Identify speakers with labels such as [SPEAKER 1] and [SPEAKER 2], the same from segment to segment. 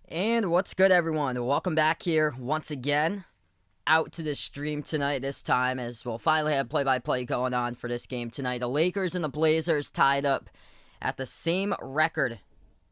[SPEAKER 1] And what's good, everyone? Welcome back here once again. Out to the stream tonight, this time, as we'll finally have play by play going on for this game tonight. The Lakers and the Blazers tied up at the same record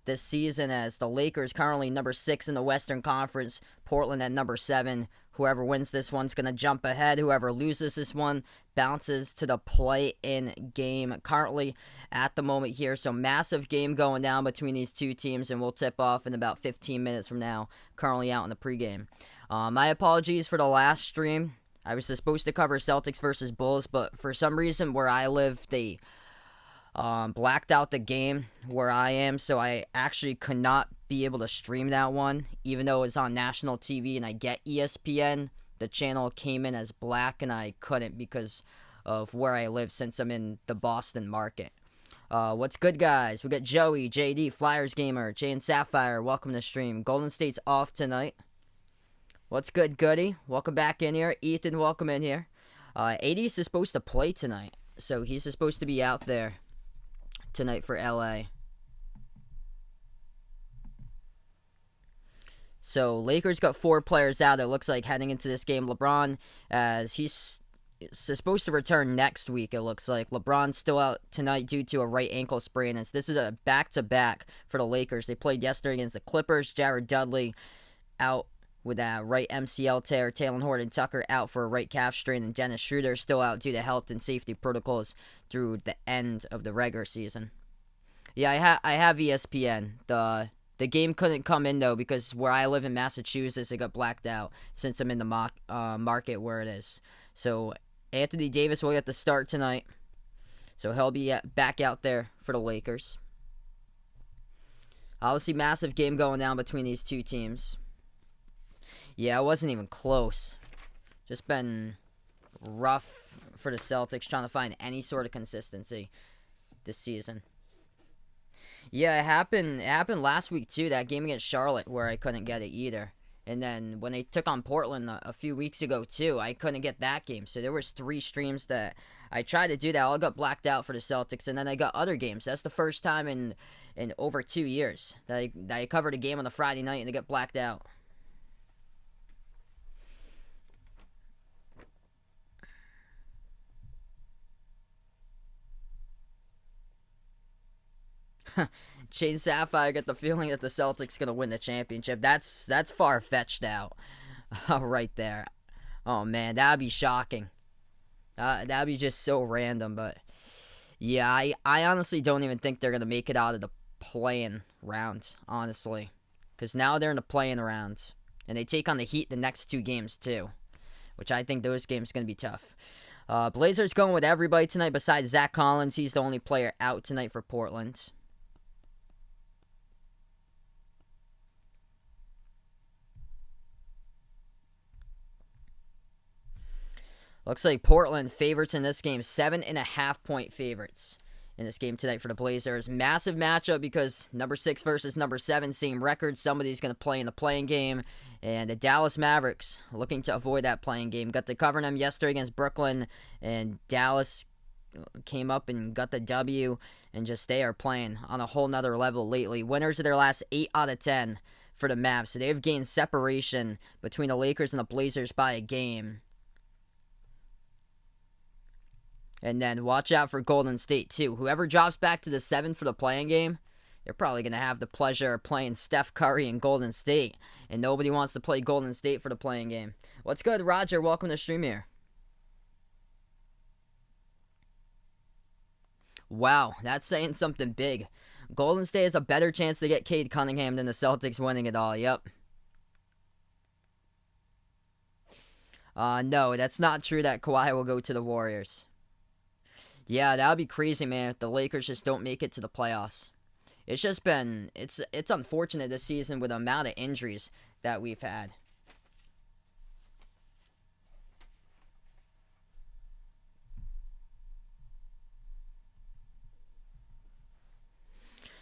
[SPEAKER 1] this season, as the Lakers currently number 6 in the Western Conference, Portland at number 7. Whoever wins this one's going to jump ahead. Whoever loses this one bounces to the play-in game currently at the moment here. So massive game going down between these two teams, and we'll tip off in about 15 minutes from now, currently out in the pregame. My apologies for the last stream. I was supposed to cover Celtics versus Bulls, but for some reason where I live, they blacked out the game where I am, so I actually could not be able to stream that one, even though it's on national TV and I get ESPN. The channel came in as black, and I couldn't because of where I live, since I'm in the Boston market. What's good, guys? We got Joey, JD, Flyers Gamer, Jay and Sapphire. Welcome to the stream. Golden State's off tonight. What's good, Goody? Welcome back in here. Ethan, welcome in here. AD's is supposed to play tonight, so he's supposed to be out there tonight for LA. So Lakers got 4 players out, it looks like, heading into this game. LeBron, as he's supposed to return next week, it looks like. LeBron's still out tonight due to a right ankle sprain. This is a back-to-back for the Lakers. They played yesterday against the Clippers. Jared Dudley out with that right MCL tear. Talen Horton-Tucker out for a right calf strain, and Dennis Schroeder still out due to health and safety protocols through the end of the regular season. Yeah, I have ESPN. The game couldn't come in, though, because where I live in Massachusetts, it got blacked out since I'm in the market where it is. So Anthony Davis will get the start tonight, so he'll be back out there for the Lakers. Obviously, massive game going down between these two teams. Yeah, it wasn't even close. Just been rough for the Celtics, trying to find any sort of consistency this season. Yeah, it happened last week too, that game against Charlotte, where I couldn't get it either. And then when they took on Portland a few weeks ago too, I couldn't get that game. So there was 3 streams that I tried to do that, all got blacked out for the Celtics, and then I got other games. That's the first time in over 2 years that I covered a game on the Friday night and it got blacked out. Shane Sapphire got the feeling that the Celtics gonna win the championship. That's far-fetched out. Right there. Oh man, that'd be shocking. That'd be just so random. But yeah, I honestly don't even think they're gonna make it out of the play-in rounds, honestly, because now they're in the play-in rounds, and they take on the Heat the next 2 games too, which I think those games are gonna be tough. Blazers going with everybody tonight besides Zach Collins. He's the only player out tonight for Portland. Looks like Portland favorites in this game, 7.5-point favorites in this game tonight for the Blazers. Massive matchup because number 6 versus number 7, same record. Somebody's going to play in the playing game. And the Dallas Mavericks looking to avoid that playing game. Got to cover them yesterday against Brooklyn, and Dallas came up and got the W, and just they are playing on a whole nother level lately. Winners of their last 8 out of 10 for the Mavs. So they've gained separation between the Lakers and the Blazers by a game. And then watch out for Golden State, too. Whoever drops back to the 7 for the playing game, they're probably going to have the pleasure of playing Steph Curry and Golden State. And nobody wants to play Golden State for the playing game. What's good, Roger? Welcome to the stream here. Wow, that's saying something big. Golden State has a better chance to get Cade Cunningham than the Celtics winning it all. Yep. No, that's not true that Kawhi will go to the Warriors. Yeah, that would be crazy, man, if the Lakers just don't make it to the playoffs. It's just been, it's unfortunate this season with the amount of injuries that we've had.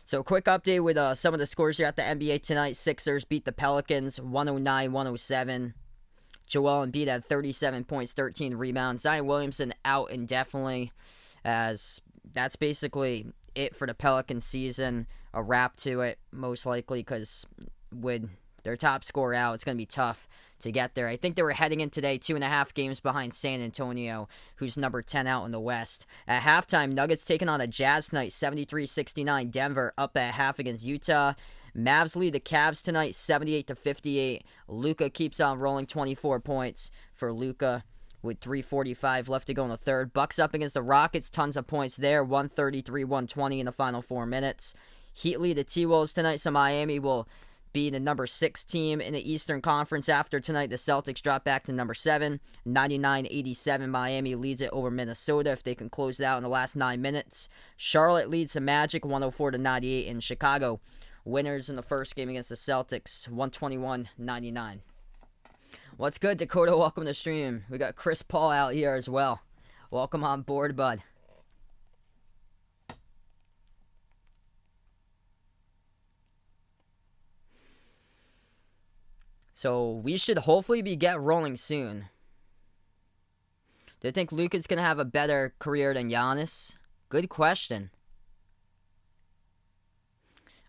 [SPEAKER 1] So, quick update with some of the scores here at the NBA tonight. Sixers beat the Pelicans 109-107. Joel Embiid had 37 points, 13 rebounds. Zion Williamson out indefinitely, as that's basically it for the Pelicans season. A wrap to it, most likely, because with their top scorer out. It's going to be tough to get there. I think they were heading in today 2.5 games behind San Antonio, who's number 10 out in the West. At halftime, Nuggets taking on a Jazz tonight, 73-69. Denver up at half against Utah. Mavs lead the Cavs tonight, 78-58. Luka keeps on rolling, 24 points for Luka with 3:45 left to go in the third. Bucks up against the Rockets, tons of points there, 133-120 in the final 4 minutes. Heat lead the T-Wolves tonight, so Miami will be the number 6 team in the Eastern Conference. After tonight, the Celtics drop back to number 7, 99-87. Miami leads it over Minnesota if they can close it out in the last 9 minutes. Charlotte leads the Magic, 104-98, and Chicago winners in the first game against the Celtics, 121-99. What's good, Dakota? Welcome to the stream. We got Chris Paul out here as well. Welcome on board, bud. So we should hopefully get rolling soon. Do you think Luka's going to have a better career than Giannis? Good question.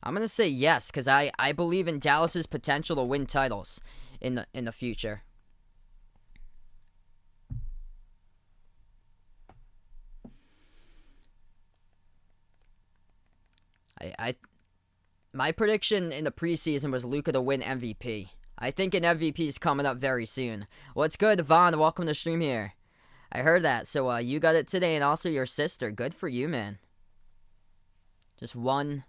[SPEAKER 1] I'm going to say yes, because I believe in Dallas's potential to win titles in the future. My prediction in the preseason was Luka to win MVP. I think an MVP is coming up very soon. What's good, Vaughn? Welcome to the stream here. I heard that. So you got it today, and also your sister. Good for you, man. Just one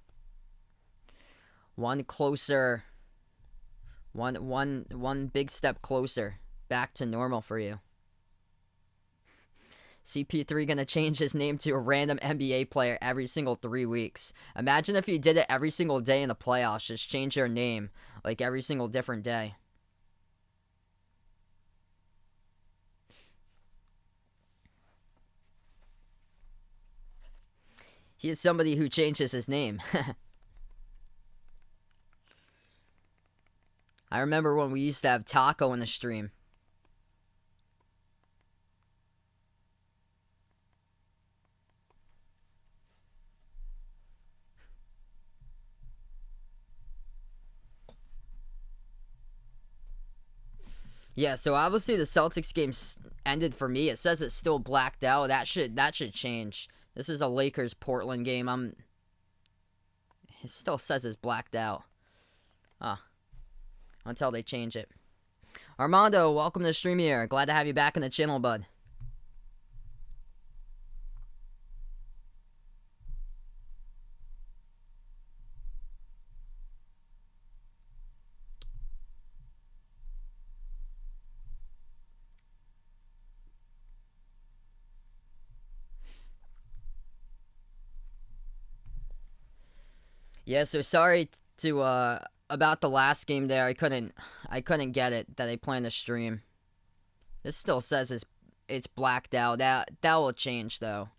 [SPEAKER 1] closer. One big step closer back to normal for you. CP3 gonna change his name to a random NBA player every single 3 weeks. Imagine if you did it every single day in the playoffs. Just change your name like every single different day. He is somebody who changes his name. I remember when we used to have Taco in the stream. Yeah, so obviously the Celtics game ended for me. It says it's still blacked out. That should change. This is a Lakers Portland game. It still says it's blacked out. Until they change it. Armando, welcome to the stream here. Glad to have you back on the channel, bud. Yeah, so sorry to about the last game there. I couldn't get it that they planned to stream. This still says it's blacked out. That will change though.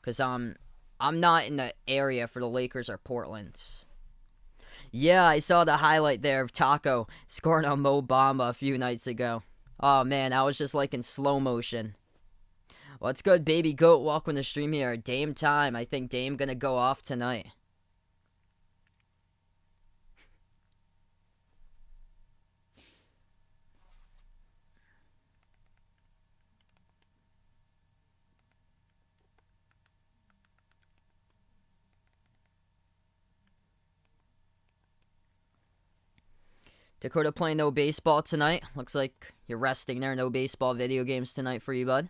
[SPEAKER 1] Cause I'm not in the area for the Lakers or Portland. Yeah, I saw the highlight there of Taco scoring on Mo Bamba a few nights ago. Oh man, I was just like in slow motion. What's good, Baby Goat? Welcome to the stream here. Dame time. I think Dame gonna go off tonight. Dakota playing no baseball tonight. Looks like you're resting there. No baseball video games tonight for you, bud.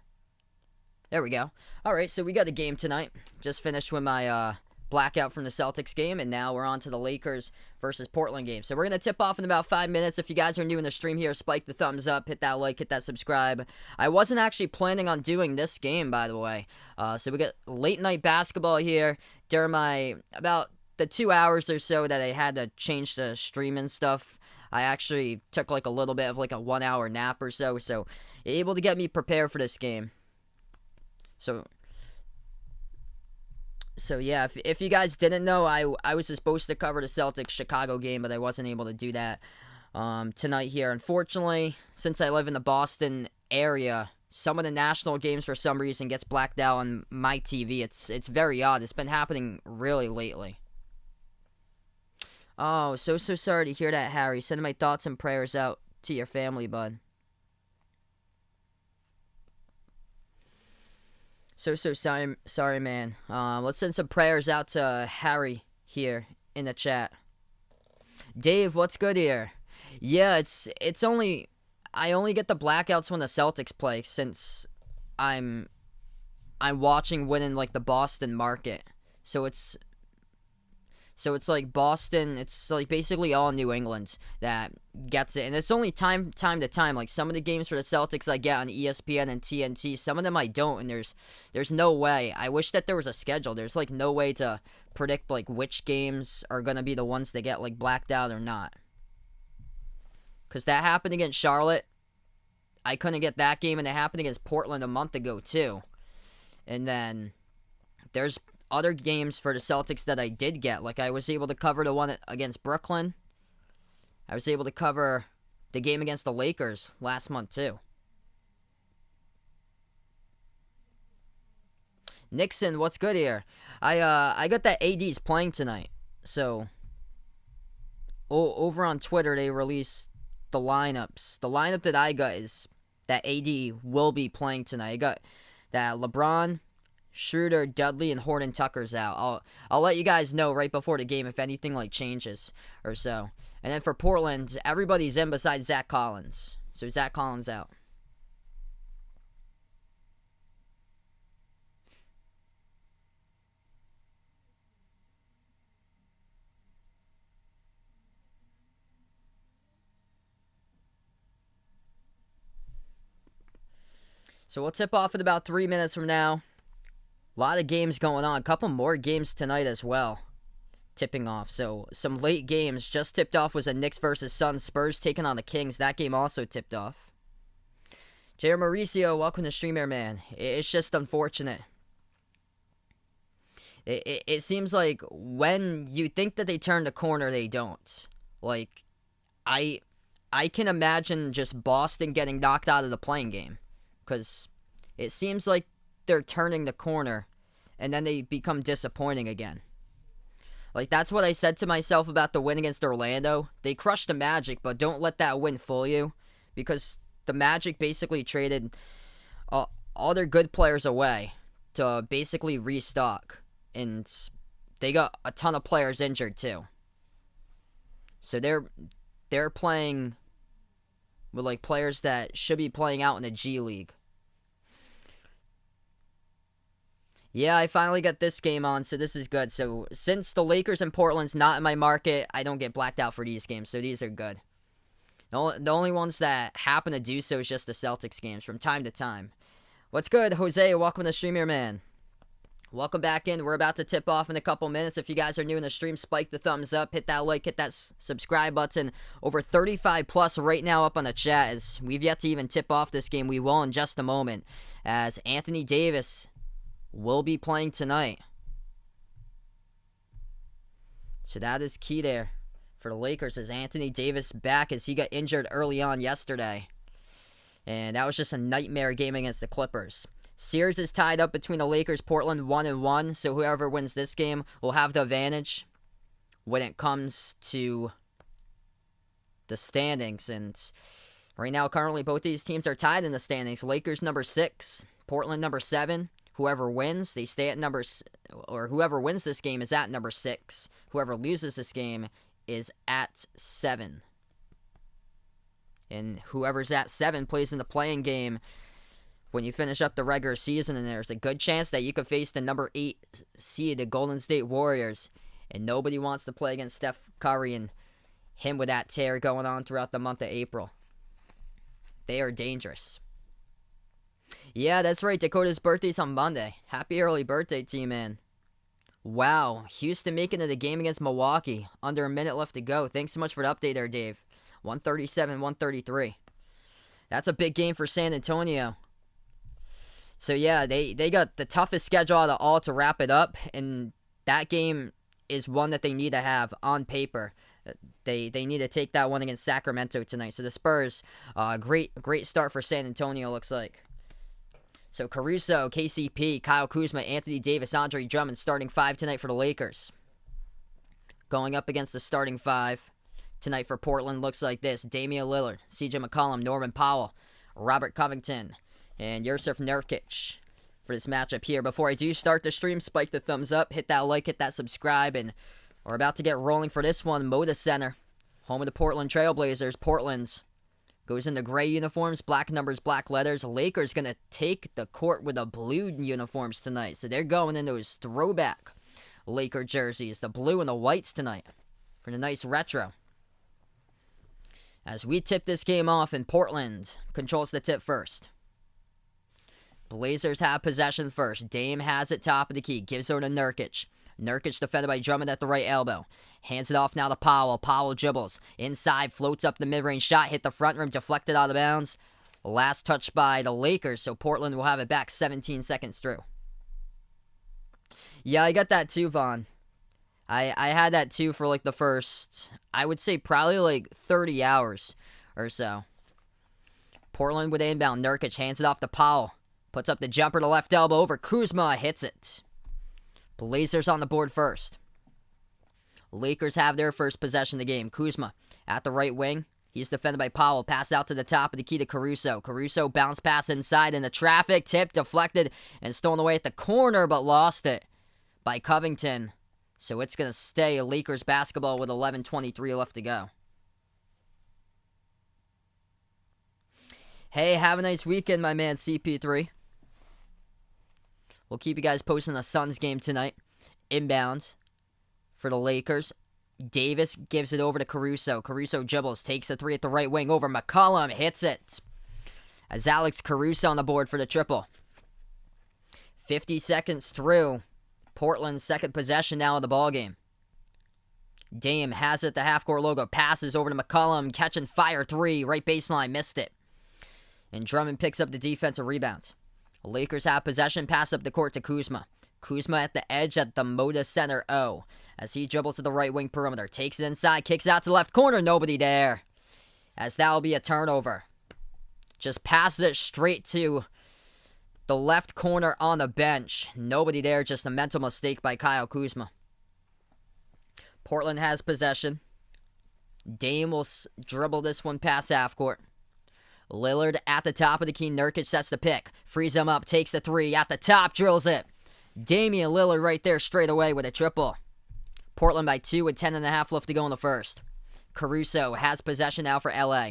[SPEAKER 1] There we go. Alright, so we got a game tonight. Just finished with my blackout from the Celtics game, and now we're on to the Lakers versus Portland game. So we're going to tip off in about 5 minutes. If you guys are new in the stream here, spike the thumbs up, hit that like, hit that subscribe. I wasn't actually planning on doing this game, by the way. So we got late night basketball here during my about the 2 hours or so that I had to change the stream and stuff. I actually took like a little bit of like a 1 hour nap or so able to get me prepared for this game. So yeah, if you guys didn't know, I was supposed to cover the Celtics-Chicago game, but I wasn't able to do that tonight here. Unfortunately, since I live in the Boston area, some of the national games for some reason gets blacked out on my TV. It's very odd. It's been happening really lately. Oh, so sorry to hear that, Harry. Sending my thoughts and prayers out to your family, bud. So sorry, man. Let's send some prayers out to Harry here in the chat. Dave, what's good here? Yeah, it's only I only get the blackouts when the Celtics play since I'm watching winning like the Boston market. So it's like Boston, it's like basically all New England that gets it. And it's only time to time. Like some of the games for the Celtics I get on ESPN and TNT, some of them I don't, and there's no way. I wish that there was a schedule. There's like no way to predict like which games are going to be the ones that get like blacked out or not. Cuz that happened against Charlotte. I couldn't get that game, and it happened against Portland a month ago too. And then there's other games for the Celtics that I did get. Like I was able to cover the one against Brooklyn. I was able to cover the game against the Lakers last month too. Nixon, what's good here? I got that AD's playing tonight. So over on Twitter they released the lineups. The lineup that I got is that AD will be playing tonight. I got that LeBron, Schroeder, Dudley, and Horton Tucker's out. I'll let you guys know right before the game if anything like changes or so. And then for Portland, everybody's in besides Zach Collins. So Zach Collins out. So we'll tip off in about 3 minutes from now. A lot of games going on. A couple more games tonight as well. Tipping off. So some late games. Just tipped off was a Knicks versus Suns. Spurs taking on the Kings. That game also tipped off. J.R. Mauricio, welcome to Streamer, man. It's just unfortunate. It seems like when you think that they turn the corner, they don't. Like, I can imagine just Boston getting knocked out of the playing game. Because it seems like they're turning the corner, and then they become disappointing again. Like, that's what I said to myself about the win against Orlando. They crushed the Magic, but don't let that win fool you. Because the Magic basically traded all their good players away to basically restock. And they got a ton of players injured, too. So they're playing with like players that should be playing out in the G League. Yeah, I finally got this game on, so this is good. So since the Lakers and Portland's not in my market, I don't get blacked out for these games, so these are good. The only ones that happen to do so is just the Celtics games from time to time. What's good, Jose? Welcome to Streamer, man. Welcome back in. We're about to tip off in a couple minutes. If you guys are new in the stream, spike the thumbs up, hit that like, hit that subscribe button. Over 35 plus right now up on the chat. As we've yet to even tip off this game. We will in just a moment. As Anthony Davis will be playing tonight. So that is key there for the Lakers. As Anthony Davis back as he got injured early on yesterday. And that was just a nightmare game against the Clippers. Series is tied up between the Lakers, Portland 1-1, so whoever wins this game will have the advantage when it comes to the standings. And right now, currently, both these teams are tied in the standings. Lakers number 6, Portland number 7. Whoever wins, they stay at or whoever wins this game is at number 6. Whoever loses this game is at 7. And whoever's at 7 plays in the playing game when you finish up the regular season, and there's a good chance that you could face the number 8 seed, the Golden State Warriors, and nobody wants to play against Steph Curry and him with that tear going on throughout the month of April. They are dangerous. Yeah, that's right. Dakota's birthday's on Monday. Happy early birthday to you, man. Wow, Houston making it a game against Milwaukee. Under a minute left to go. Thanks so much for the update there, Dave. 137-133. That's a big game for San Antonio. So yeah, they got the toughest schedule out of all to wrap it up, and that game is one that they need to have on paper. They need to take that one against Sacramento tonight. So the Spurs, great start for San Antonio, looks like. So Caruso, KCP, Kyle Kuzma, Anthony Davis, Andre Drummond starting 5 tonight for the Lakers. Going up against the starting five tonight for Portland looks like this. Damian Lillard, CJ McCollum, Norman Powell, Robert Covington, and Jusuf Nurkic for this matchup here. Before I do start the stream, spike the thumbs up, hit that like, hit that subscribe, and we're about to get rolling for this one. Moda Center, home of the Portland Trailblazers. Portland's goes in the gray uniforms, black numbers, black letters. Lakers going to take the court with the blue uniforms tonight. So they're going in those throwback Laker jerseys, the blue and the whites tonight for the nice retro. As we tip this game off, and Portland controls the tip first. Blazers have possession first. Dame has it top of the key, gives over to Nurkic. Nurkic defended by Drummond at the right elbow. Hands it off now to Powell. Powell dribbles. Inside, floats up the mid-range shot. Hit the front rim, deflected out of bounds. Last touch by the Lakers, so Portland will have it back 17 seconds through. Yeah, I got that too, Vaughn. I had that too for like the first, I would say probably like 30 hours or so. Portland with inbound. Nurkic hands it off to Powell. Puts up the jumper to left elbow over Kuzma. Hits it. Blazers on the board first. Lakers have their first possession of the game. Kuzma at the right wing. He's defended by Powell. Pass out to the top of the key to Caruso. Caruso bounce pass inside in the traffic. Tip deflected and stolen away at the corner, but lost it by Covington. So it's going to stay Lakers basketball with 11:23 left to go. Hey, have a nice weekend, my man CP3. We'll keep you guys posted on the Suns game tonight. Inbounds for the Lakers. Davis gives it over to Caruso. Caruso dribbles, takes a three at the right wing over McCollum, hits it. As Alex Caruso on the board for the triple. 50 seconds through. Portland's second possession now of the ballgame. Dame has it, the half-court logo. Passes over to McCollum, catching fire three. Right baseline, missed it. And Drummond picks up the defensive rebounds. Lakers have possession, pass up the court to Kuzma. Kuzma at the edge at the Moda Center O. As he dribbles to the right wing perimeter. Takes it inside, kicks out to the left corner. Nobody there. As that will be a turnover. Just passes it straight to the left corner on the bench. Nobody there, just a mental mistake by Kyle Kuzma. Portland has possession. Dame will dribble this one past half court. Lillard at the top of the key. Nurkic sets the pick. Frees him up. Takes the three. At the top. Drills it. Damian Lillard right there straight away with a triple. Portland by 2 with 10.5 left to go in the first. Caruso has possession now for LA.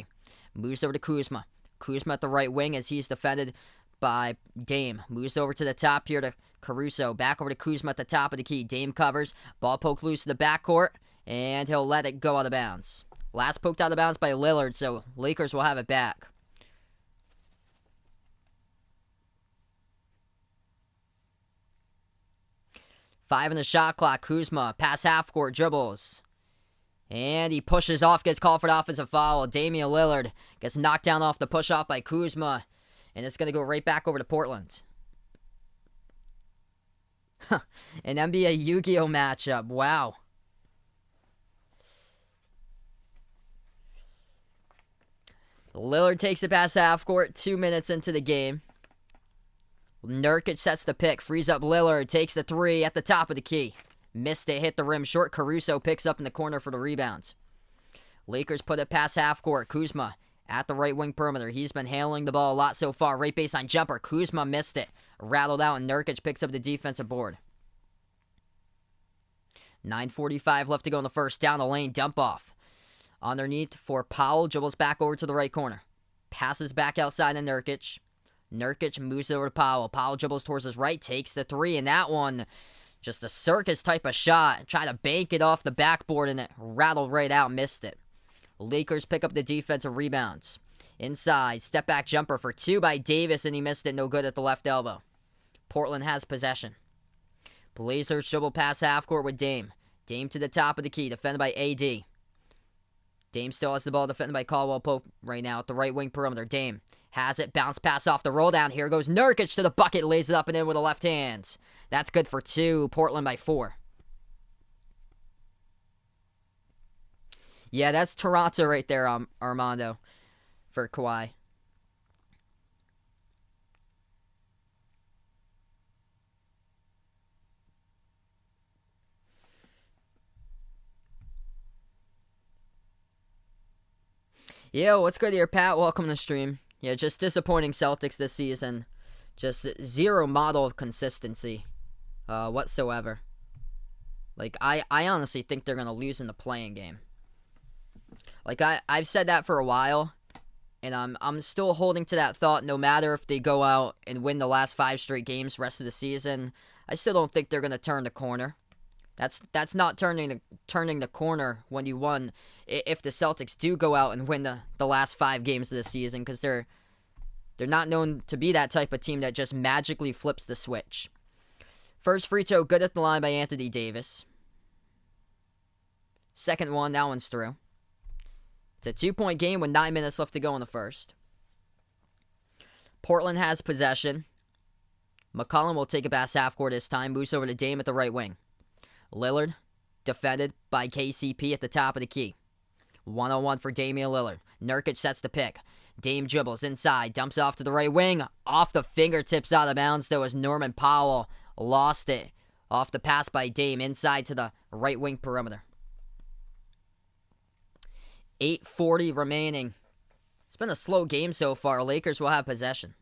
[SPEAKER 1] Moves over to Kuzma. Kuzma at the right wing as he's defended by Dame. Moves over to the top here to Caruso. Back over to Kuzma at the top of the key. Dame covers. Ball poked loose to the backcourt. And he'll let it go out of bounds. Last poked out of bounds by Lillard, so Lakers will have it back. Five in the shot clock. Kuzma, pass half court, dribbles. And he pushes off, gets called for the offensive foul. Damian Lillard gets knocked down off the push off by Kuzma. And it's going to go right back over to Portland. An NBA Yu-Gi-Oh matchup. Wow. Lillard takes it past half court, 2 minutes into the game. Nurkic sets the pick, frees up Lillard, takes the three at the top of the key. Missed it, hit the rim short. Caruso picks up in the corner for the rebounds. Lakers put it past half court. Kuzma at the right wing perimeter. He's been handling the ball a lot so far. Right baseline jumper. Kuzma missed it. Rattled out, and Nurkic picks up the defensive board. 9:45 left to go in the first. Down the lane, dump off. Underneath for Powell, dribbles back over to the right corner. Passes back outside to Nurkic. Nurkic moves over to Powell. Powell dribbles towards his right, takes the three, and that one, just a circus type of shot. Try to bank it off the backboard, and it rattled right out, missed it. Lakers pick up the defensive rebounds. Inside, step back jumper for two by Davis, and he missed it, no good at the left elbow. Portland has possession. Blazers dribble past half court with Dame. Dame to the top of the key, defended by AD. Dame still has the ball, defended by Caldwell Pope right now at the right wing perimeter. Dame has it, bounce pass off the roll down. Here goes Nurkic to the bucket, lays it up and in with the left hand. That's good for 2. Portland by 4. Yeah, that's Toronto right there, Armando, for Kawhi. Yeah, what's good here, Pat? Welcome to the stream. Yeah, just disappointing Celtics this season. Just zero model of consistency whatsoever. Like, I honestly think they're going to lose in the playing game. Like, I've said that for a while, and I'm still holding to that thought no matter if they go out and win the last 5 straight games rest of the season. I still don't think they're going to turn the corner. That's not turning the corner when you won. If the Celtics do go out and win the last 5 games of the season, because they're not known to be that type of team that just magically flips the switch. First free throw, good at the line by Anthony Davis. Second one, that one's through. It's a 2-point game with 9 minutes left to go in the first. Portland has possession. McCollum will take it past half court this time. Moves over to Dame at the right wing. Lillard, defended by KCP at the top of the key. 1-on-1 for Damian Lillard. Nurkic sets the pick. Dame dribbles inside, dumps it off to the right wing. Off the fingertips out of bounds, though, as Norman Powell lost it. Off the pass by Dame inside to the right wing perimeter. 8:40 remaining. It's been a slow game so far. Lakers will have possession.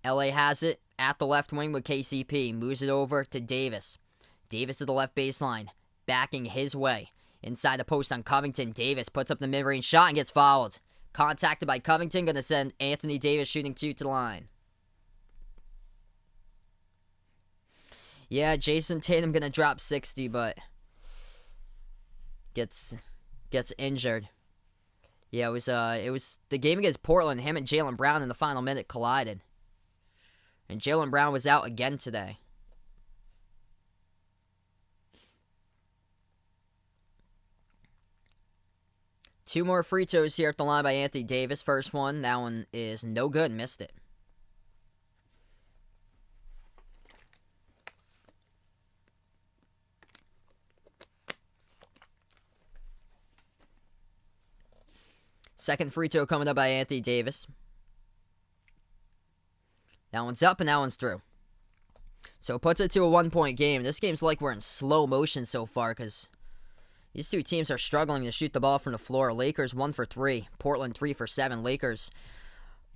[SPEAKER 1] LA has it at the left wing with KCP. Moves it over to Davis. Davis to the left baseline. Backing his way. Inside the post on Covington. Davis puts up the mid-range shot and gets fouled. Contacted by Covington. Going to send Anthony Davis shooting 2 to the line. Yeah, Jason Tatum going to drop 60, but gets injured. Yeah, it was the game against Portland. Him and Jaylen Brown in the final minute collided. And Jaylen Brown was out again today. Two more free throws here at the line by Anthony Davis. First one, that one is no good. Missed it. Second free throw coming up by Anthony Davis. That one's up and that one's through. So it puts it to a 1-point game. This game's like we're in slow motion so far because these two teams are struggling to shoot the ball from the floor. Lakers 1 for 3. Portland 3 for 7. Lakers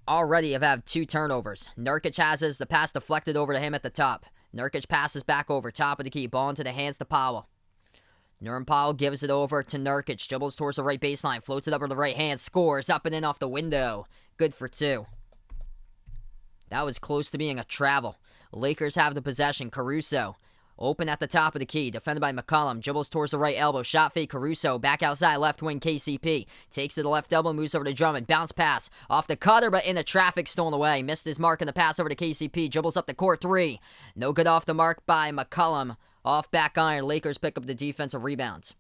[SPEAKER 1] already have had 2 turnovers. Nurkic has his. The pass deflected over to him at the top. Nurkic passes back over. Top of the key. Ball into the hands to Powell. Norman Powell gives it over to Nurkic. Dribbles towards the right baseline. Floats it up with the right hand. Scores up and in off the window. Good for 2. That was close to being a travel. Lakers have the possession. Caruso. Open at the top of the key. Defended by McCollum. Dribbles towards the right elbow. Shot fake Caruso. Back outside left wing KCP. Takes to the left elbow. Moves over to Drummond. Bounce pass. Off the cutter but into traffic. Stolen away. Missed his mark in the pass over to KCP. Dribbles up the court 3. No good off the mark by McCollum. Off back iron. Lakers pick up the defensive rebounds.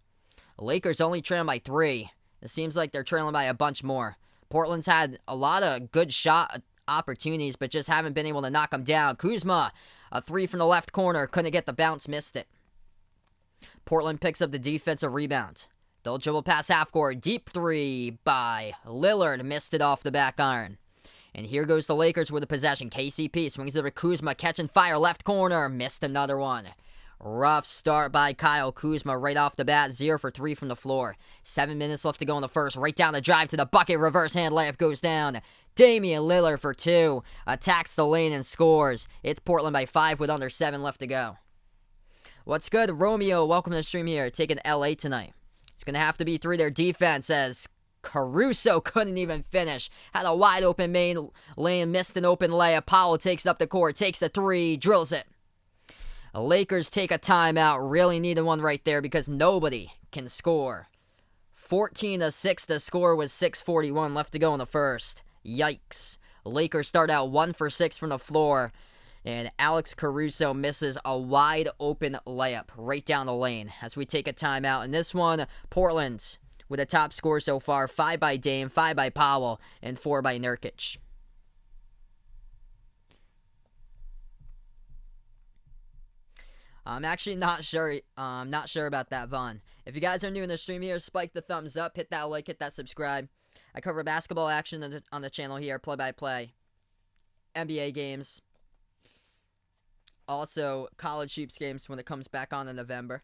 [SPEAKER 1] Lakers only trailing by 3. It seems like they're trailing by a bunch more. Portland's had a lot of good shot opportunities, but just haven't been able to knock them down. Kuzma, a 3 from the left corner. Couldn't get the bounce. Missed it. Portland picks up the defensive rebound. They'll dribble past half court. Deep 3 by Lillard. Missed it off the back iron. And here goes the Lakers with the possession. KCP swings it over Kuzma. Catching fire. Left corner. Missed another one. Rough start by Kyle Kuzma right off the bat. 0 for 3 from the floor. 7 minutes left to go in the first. Right down the drive to the bucket. Reverse hand layup goes down. Damian Lillard for 2. Attacks the lane and scores. It's Portland by 5 with under 7 left to go. What's good, Romeo? Welcome to the stream here. Taking LA tonight. It's going to have to be through their defense as Caruso couldn't even finish. Had a wide open main lane. Missed an open layup. Powell takes it up the court. Takes the 3. Drills it. The Lakers take a timeout. Really needed one right there because nobody can score. 14-6 the score with 6:41 left to go in the first. Yikes. Lakers start out 1 for 6 from the floor. And Alex Caruso misses a wide open layup right down the lane as we take a timeout. In this one, Portland with a top score so far. 5 by Dame, 5 by Powell, and 4 by Nurkic. I'm actually not sure. I'm not sure about that, Vaughn. If you guys are new in the stream here, spike the thumbs up, hit that like, hit that subscribe. I cover basketball action on the channel here, play-by-play, NBA games, also college hoops games when it comes back on in November.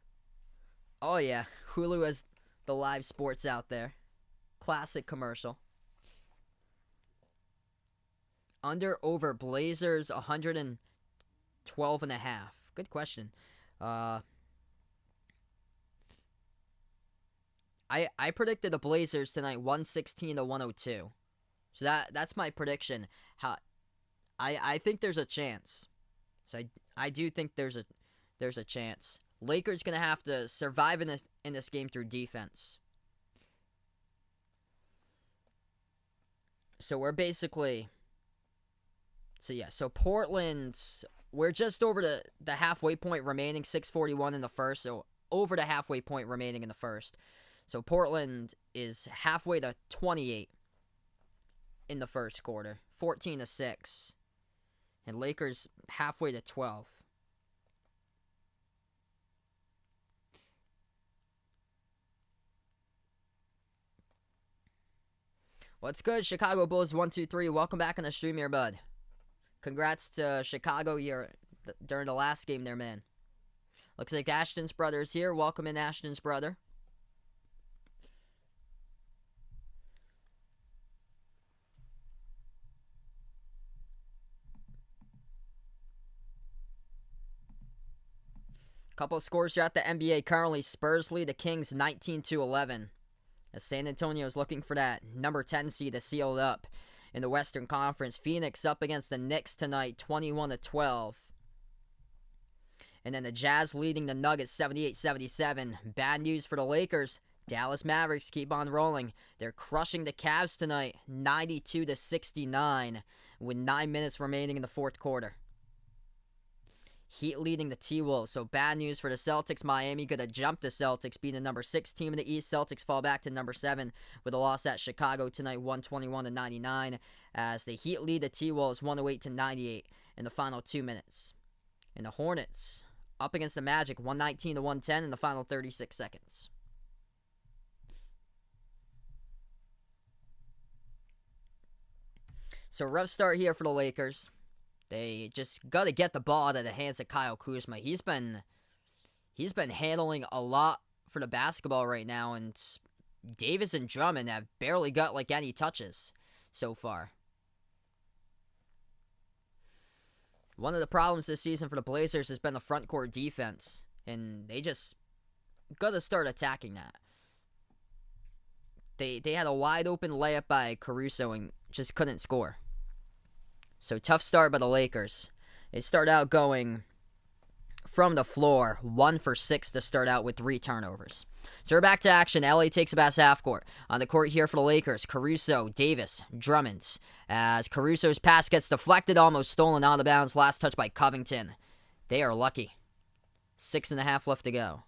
[SPEAKER 1] Oh yeah, Hulu has the live sports out there. Classic commercial. Under, over, Blazers 112.5. Good question. I predicted the Blazers tonight 116 to 102. So that's my prediction. I think there's a chance. So I do think there's a chance. Lakers gonna have to survive in this game through defense. So we're basically. So Portland, we're just over the halfway point remaining, 6:41 in the first, so over the halfway point remaining in the first. So Portland is halfway to 28 in the first quarter, 14 to 6. And Lakers halfway to 12. What's good, Chicago Bulls 123? Welcome back on the stream here, bud. Congrats to Chicago during the last game there, man. Looks like Ashton's brother's here. Welcome in, Ashton's brother. Couple of scores throughout the NBA currently. Spurs lead the Kings 19-11. As San Antonio is looking for that number 10 seed to seal it up in the Western Conference. Phoenix up against the Knicks tonight, 21-12. And then the Jazz leading the Nuggets 78-77. Bad news for the Lakers. Dallas Mavericks keep on rolling. They're crushing the Cavs tonight, 92-69, with 9 minutes remaining in the fourth quarter. Heat leading the T-Wolves. So bad news for the Celtics. Miami gonna jump the Celtics, being the number 6 team in the East. Celtics fall back to number 7 with a loss at Chicago tonight, 121-99. As the Heat lead the T-Wolves 108-98 in the final 2 minutes. And the Hornets up against the Magic, 119-110 in the final 36 seconds. So rough start here for the Lakers. They just got to get the ball out of the hands of Kyle Kuzma. He's been handling a lot for the basketball right now, and Davis and Drummond have barely got like any touches so far. One of the problems this season for the Blazers has been the front court defense, and they just got to start attacking that. They had a wide open layup by Caruso and just couldn't score. So tough start by the Lakers. They start out going from the floor, 1 for 6 to start out with 3 turnovers. So we're back to action. LA takes a pass half court. On the court here for the Lakers, Caruso, Davis, Drummond. As Caruso's pass gets deflected, almost stolen out of bounds. Last touch by Covington. They are lucky. 6.5 left to go.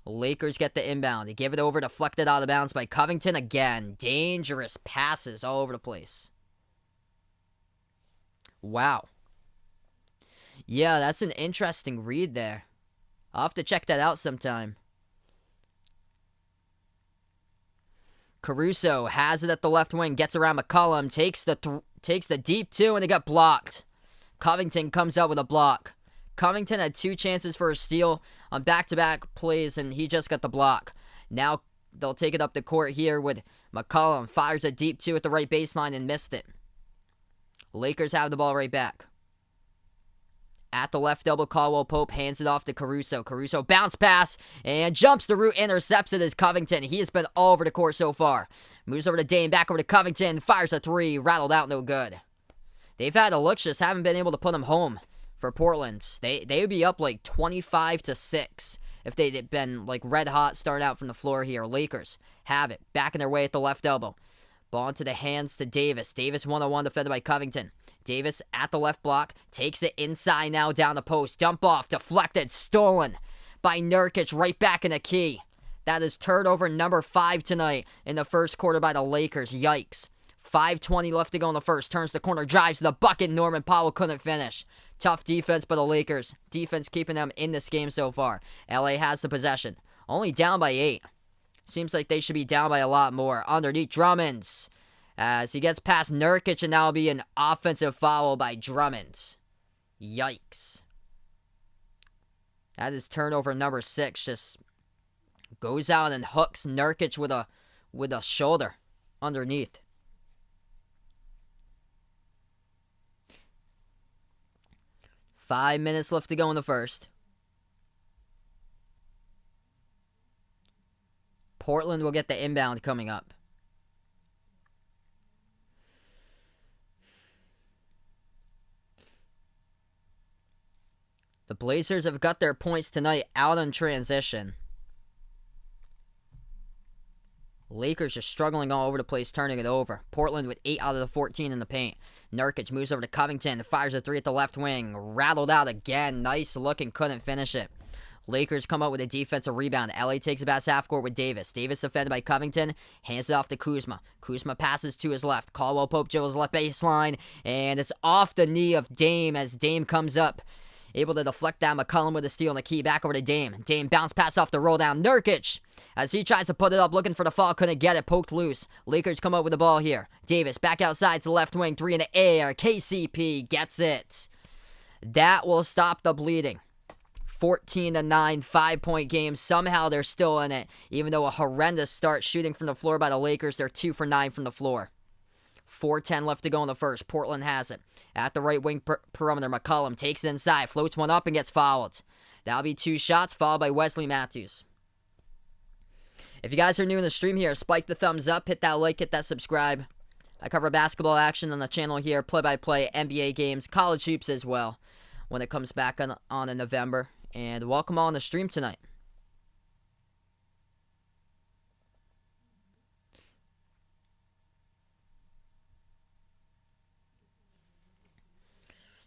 [SPEAKER 1] Lakers get the inbound. They give it over, deflected out of bounds by Covington again. Dangerous passes all over the place. Wow. Yeah, that's an interesting read there. I'll have to check that out sometime. Caruso has it at the left wing, gets around McCollum, takes the deep 2, and it got blocked. Covington comes out with a block. Covington had 2 chances for a steal on back-to-back plays, and he just got the block. Now they'll take it up the court here with McCollum. Fires a deep 2 at the right baseline and missed it. Lakers have the ball right back. At the left elbow, Caldwell Pope hands it off to Caruso. Caruso bounce pass and jumps the route, intercepts it as Covington. He has been all over the court so far. Moves over to Dame, back over to Covington, fires a 3, rattled out, no good. They've had a look, just haven't been able to put him home. For Portland, they would be up like 25-6 if they'd been like red hot starting out from the floor here. Lakers have it, backing their way at the left elbow. Ball into the hands to Davis. Davis 1-on-1 defended by Covington. Davis at the left block, takes it inside now down the post. Dump off, deflected, stolen by Nurkic, right back in the key. That is turnover number 5 tonight in the first quarter by the Lakers. Yikes. 5:20 left to go in the first. Turns the corner, drives to the bucket. Norman Powell couldn't finish. Tough defense by the Lakers. Defense keeping them in this game so far. LA has the possession. Only down by 8. Seems like they should be down by a lot more. Underneath Drummonds. as he gets past Nurkic, and that'll be an offensive foul by Drummond. Yikes. That is turnover number 6. Just goes out and hooks Nurkic with a shoulder underneath. Five minutes left to go in the first. Portland will get the inbound coming up. The Blazers have got their points tonight out on transition. Lakers are struggling all over the place, turning it over. Portland with 8 out of the 14 in the paint. Nurkic moves over to Covington, fires a 3 at the left wing. Rattled out again. Nice looking, couldn't finish it. Lakers come up with a defensive rebound. LA takes it past half court with Davis. Davis defended by Covington. Hands it off to Kuzma. Kuzma passes to his left. Caldwell Pope dribbles left baseline. And it's off the knee of Dame as Dame comes up. Able to deflect that. McCollum with a steal and a key. Back over to Dame. Dame bounce pass off the roll down. Nurkic, as he tries to put it up, looking for the fall. Couldn't get it. Poked loose. Lakers come up with the ball here. Davis back outside to the left wing. 3 in the air. KCP gets it. That will stop the bleeding. 14-9, 5-point game. Somehow they're still in it. Even though a horrendous start shooting from the floor by the Lakers, they're 2 for 9 from the floor. 4:10 left to go in the first. Portland has it. At the right wing perimeter, McCollum takes it inside, floats one up, and gets fouled. That'll be 2 shots, followed by Wesley Matthews. If you guys are new in the stream here, spike the thumbs up, hit that like, hit that subscribe. I cover basketball action on the channel here, play-by-play, NBA games, college hoops as well, when it comes back on in November. And welcome on the stream tonight.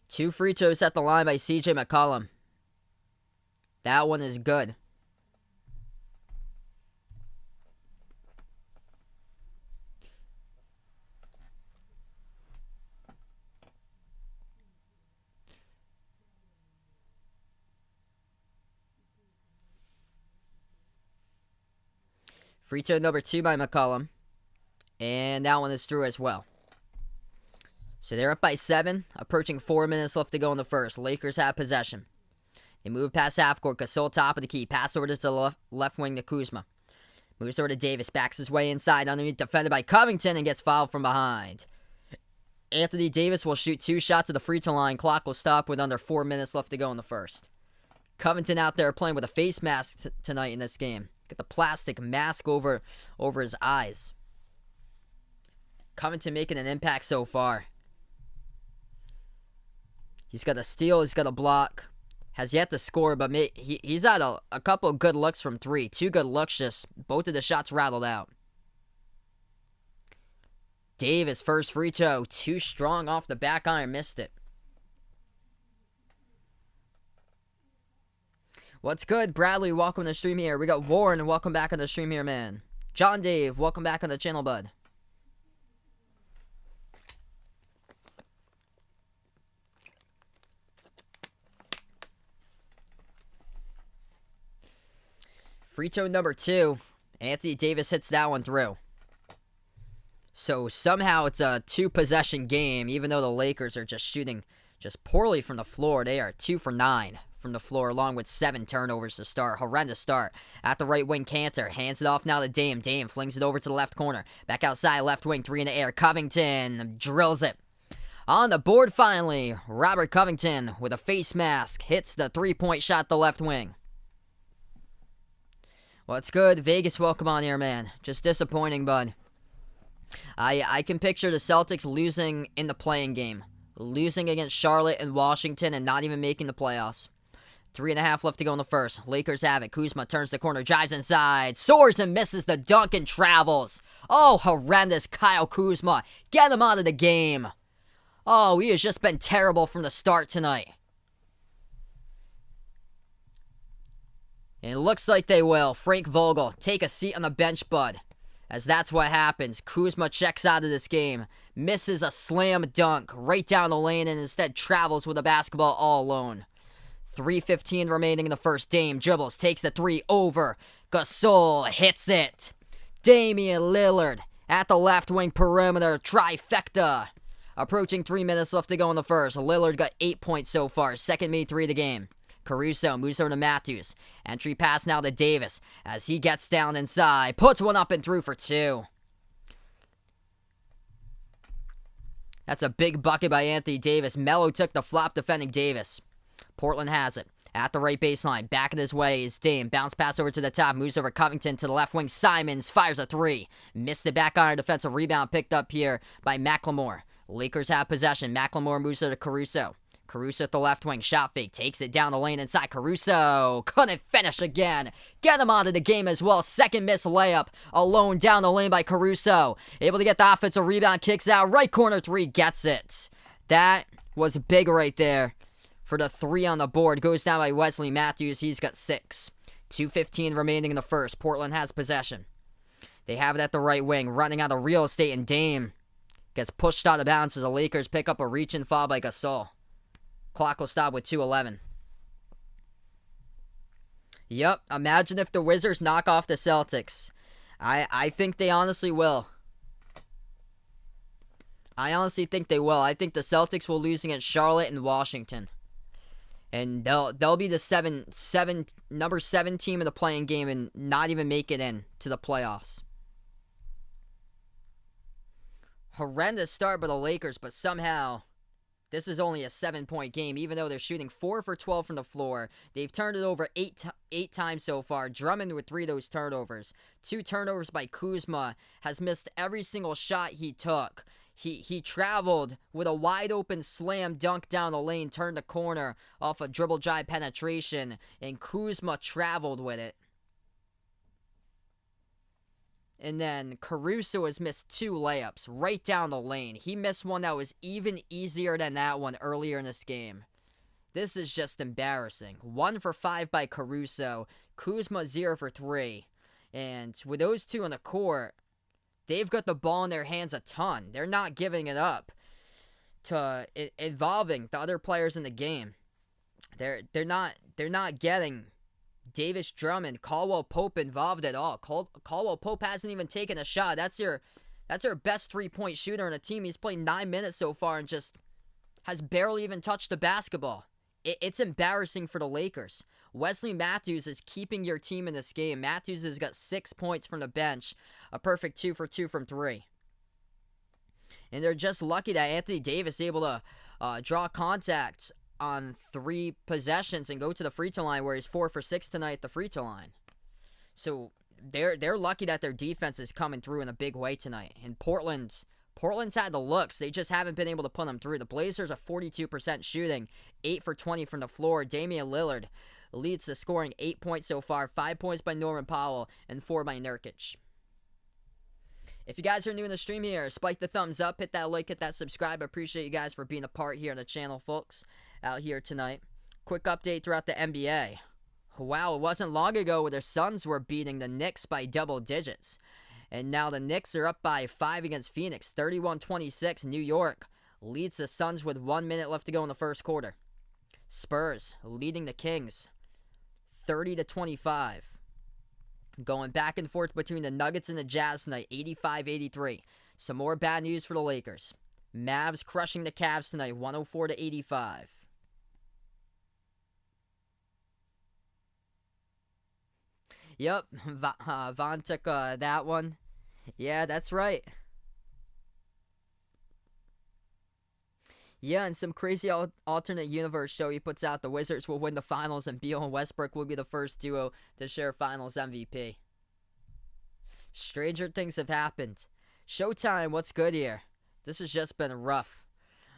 [SPEAKER 1] Two free throws at the line by CJ McCollum. That one is good. Free throw number 2 by McCollum. And that one is through as well. So they're up by 7, approaching 4 minutes left to go in the first. Lakers have possession. They move past half court. Gasol top of the key. Pass over to the left wing to Kuzma. Moves over to Davis. Backs his way inside. Underneath, defended by Covington, and gets fouled from behind. Anthony Davis will shoot 2 shots at the free throw line. Clock will stop with under 4 minutes left to go in the first. Covington out there playing with a face mask tonight in this game. Get the plastic mask over his eyes. Covington making an impact so far. He's got a steal, he's got a block. Has yet to score, but he's had a couple of good looks from 3. 2 good looks, just both of the shots rattled out. Davis, first free throw. Too strong off the back iron, missed it. What's good, Bradley? Welcome to the stream here. We got Warren, welcome back on the stream here, man. John Dave, welcome back on the channel, bud. Free throw number 2. Anthony Davis hits that one through. So somehow it's a 2-possession game, even though the Lakers are just shooting just poorly from the floor. They are 2 for 9 from the floor, along with 7 turnovers to start. Horrendous start. At the right wing, Cantor hands it off now to Dame. Dame flings it over to the left corner. Back outside, left wing, 3 in the air. Covington drills it. On the board finally, Robert Covington with a face mask hits the 3-point shot the left wing. What's good? Vegas, welcome on here, man. Just disappointing, bud. I can picture the Celtics losing in the play-in game. Losing against Charlotte and Washington and not even making the playoffs. 3.5 left to go in the first. Lakers have it. Kuzma turns the corner, drives inside, soars and misses the dunk and travels. Oh, horrendous Kyle Kuzma. Get him out of the game. Oh, he has just been terrible from the start tonight. And it looks like they will. Frank Vogel, take a seat on the bench, bud. As that's what happens. Kuzma checks out of this game. Misses a slam dunk right down the lane and instead travels with the basketball all alone. 3:15 remaining in the first. Dame dribbles, takes the 3 over. Gasol hits it. Damian Lillard at the left wing perimeter. Trifecta. Approaching 3 minutes left to go in the first. Lillard got 8 points so far. Second made 3 of the game. Caruso moves over to Matthews. Entry pass now to Davis as he gets down inside. Puts one up and through for 2. That's a big bucket by Anthony Davis. Melo took the flop defending Davis. Portland has it. At the right baseline. Back in his way is Dame. Bounce pass over to the top. Moves over Covington to the left wing. Simons fires a 3. Missed it back on a defensive rebound. Picked up here by McLemore. Lakers have possession. McLemore moves over to Caruso. Caruso at the left wing. Shot fake. Takes it down the lane inside. Caruso couldn't finish again. Get him out of the game as well. Second missed layup. Alone down the lane by Caruso. Able to get the offensive rebound. Kicks out. Right corner 3. Gets it. That was big right there. For the 3 on the board. Goes down by Wesley Matthews. He's got 6. 2:15 remaining in the first. Portland has possession. They have it at the right wing. Running out of real estate, and Dame gets pushed out of bounds as the Lakers pick up a reach and foul by Gasol. Clock will stop with 2:11. Yep, imagine if the Wizards knock off the Celtics. I think they honestly will. I honestly think they will. I think the Celtics will lose against Charlotte and Washington. And they'll be the number 7 team in the playing game and not even make it in to the playoffs. Horrendous start by the Lakers, but somehow this is only a 7-point game, even though they're shooting 4 for 12 from the floor. They've turned it over eight times so far. Drummond with 3 of those turnovers. 2 turnovers by Kuzma. Has missed every single shot he took. He traveled with a wide open slam dunk down the lane, turned the corner off a dribble drive penetration, and Kuzma traveled with it. And then Caruso has missed 2 layups right down the lane. He missed one that was even easier than that one earlier in this game. This is just embarrassing. 1 for 5 by Caruso. Kuzma 0 for 3. And with those 2 on the court, they've got the ball in their hands a ton. They're not giving it up to involving the other players in the game. They're not getting Davis, Drummond, Caldwell Pope involved at all. Caldwell Pope hasn't even taken a shot. That's your best 3-point shooter on a team. He's played 9 minutes so far and just has barely even touched the basketball. It's embarrassing for the Lakers. Wesley Matthews is keeping your team in this game. Matthews has got 6 points from the bench. A perfect 2 for 2 from 3. And they're just lucky that Anthony Davis is able to draw contact on 3 possessions and go to the free throw line, where he's 4 for 6 tonight at the free throw line. So they're lucky that their defense is coming through in a big way tonight. And Portland's had the looks. They just haven't been able to put them through. The Blazers are 42% shooting, 8 for 20 from the floor. Damian Lillard leads the scoring, 8 points so far, 5 points by Norman Powell, and 4 by Nurkic. If you guys are new in the stream here, spike the thumbs up, hit that like, hit that subscribe. I appreciate you guys for being a part here on the channel, folks, out here tonight. Quick update throughout the NBA. Wow, it wasn't long ago where the Suns were beating the Knicks by double digits. And now the Knicks are up by 5 against Phoenix, 31-26. New York leads the Suns with 1 minute left to go in the first quarter. Spurs leading the Kings, 30-25. Going back and forth between the Nuggets and the Jazz tonight, 85-83. Some more bad news for the Lakers. Mavs crushing the Cavs tonight, 104-85. Yep, Von took that one. Yeah, that's right. Yeah, and some crazy alternate universe show he puts out, the Wizards will win the finals and Beal and Westbrook will be the first duo to share finals MVP. Stranger things have happened. Showtime, what's good here? This has just been rough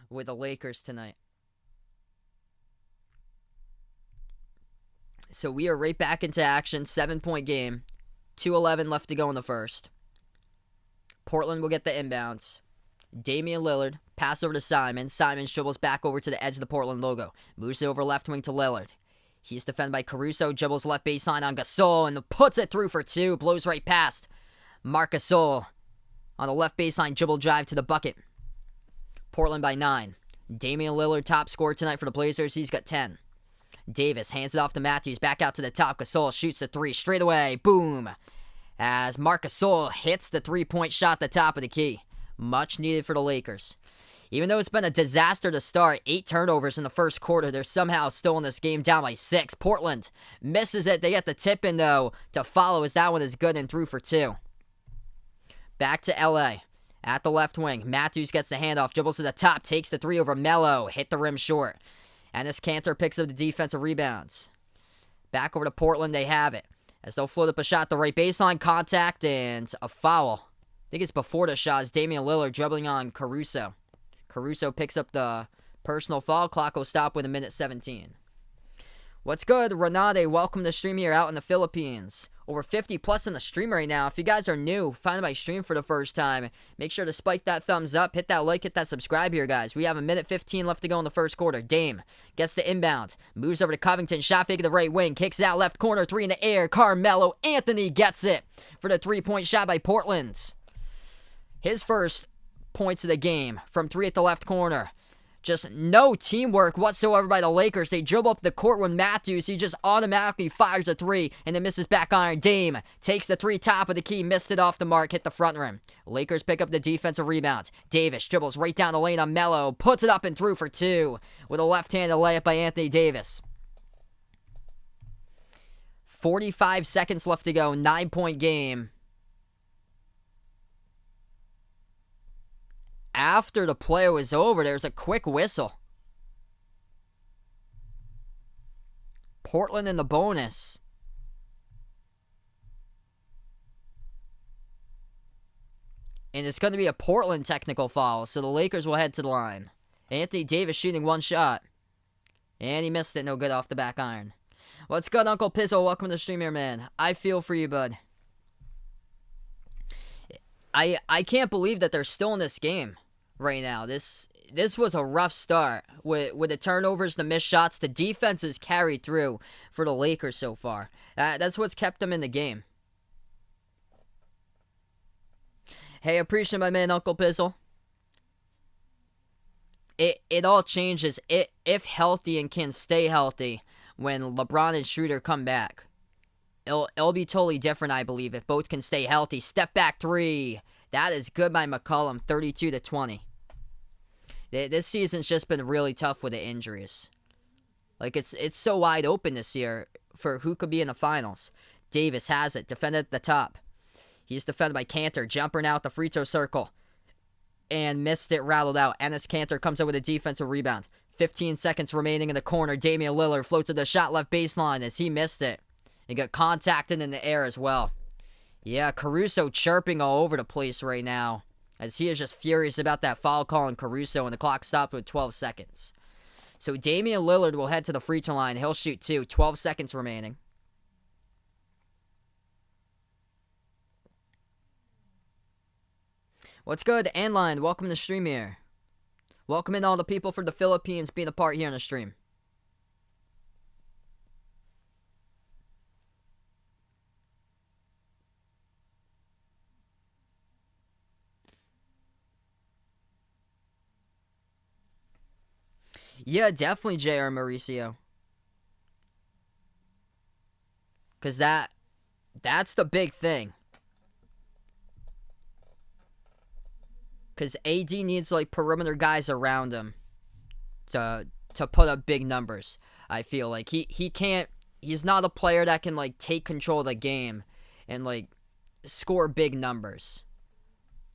[SPEAKER 1] with the Lakers tonight. So we are right back into action, 7-point game, 2:11 left to go in the first. Portland will get the inbounds. Damian Lillard, pass over to Simon. Simon dribbles back over to the edge of the Portland logo. Moves it over left wing to Lillard. He's defended by Caruso. Dribbles left baseline on Gasol and puts it through for 2. Blows right past Marc Gasol on the left baseline. Dribble drive to the bucket. Portland by 9. Damian Lillard, top scorer tonight for the Blazers. He's got 10. Davis hands it off to Matthews. Back out to the top. Gasol shoots the 3 straight away. Boom. as Marc Gasol hits the three-point shot at the top of the key. Much needed for the Lakers. Even though it's been a disaster to start, 8 turnovers in the first quarter, they're somehow still in this game down by 6. Portland misses it. They get the tip in, though, to follow as that one is good and through for 2. Back to L.A. At the left wing, Matthews gets the handoff, dribbles to the top, takes the 3 over Melo, hit the rim short. Enes Kanter picks up the defensive rebounds. Back over to Portland, they have it. As they'll float up a shot, the right baseline, contact, and a foul. I think it's before the shot. It's Damian Lillard dribbling on Caruso. Caruso picks up the personal foul. Clock will stop with 1:17. What's good, Renate? Welcome to the stream here out in the Philippines. Over 50 plus in the stream right now. If you guys are new, finding my stream for the first time, make sure to spike that thumbs up, hit that like, hit that subscribe here, guys. We have 1:15 left to go in the first quarter. Dame gets the inbound, moves over to Covington, shot fake at the right wing, kicks out left corner, 3 in the air. Carmelo Anthony gets it for the 3-point shot by Portland. His first points of the game from 3 at the left corner. Just no teamwork whatsoever by the Lakers. They dribble up the court with Matthews. He just automatically fires a 3 and then misses back iron. Dame takes the 3 top of the key, missed it off the mark, hit the front rim. Lakers pick up the defensive rebounds. Davis dribbles right down the lane on Melo, puts it up and through for 2 with a left-handed layup by Anthony Davis. 45 seconds left to go, 9-point game. After the play was over, there's a quick whistle. Portland in the bonus. And it's going to be a Portland technical foul, so the Lakers will head to the line. Anthony Davis shooting 1 shot. And he missed it, no good off the back iron. What's good, Uncle Pizzle? Welcome to the stream here, man. I feel for you, bud. I can't believe that they're still in this game right now. This was a rough start with the turnovers, the missed shots. The defense has carried through for the Lakers so far. That's what's kept them in the game. Hey, appreciate my man, Uncle Pizzle. It all changes if healthy and can stay healthy when LeBron and Schroeder come back. It'll be totally different, I believe, if both can stay healthy. Step back 3. That is good by McCollum, 32-20. This season's just been really tough with the injuries. Like, it's so wide open this year for who could be in the finals. Davis has it, defended at the top. He's defended by Kanter, jumper now at the free throw circle. And missed it, rattled out. Enes Kanter comes up with a defensive rebound. 15 seconds remaining in the corner. Damian Lillard floats to the shot left baseline as he missed it. He got contacted in the air as well. Yeah, Caruso chirping all over the place right now, as he is just furious about that foul call on Caruso, and the clock stopped with 12 seconds. So Damian Lillard will head to the free throw line. He'll shoot 2. 12 seconds remaining. What's good, Anline? Welcome to the stream here. Welcome in all the people from the Philippines being a part here on the stream. Yeah, definitely J.R. Mauricio. Because that's the big thing. Because AD needs, like, perimeter guys around him to put up big numbers, I feel like. He can't, he's not a player that can, like, take control of the game and, like, score big numbers.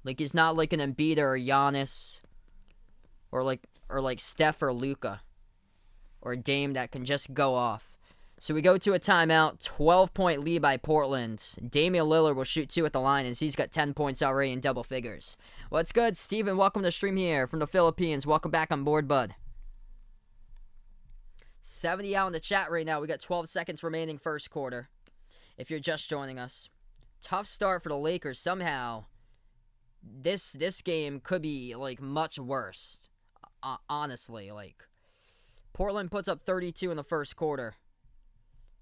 [SPEAKER 1] Like, he's not like an Embiid or a Giannis or like Steph or Luka or Dame that can just go off. So we go to a timeout, 12-point lead by Portland. Damian Lillard will shoot 2 at the line as he's got 10 points already in double figures. What's good, Steven? Welcome to the stream here from the Philippines. Welcome back on board, bud. 70 out in the chat right now. We got 12 seconds remaining first quarter. If you're just joining us. Tough start for the Lakers. Somehow, this game could be, like, much worse. Honestly, like, Portland puts up 32 in the first quarter.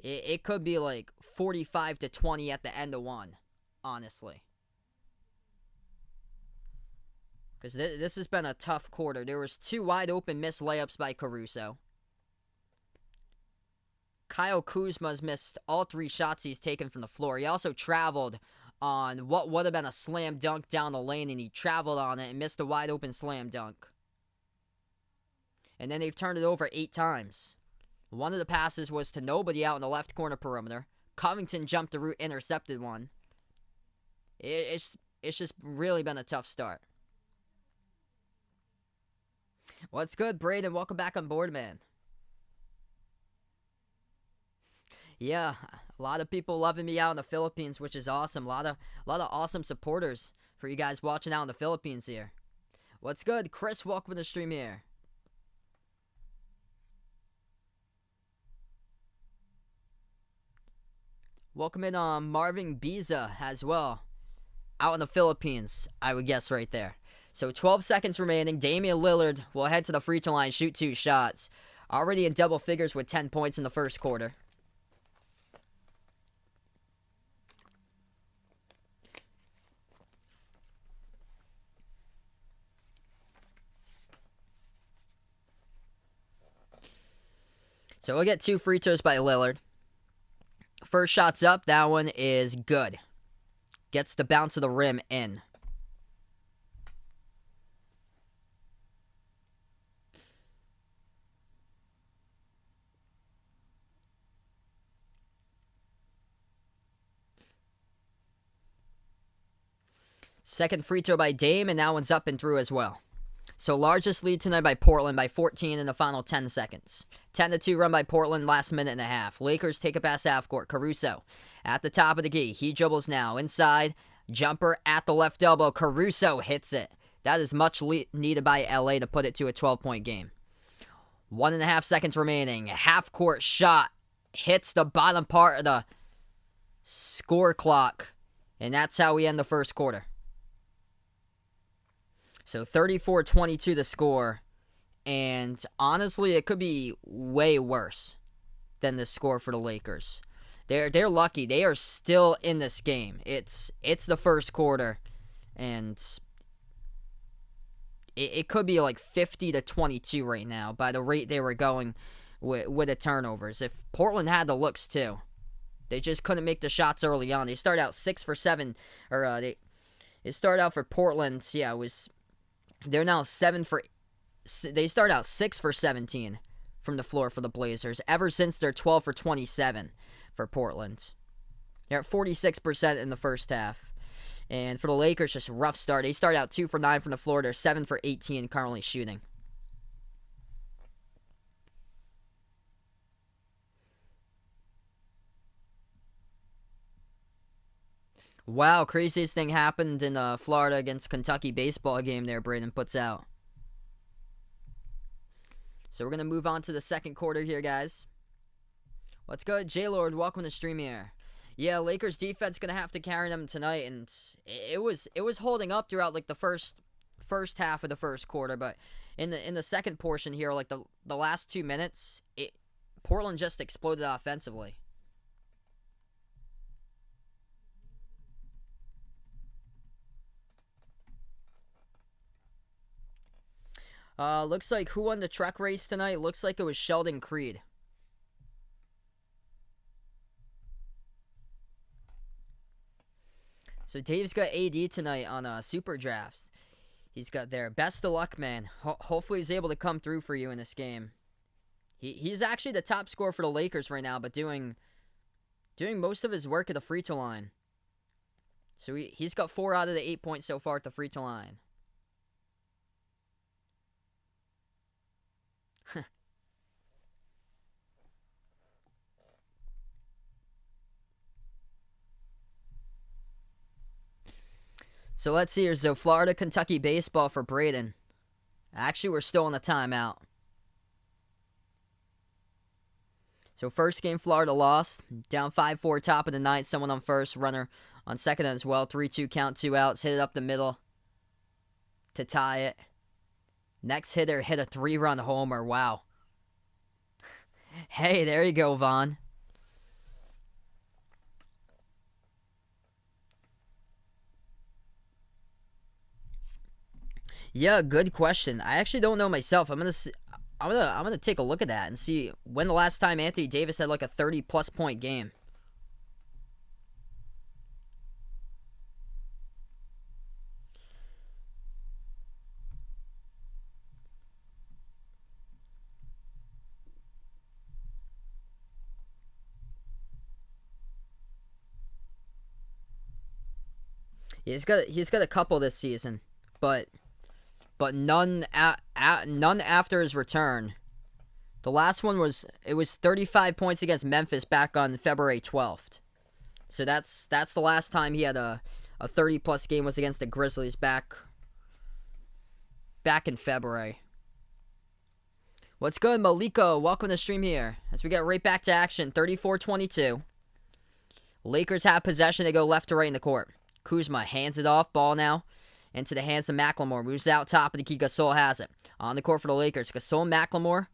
[SPEAKER 1] It could be like 45-20 at the end of one, honestly. Because this has been a tough quarter. There was 2 wide open missed layups by Caruso. Kyle Kuzma's missed all 3 shots he's taken from the floor. He also traveled on what would have been a slam dunk down the lane, and he traveled on it and missed a wide open slam dunk. And then they've turned it over 8 times. One of the passes was to nobody out in the left corner perimeter. Covington jumped the route, intercepted one. It's just really been a tough start. What's good, Braden? Welcome back on board, man. Yeah, a lot of people loving me out in the Philippines, which is awesome. A lot of awesome supporters for you guys watching out in the Philippines here. What's good, Chris? Welcome to the stream here. Welcome in Marvin Biza as well. Out in the Philippines, I would guess right there. So 12 seconds remaining. Damian Lillard will head to the free throw line, shoot 2 shots. Already in double figures with 10 points in the first quarter. So we'll get 2 free throws by Lillard. First shot's up. That one is good. Gets the bounce of the rim in. Second free throw by Dame, and that one's up and through as well. So largest lead tonight by Portland by 14 in the final 10 seconds. 10-2 run by Portland last minute and a half. Lakers take it past half court. Caruso at the top of the key. He dribbles now. Inside. Jumper at the left elbow. Caruso hits it. That is much needed by LA to put it to a 12-point game. 1.5 seconds remaining. Half court shot. Hits the bottom part of the score clock. And that's how we end the first quarter. So 34-22 the score, and honestly, it could be way worse than the score for the Lakers. They're lucky. They are still in this game. It's the first quarter, and it could be like 50-22 right now by the rate they were going with the turnovers. If Portland had the looks too, they just couldn't make the shots early on. They start out 6 for 7, or they start out for Portland. Yeah, they're now 7 for. They start out 6 for 17 from the floor for the Blazers. Ever since they're 12 for 27 for Portland, they're at 46% in the first half. And for the Lakers, just a rough start. They start out 2 for 9 from the floor. They're 7 for 18 currently shooting. Wow, craziest thing happened in Florida against Kentucky baseball game there, Braden puts out. So we're going to move on to the second quarter here, guys. What's good? J-Lord, welcome to the stream here. Yeah, Lakers defense going to have to carry them tonight, and it was holding up throughout like the first half of the first quarter, but in the second portion here, like the last 2 minutes, Portland just exploded offensively. Looks like who won the truck race tonight? Looks like it was Sheldon Creed. So Dave's got AD tonight on Super Drafts. He's got there. Best of luck, man. Hopefully he's able to come through for you in this game. He's actually the top scorer for the Lakers right now, but doing most of his work at the free throw line. So he's got 4 out of the 8 points so far at the free throw line. So let's see here. So Florida, Kentucky baseball for Braden. Actually, we're still in the timeout. So first game, Florida lost. Down 5-4, top of the ninth. Someone on first, runner on second as well. 3-2 count, 2 outs. Hit it up the middle to tie it. Next hitter hit a 3-run homer. Wow. Hey, there you go, Vaughn. Yeah, good question. I actually don't know myself. I'm gonna take a look at that and see when the last time Anthony Davis had like a 30-plus point game. He's got a couple this season, but none none after his return. The last one was 35 points against Memphis back on February 12th. So that's the last time he had a 30-plus game was against the Grizzlies back in February. What's good, Maliko? Welcome to the stream here. As we get right back to action, 34-22. Lakers have possession. They go left to right in the court. Kuzma hands it off. Ball now into the hands of McLemore. Moves out top of the key. Gasol has it. On the court for the Lakers. Gasol, McLemore,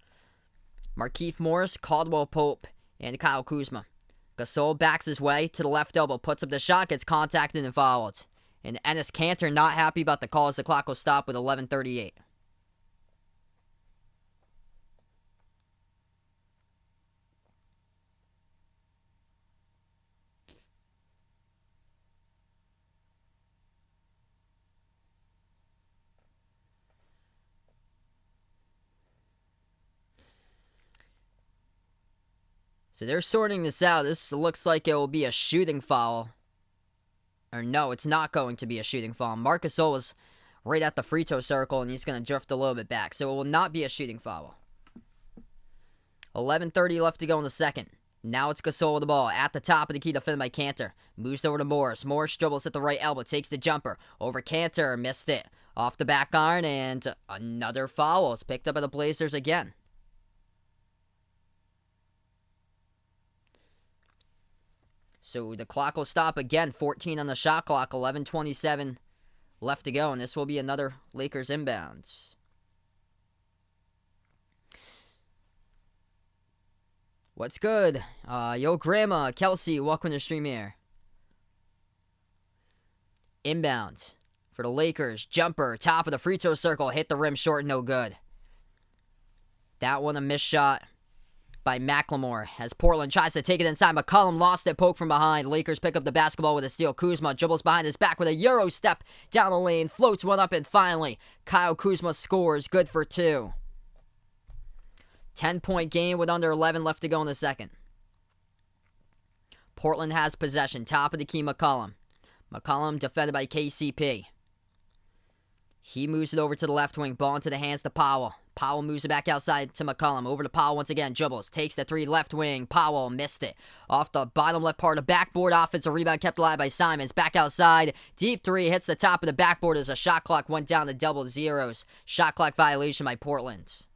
[SPEAKER 1] Markieff Morris, Caldwell Pope, and Kyle Kuzma. Gasol backs his way to the left elbow. Puts up the shot. Gets contacted and fouled. And Enes Kanter not happy about the call as the clock will stop with 11:38. So they're sorting this out. This looks like it will be a shooting foul. Or no, it's not going to be a shooting foul. Marc Gasol was right at the free throw circle, and he's going to drift a little bit back. So it will not be a shooting foul. 11:30 left to go in the second. Now it's Gasol with the ball. At the top of the key, defended by Kanter. Moves over to Morris. Morris dribbles at the right elbow. Takes the jumper. Over Kanter. Missed it. Off the back iron, and another foul. It's picked up by the Blazers again. So the clock will stop again. 14 on the shot clock. 11:27 left to go. And this will be another Lakers inbounds. What's good? Yo, Grandma, Kelsey, welcome to the stream here. Inbounds for the Lakers. Jumper, top of the free throw circle. Hit the rim short, no good. That one a missed shot by McLemore as Portland tries to take it inside. McCollum lost it, poke from behind. Lakers pick up the basketball with a steal. Kuzma dribbles behind his back with a Euro step down the lane, floats one up, and finally, Kyle Kuzma scores. Good for two. 10-point game with under 11 left to go in the second. Portland has possession. Top of the key, McCollum. McCollum defended by KCP. He moves it over to the left wing. Ball into the hands to Powell. Powell moves it back outside to McCollum. Over to Powell once again. Dribbles. Takes the three left wing. Powell missed it. Off the bottom left part of the backboard. Offensive rebound kept alive by Simons. Back outside. Deep three. Hits the top of the backboard as the shot clock went down to double zeros. Shot clock violation by Portland.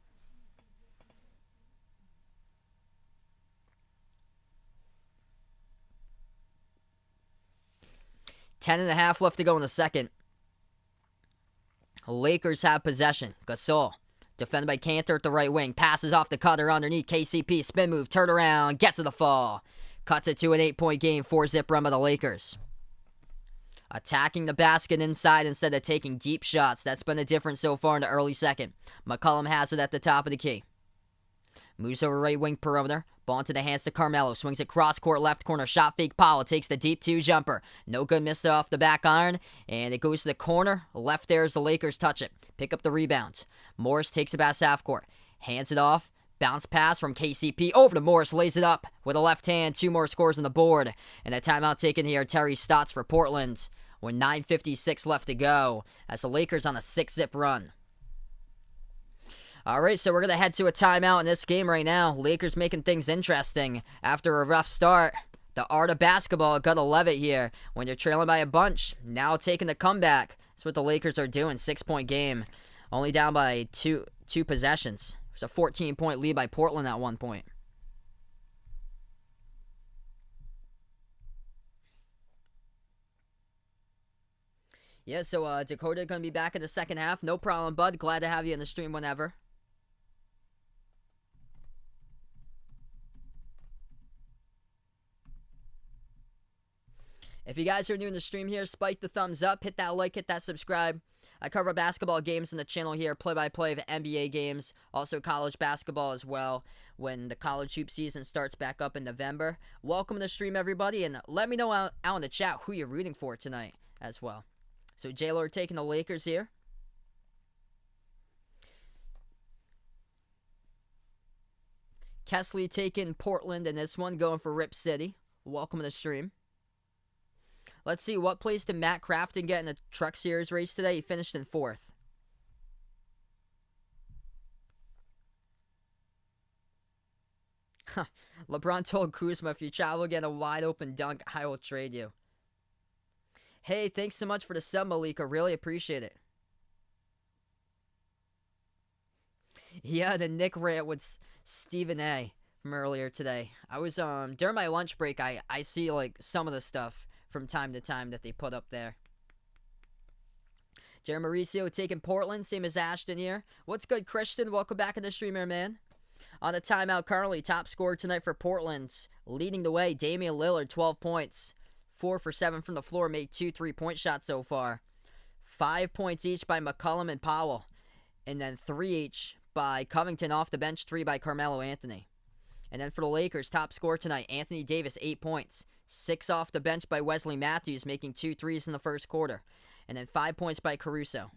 [SPEAKER 1] Ten and a half left to go in the second. Lakers have possession. Gasol, defended by Kanter at the right wing. Passes off the cutter underneath. KCP, spin move, turn around, gets to the fall. Cuts it to an 8-point game, 4-zip run by the Lakers. Attacking the basket inside instead of taking deep shots. That's been the difference so far in the early second. McCollum has it at the top of the key. Moves over right wing perimeter. Ball into the hands to Carmelo. Swings it cross court left corner. Shot fake Powell. Takes the deep two jumper. No good. Missed it off the back iron. And it goes to the corner. Left there as the Lakers touch it. Pick up the rebound. Morris takes it past half court. Hands it off. Bounce pass from KCP over to Morris. Lays it up with a left hand. Two more scores on the board. And a timeout taken here. Terry Stotts for Portland. With 9:56 left to go. As the Lakers on a 6-zip run. All right, so we're going to head to a timeout in this game right now. Lakers making things interesting after a rough start. The art of basketball, gotta love it here. When you're trailing by a bunch, now taking the comeback. That's what the Lakers are doing. 6-point game. Only down by two possessions. There's a 14-point lead by Portland at one point. Yeah, so Dakota going to be back in the second half. No problem, bud. Glad to have you in the stream whenever. If you guys are new in the stream here, spike the thumbs up, hit that like, hit that subscribe. I cover basketball games in the channel here, play-by-play of NBA games, also college basketball as well, when the college hoop season starts back up in November. Welcome to the stream, everybody, and let me know out in the chat who you're rooting for tonight as well. So J-Lord taking the Lakers here. Kesley taking Portland in this one, going for Rip City. Welcome to the stream. Let's see, what place did Matt Crafton get in the Truck Series race today? He finished in 4th. LeBron told Kuzma, if you travel get a wide open dunk, I will trade you. Hey, thanks so much for the sub, Malika. Really appreciate it. Yeah, the Nick rant with Stephen A. from earlier today. I was during my lunch break, I see like some of the stuff from time to time that they put up there. Jerry Mauricio taking Portland, same as Ashton here. What's good, Christian? Welcome back in the streamer, man. On the timeout currently, top scorer tonight for Portland, leading the way, Damian Lillard, 12 points. 4 for 7 from the floor, made 2 3-point shots so far. 5 points each by McCollum and Powell. And then 3 each by Covington off the bench, 3 by Carmelo Anthony. And then for the Lakers, top scorer tonight, Anthony Davis, 8 points. 6 off the bench by Wesley Matthews, making 2 threes in the first quarter. And then 5 points by Caruso.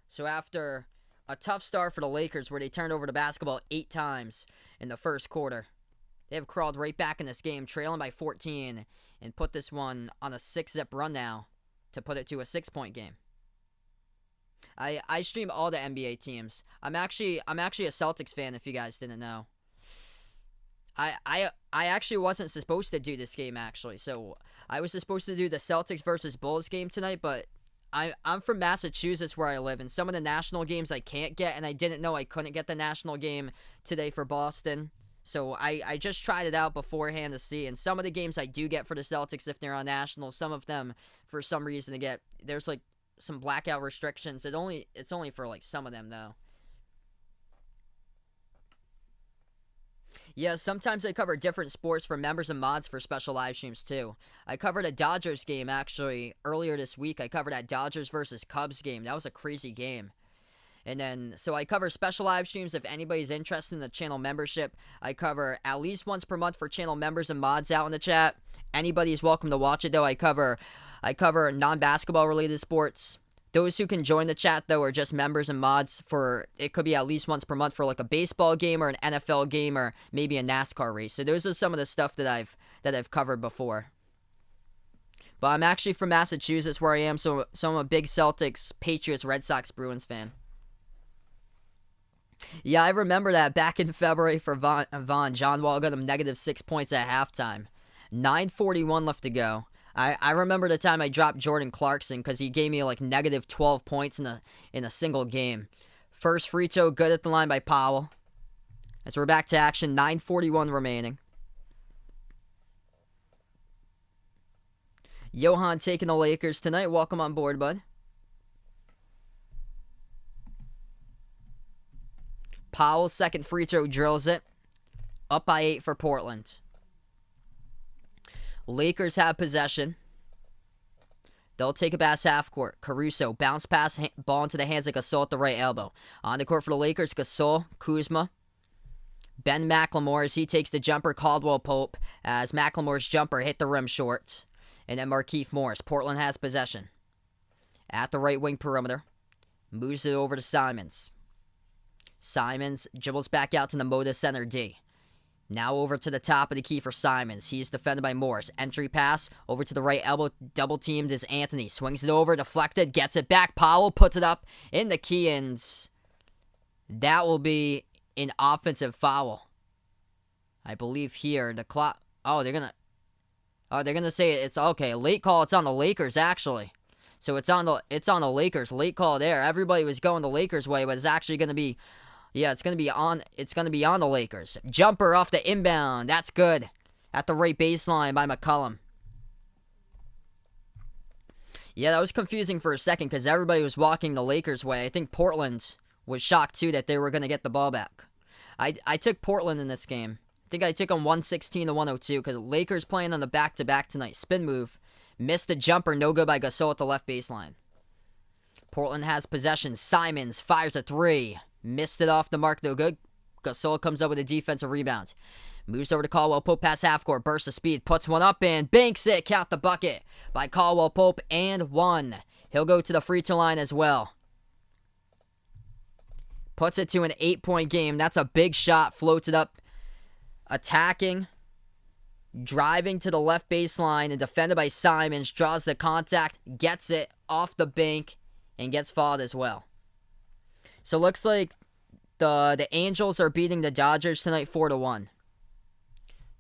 [SPEAKER 1] So after a tough start for the Lakers where they turned over the basketball 8 times in the first quarter, they have crawled right back in this game, trailing by 14, and put this one on a 6-zip run now to put it to a 6-point game. I stream all the NBA teams. I'm actually a Celtics fan, if you guys didn't know. I actually wasn't supposed to do this game, actually. So I was supposed to do the Celtics versus Bulls game tonight, but I'm from Massachusetts where I live, and some of the national games I can't get, and I didn't know I couldn't get the national game today for Boston. So I just tried it out beforehand to see, and some of the games I do get for the Celtics if they're on national, some of them for some reason to get, there's like some blackout restrictions. It's only for like some of them though. Yeah, sometimes I cover different sports for members and mods for special live streams too. I covered a Dodgers game actually earlier this week. I covered that Dodgers versus Cubs game. That was a crazy game. And then, so I cover special live streams if anybody's interested in the channel membership. I cover at least once per month for channel members and mods out in the chat. Anybody's welcome to watch it though. I cover non-basketball related sports. Those who can join the chat, though, are just members and mods for, it could be at least once per month for like a baseball game or an NFL game or maybe a NASCAR race. So those are some of the stuff that I've covered before. But I'm actually from Massachusetts where I am, so I'm a big Celtics, Patriots, Red Sox, Bruins fan. Yeah, I remember that back in February for Vaughn. John Wall got him -6 points at halftime. 9:41 left to go. I remember the time I dropped Jordan Clarkson because he gave me like -12 points in a single game. First free throw good at the line by Powell. As we're back to action, 9:41 remaining. Johan taking the Lakers tonight. Welcome on board, bud. Powell, second free throw, drills it. Up by 8 for Portland. Lakers have possession. They'll take it past half court. Caruso, bounce pass, ball into the hands of Gasol at the right elbow. On the court for the Lakers, Gasol, Kuzma. Ben McLemore as he takes the jumper, Caldwell Pope, as McLemore's jumper hit the rim short. And then Markieff Morris. Portland has possession. At the right wing perimeter. Moves it over to Simons. Simons dribbles back out to the Moda center D. Now over to the top of the key for Simons. He's defended by Morris. Entry pass over to the right elbow. Double teamed is Anthony. Swings it over. Deflected. Gets it back. Powell puts it up in the key, and that will be an offensive foul. I believe here. The clock. They're gonna say it's okay. Late call. It's on the Lakers actually. So it's on the Lakers. Late call there. Everybody was going the Lakers' way, but it's actually gonna be. Yeah, it's gonna be on the Lakers. Jumper off the inbound. That's good. At the right baseline by McCollum. Yeah, that was confusing for a second because everybody was walking the Lakers' way. I think Portland was shocked too that they were gonna get the ball back. I took Portland in this game. I think I took them 116-102 because Lakers playing on the back-to-back tonight. Spin move. Missed the jumper. No good by Gasol at the left baseline. Portland has possession. Simons fires a 3. Missed it off the mark, no good. Gasol comes up with a defensive rebound. Moves over to Caldwell Pope past half court. Burst of speed. Puts one up and banks it. Count the bucket by Caldwell Pope and 1. He'll go to the free throw line as well. Puts it to an 8-point game. That's a big shot. Floats it up. Attacking. driving to the left baseline and defended by Simons, draws the contact, gets it off the bank, and gets fouled as well. So looks like the Angels are beating the Dodgers tonight 4-1.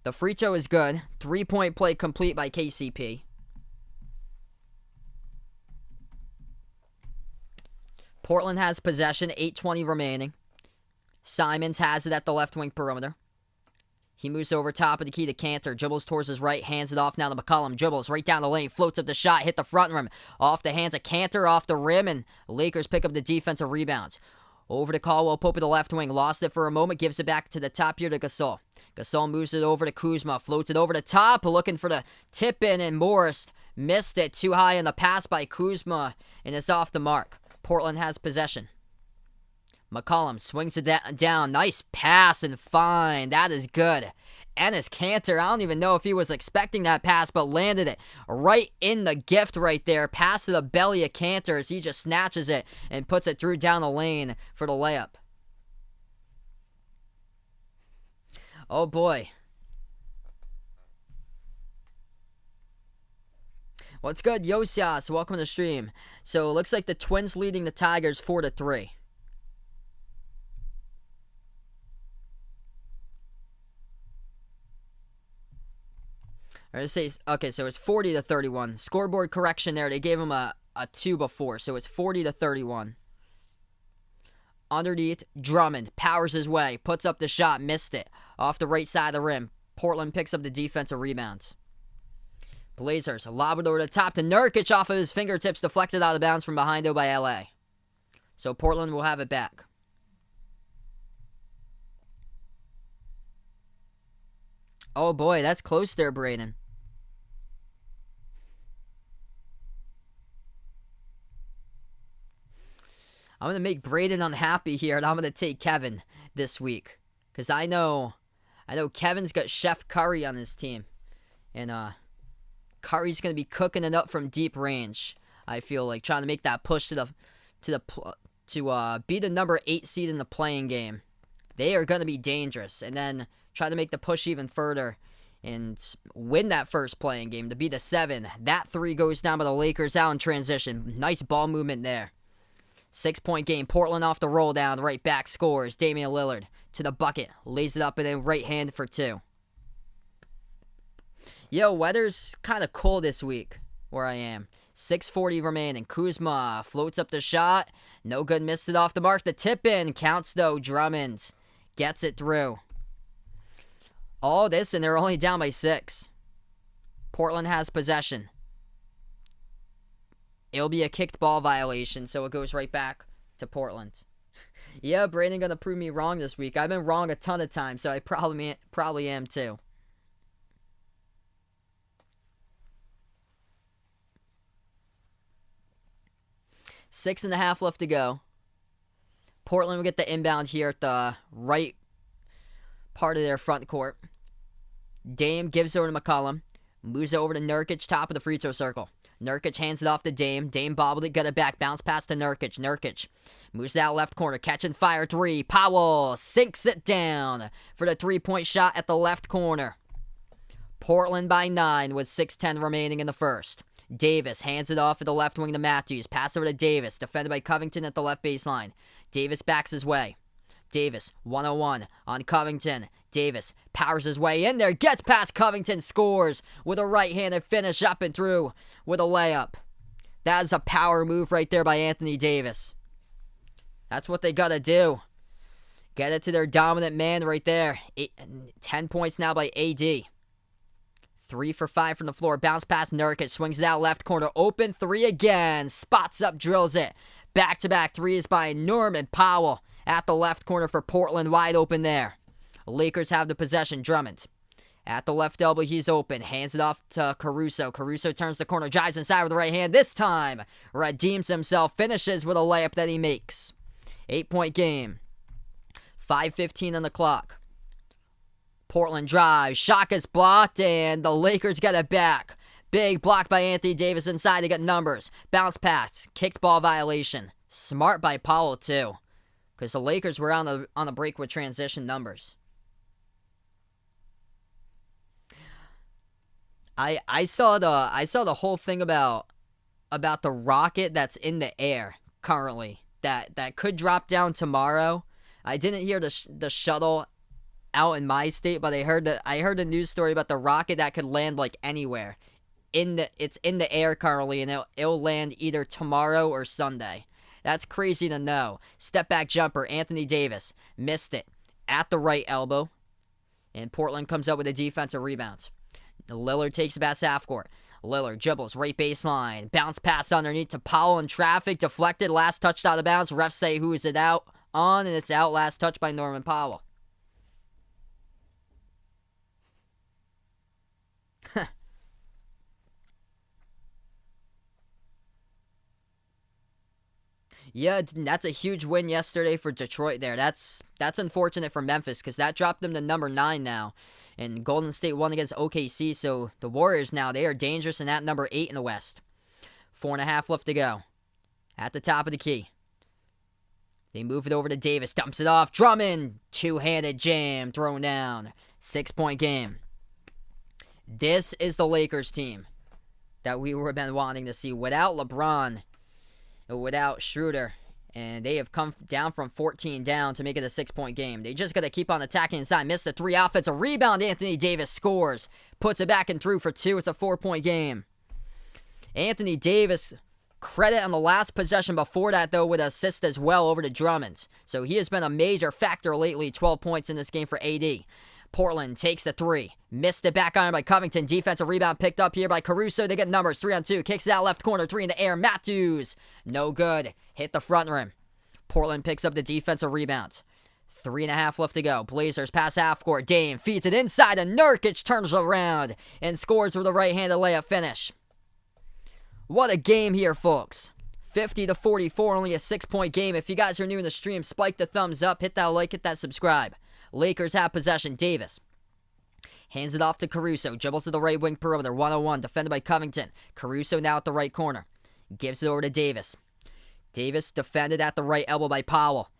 [SPEAKER 1] The free throw is good. 3-point play complete by KCP. Portland has possession, 8:20 remaining. Simons has it at the left wing perimeter. He moves over top of the key to Cantor, dribbles towards his right, hands it off now to McCollum, dribbles right down the lane, floats up the shot, hit the front rim, off the hands of Cantor, off the rim, and Lakers pick up the defensive rebounds. Over to Caldwell Pope at the left wing, lost it for a moment, gives it back to the top here to Gasol. Gasol moves it over to Kuzma, floats it over the top, looking for the tip in, and Morris missed it too high on the pass by Kuzma, and it's off the mark. Portland has possession. McCollum swings it down. Nice pass and fine. That is good. Enes Kanter, I don't even know if he was expecting that pass, but landed it right in the gift right there. Pass to the belly of Kanter as he just snatches it and puts it through down the lane for the layup. Oh boy. What's good, Yosias? Welcome to the stream. So it looks like the Twins leading the Tigers 4-3. Okay, so it's 40-31. Scoreboard correction there. They gave him a 2 before, so it's 40-31. Underneath, Drummond powers his way, puts up the shot, missed it. Off the right side of the rim. Portland picks up the defensive rebounds. Blazers lob it over the top to Nurkic off of his fingertips, deflected out of bounds from behind by LA. So Portland will have it back. Oh boy, that's close there, Braden. I'm going to make Braden unhappy here, and I'm going to take Kevin this week. Because I know Kevin's got Chef Curry on his team. And Curry's going to be cooking it up from deep range. I feel like trying to make that push to be the number 8 seed in the playing game. They are going to be dangerous. And then try to make the push even further and win that first playing game to be the 7. That 3 goes down by the Lakers out in transition. Nice ball movement there. 6-point game. Portland off the roll down. Right back scores. Damian Lillard to the bucket. Lays it up and then right hand for 2. Yo, weather's kind of cold this week where I am. 6:40 remaining. Kuzma floats up the shot. No good. Missed it off the mark. The tip in. Counts though. Drummond gets it through. All this and they're only down by 6. Portland has possession. It'll be a kicked ball violation, so it goes right back to Portland. Yeah, Brandon gonna prove me wrong this week. I've been wrong a ton of times, so I probably am too. Six and a half left to go. Portland will get the inbound here at the right part of their front court. Dame gives it over to McCollum. Moves it over to Nurkic, top of the free throw circle. Nurkic hands it off to Dame. Dame bobbled it, got it back. Bounce pass to Nurkic. Nurkic moves it out left corner. Catch and fire 3. Powell sinks it down for the 3-point shot at the left corner. Portland by 9 with 6:10 remaining in the first. Davis hands it off at the left wing to Matthews. Pass over to Davis. Defended by Covington at the left baseline. Davis backs his way. Davis, 1-on-1 on Covington. Davis powers his way in there, gets past Covington, scores with a right-handed finish up and through with a layup. That is a power move right there by Anthony Davis. That's what they got to do. Get it to their dominant man right there. 10 points now by AD. 3 for 5 from the floor. Bounce past Nurkic. Swings it out left corner. Open 3 again. Spots up, drills it. Back-to-back 3s by Norman Powell at the left corner for Portland. Wide open there. Lakers have the possession. Drummond at the left elbow. He's open. Hands it off to Caruso. Caruso turns the corner. Drives inside with the right hand. This time redeems himself. Finishes with a layup that he makes. 8-point game. 5:15 on the clock. Portland drives. Shot gets blocked, and the Lakers get it back. Big block by Anthony Davis inside. They get numbers. Bounce pass. Kicked ball violation. Smart by Powell, too. Because the Lakers were on the break with transition numbers. I saw the whole thing about the rocket that's in the air currently that could drop down tomorrow. I didn't hear the shuttle out in my state, but I heard a news story about the rocket that could land like anywhere. It's in the air currently, and it'll land either tomorrow or Sunday. That's crazy to know. Step back jumper, Anthony Davis missed it at the right elbow, and Portland comes up with a defensive rebound. Lillard takes it past half court. Lillard dribbles right baseline, bounce pass underneath to Powell in traffic, deflected, last touch out of bounds. Refs say who is it out on, and it's out. Last touch by Norman Powell. Yeah, that's a huge win yesterday for Detroit there. That's unfortunate for Memphis because that dropped them to number 9 now. And Golden State won against OKC, so the Warriors now, they are dangerous and at number 8 in the West. 4.5 left to go. At the top of the key. They move it over to Davis, dumps it off. Drummond, two-handed jam, thrown down. 6-point game. This is the Lakers team that we were been wanting to see without LeBron, without Schroeder, and they have come down from 14 down to make it a 6-point game. They just got to keep on attacking inside. Missed the 3 offensive rebound. Anthony Davis scores, puts it back and through for 2. It's a 4-point game. Anthony Davis, credit on the last possession before that, though, with an assist as well over to Drummond. So he has been a major factor lately. 12 points in this game for AD. Portland takes the 3. Missed it back iron by Covington. Defensive rebound picked up here by Caruso. They get numbers. 3-on-2. Kicks it out left corner. 3 in the air. Matthews. No good. Hit the front rim. Portland picks up the defensive rebound. 3.5 left to go. Blazers pass half court. Dame feeds it inside, and Nurkic turns around and scores with a right-handed layup finish. What a game here, folks. 50-44, only a 6-point game. If you guys are new in the stream, spike the thumbs up, hit that like, hit that subscribe. Lakers have possession. Davis hands it off to Caruso. Dribbles to the right wing perimeter. 1-on-1. Defended by Covington. Caruso now at the right corner. Gives it over to Davis. Davis defended at the right elbow by Powell.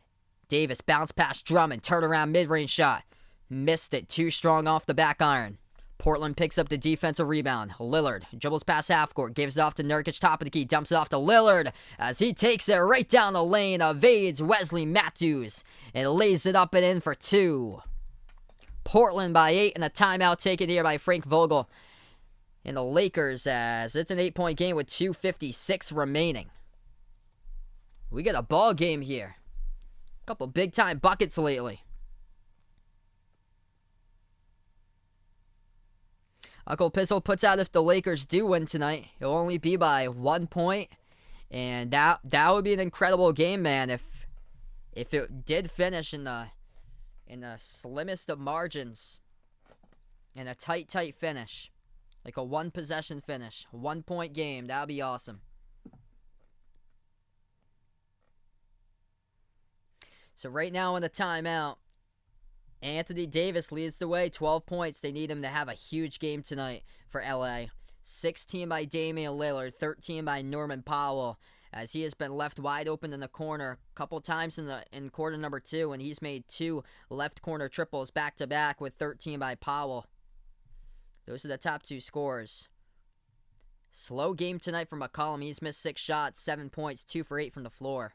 [SPEAKER 1] Davis bounce past Drummond. Turn around mid-range shot. Missed it. Too strong off the back iron. Portland picks up the defensive rebound. Lillard dribbles past half court. Gives it off to Nurkic. Top of the key. Dumps it off to Lillard as he takes it right down the lane. Evades Wesley Matthews and lays it up and in for 2. Portland by 8, and a timeout taken here by Frank Vogel. And the Lakers, as it's an 8-point game with 2:56 remaining. We get a ball game here. Couple big-time buckets lately. Uncle Pizzle puts out if the Lakers do win tonight, it'll only be by 1 point. And that would be an incredible game, man, if it did finish in the slimmest of margins. In a tight finish. Like a 1-possession finish. 1-point game. That would be awesome. So right now in the timeout, Anthony Davis leads the way, 12 points. They need him to have a huge game tonight for LA. 16 by Damian Lillard, 13 by Norman Powell, as he has been left wide open in the corner a couple times in quarter number 2, and he's made 2 left corner triples back-to-back with 13 by Powell. Those are the top 2 scorers. Slow game tonight for McCollum. He's missed 6 shots, 7 points, 2 for 8 from the floor.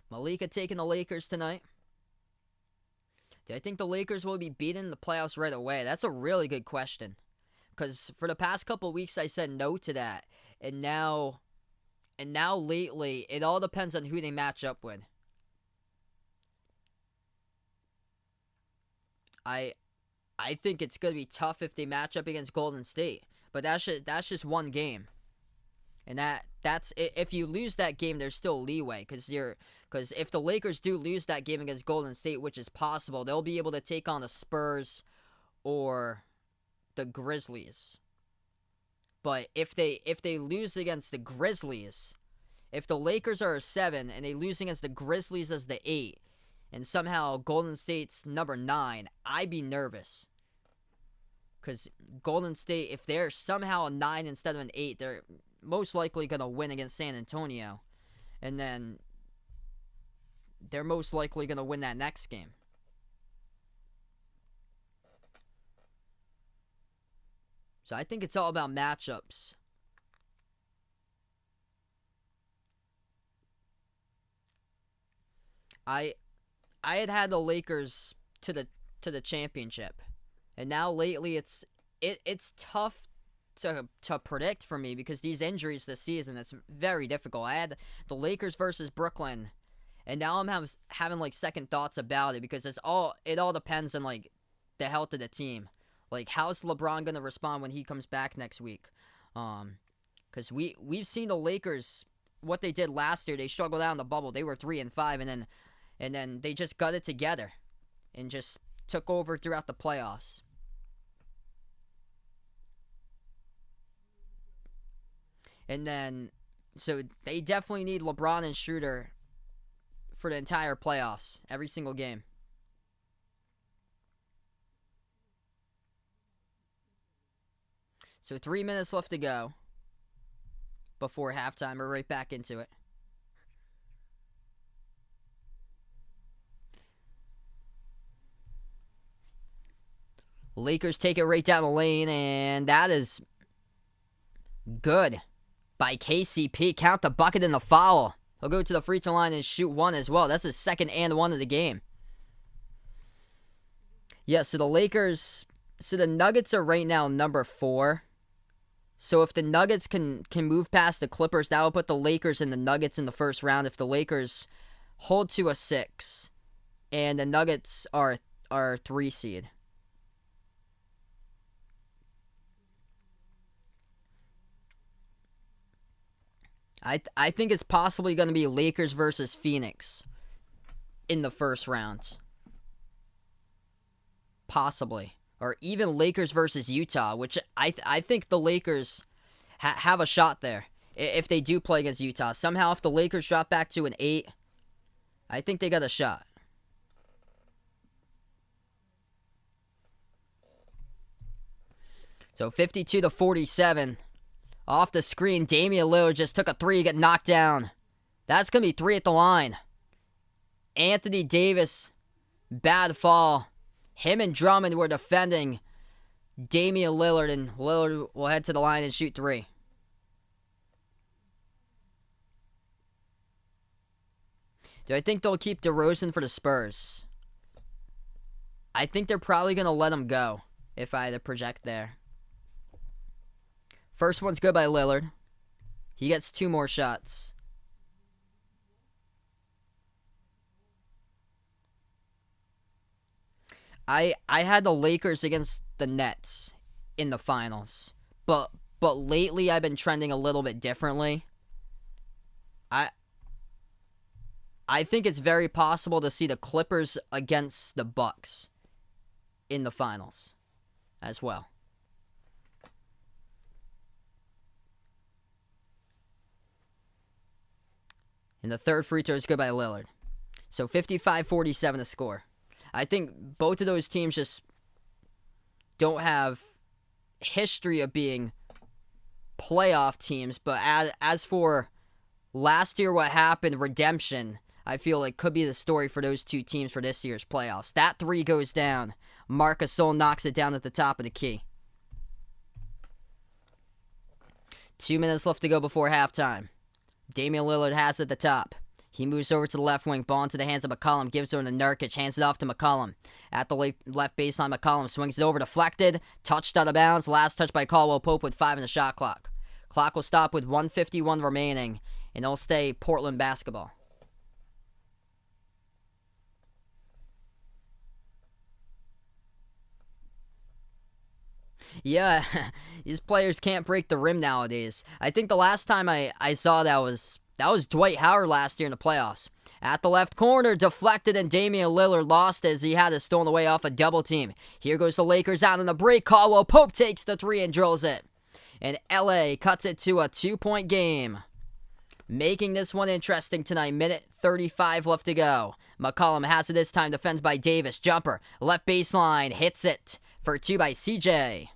[SPEAKER 1] Malika taking the Lakers tonight. Do I think the Lakers will be beaten in the playoffs right away? That's a really good question. Because for the past couple weeks, I said no to that. And now lately, it all depends on who they match up with. I think it's going to be tough if they match up against Golden State. But that's just one game. And that's if you lose that game, there's still leeway because if the Lakers do lose that game against Golden State, which is possible, they'll be able to take on the Spurs or the Grizzlies. But if they lose against the Grizzlies, if the Lakers are a 7 and they lose against the Grizzlies as the 8, and somehow Golden State's number 9, I'd be nervous. Because Golden State, if they're somehow a 9 instead of an 8, they're most likely going to win against San Antonio. And then they're most likely going to win that next game. So I think it's all about matchups. I had the Lakers to the championship, and now lately it's tough to predict for me because these injuries this season, it's very difficult. I had the Lakers versus Brooklyn, and now I'm having like second thoughts about it because it all depends on like the health of the team. Like, how's LeBron going to respond when he comes back next week? Because we've seen the Lakers, what they did last year. They struggled out in the bubble. They were 3-5, and then they just got it together and just took over throughout the playoffs. And then, so they definitely need LeBron and Schroeder for the entire playoffs, every single game. So 3 minutes left to go before halftime. We're right back into it. Lakers take it right down the lane, and that is good by KCP. Count the bucket and the foul. He'll go to the free throw line and shoot one as well. That's his second and one of the game. Yeah, so the Nuggets are right now number 4. So if the Nuggets can move past the Clippers, that will put the Lakers and the Nuggets in the first round. If the Lakers hold to a 6, and the Nuggets are 3 seed. I think it's possibly going to be Lakers versus Phoenix in the first round. Possibly. Or even Lakers versus Utah, which I think the Lakers have a shot there if they do play against Utah. Somehow, if the Lakers drop back to an 8, I think they got a shot. So 52-47. Off the screen, Damian Lillard just took a 3, get knocked down. That's going to be 3 at the line. Anthony Davis, bad fall. Him and Drummond were defending Damian Lillard, and Lillard will head to the line and shoot 3. Do I think they'll keep DeRozan for the Spurs? I think they're probably going to let him go, if I had to project there. First one's good by Lillard. He gets 2 more shots. I had the Lakers against the Nets in the finals. But lately I've been trending a little bit differently. I think it's very possible to see the Clippers against the Bucks in the finals as well. And the third free throw is good by Lillard. So 55-47 to score. I think both of those teams just don't have history of being playoff teams. But as for last year, what happened, redemption, I feel like could be the story for those two teams for this year's playoffs. That 3 goes down. Marc Gasol knocks it down at the top of the key. 2 minutes left to go before halftime. Damian Lillard has it at the top. He moves over to the left wing, ball into the hands of McCollum, gives it over to Nurkic, hands it off to McCollum. At the left baseline, McCollum swings it over, deflected, touched out of bounds, last touch by Caldwell Pope with 5 in the shot clock. Clock will stop with 1:51 remaining, and it'll stay Portland basketball. Yeah, these players can't break the rim nowadays. I think the last time I saw that was Dwight Howard last year in the playoffs. At the left corner, deflected, and Damian Lillard lost as he had it stolen away off a double team. Here goes the Lakers out in the break. Caldwell Pope takes the 3 and drills it. And LA cuts it to a 2-point game. Making this one interesting tonight. Minute 35 left to go. McCollum has it this time. Defends by Davis. Jumper. Left baseline. Hits it for 2 by CJ.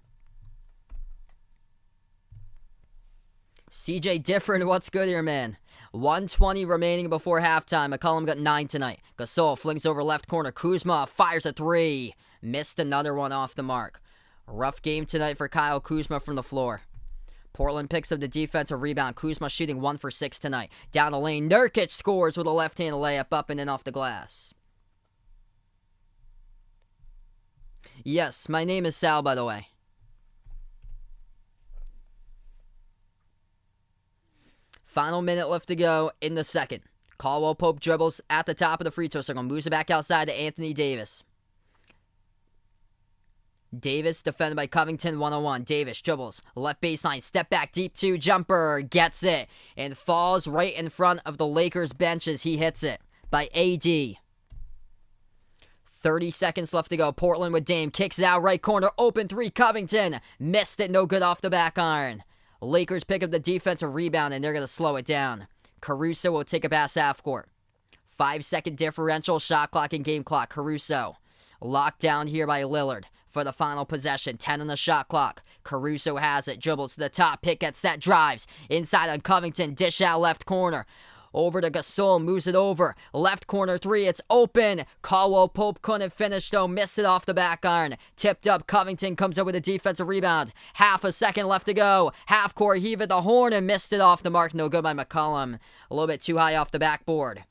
[SPEAKER 1] CJ different. What's good here, man? 1:20 remaining before halftime. McCollum got 9 tonight. Gasol flings over left corner. Kuzma fires a 3. Missed another one off the mark. Rough game tonight for Kyle Kuzma from the floor. Portland picks up the defensive rebound. Kuzma shooting 1 for 6 tonight. Down the lane, Nurkic scores with a left-hand layup up and in off the glass. Yes, my name is Sal, by the way. Final minute left to go in the second. Caldwell Pope dribbles at the top of the free throw circle. Moves it back outside to Anthony Davis. Davis defended by Covington, 1-on-1. Davis dribbles. Left baseline. Step back. Deep 2 jumper. Gets it. And falls right in front of the Lakers bench as he hits it by AD. 30 seconds left to go. Portland with Dame. Kicks it out right corner. Open 3. Covington. Missed it. No good off the back iron. Lakers pick up the defensive rebound, and they're going to slow it down. Caruso will take a pass half court. 5-second differential, shot clock and game clock. Caruso locked down here by Lillard for the final possession. 10 on the shot clock. Caruso has it. Dribbles to the top. Pick at set. Drives. Inside on Covington. Dish out left corner. Over to Gasol, moves it over. Left corner 3, it's open. Caldwell Pope couldn't finish though, missed it off the back iron. Tipped up, Covington comes up with a defensive rebound. Half a second left to go. Half court heave at the horn and missed it off the mark. No good by McCollum. A little bit too high off the backboard.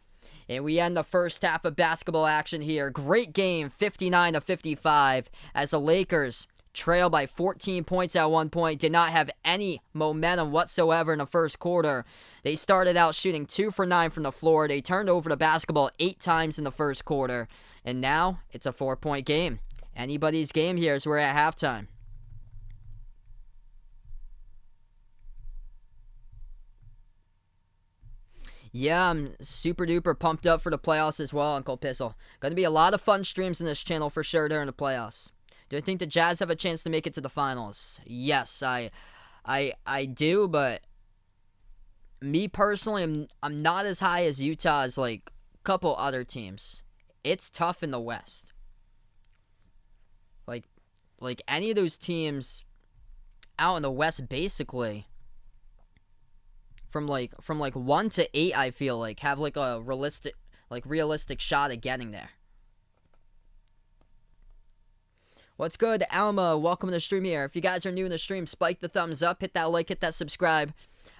[SPEAKER 1] And we end the first half of basketball action here. Great game, 59-55, as the Lakers trail by 14 points at one point, did not have any momentum whatsoever in the first quarter. They started out shooting 2 for 9 from the floor. They turned over the basketball 8 times in the first quarter. And now it's a 4-point game. Anybody's game here as we're at halftime. Yeah, I'm super duper pumped up for the playoffs as well, Uncle Pissel. Going to be a lot of fun streams in this channel for sure during the playoffs. Do I think the Jazz have a chance to make it to the finals? Yes, I do, but me personally, I'm not as high as Utah as like a couple other teams. It's tough in the West. Like any of those teams out in the West, basically, from like 1 to 8, I feel like have like a realistic shot at getting there. What's good, Alma? Welcome to the stream here. If you guys are new in the stream, spike the thumbs up, hit that like, hit that subscribe.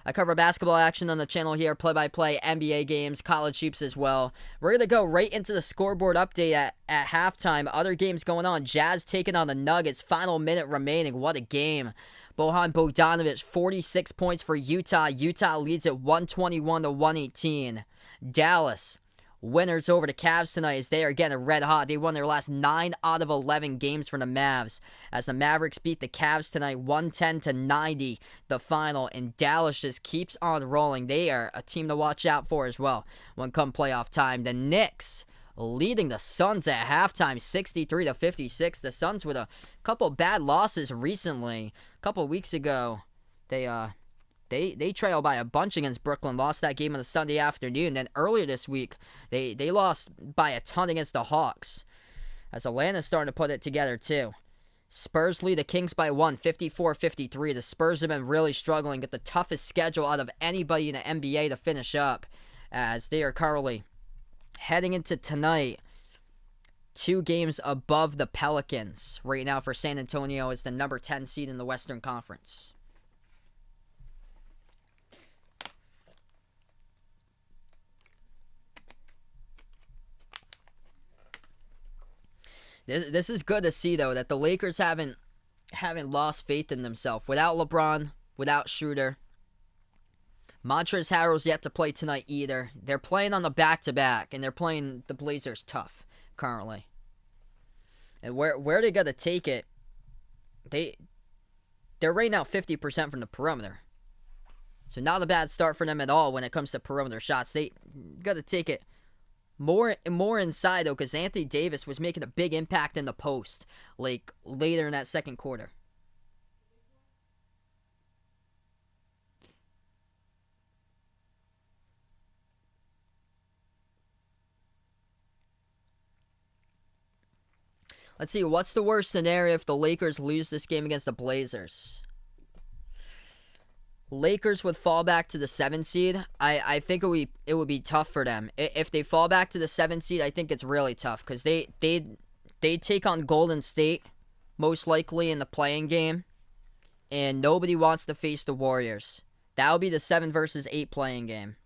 [SPEAKER 1] I cover basketball action on the channel here, play-by-play, NBA games, college hoops as well. We're going to go right into the scoreboard update at halftime. Other games going on. Jazz taking on the Nuggets. Final minute remaining. What a game. Bojan Bogdanovic, 46 points for Utah. Utah leads at 121-118. Dallas. Winners over the Cavs tonight as they are getting red hot. They won their last 9 out of 11 games for the Mavs as the Mavericks beat the Cavs tonight 110-90 the final, and Dallas just keeps on rolling. They are a team to watch out for as well when come playoff time. The Knicks leading the Suns at halftime 63-56. The Suns with a couple bad losses recently. A couple weeks ago, They trailed by a bunch against Brooklyn, lost that game on the Sunday afternoon. Then earlier this week, they lost by a ton against the Hawks. As Atlanta's starting to put it together too. Spurs lead the Kings by 1, 54-53. The Spurs have been really struggling, get the toughest schedule out of anybody in the NBA to finish up, as they are currently heading into tonight 2 games above the Pelicans. Right now for San Antonio is the number 10 seed in the Western Conference. This is good to see, though, that the Lakers haven't lost faith in themselves. Without LeBron, without Schroeder. Montrezl Harrell's yet to play tonight either. They're playing on the back-to-back, and they're playing the Blazers tough currently. And where they got to take it, they're right now 50% from the perimeter. So not a bad start for them at all when it comes to perimeter shots. They got to take it more inside, though, because Anthony Davis was making a big impact in the post, like, later in that second quarter. Let's see, what's the worst scenario if the Lakers lose this game against the Blazers? Lakers would fall back to the 7 seed, I think it would be tough for them. If they fall back to the 7 seed, I think it's really tough because they take on Golden State most likely in the playing game, and nobody wants to face the Warriors. That would be the 7 versus 8 playing game.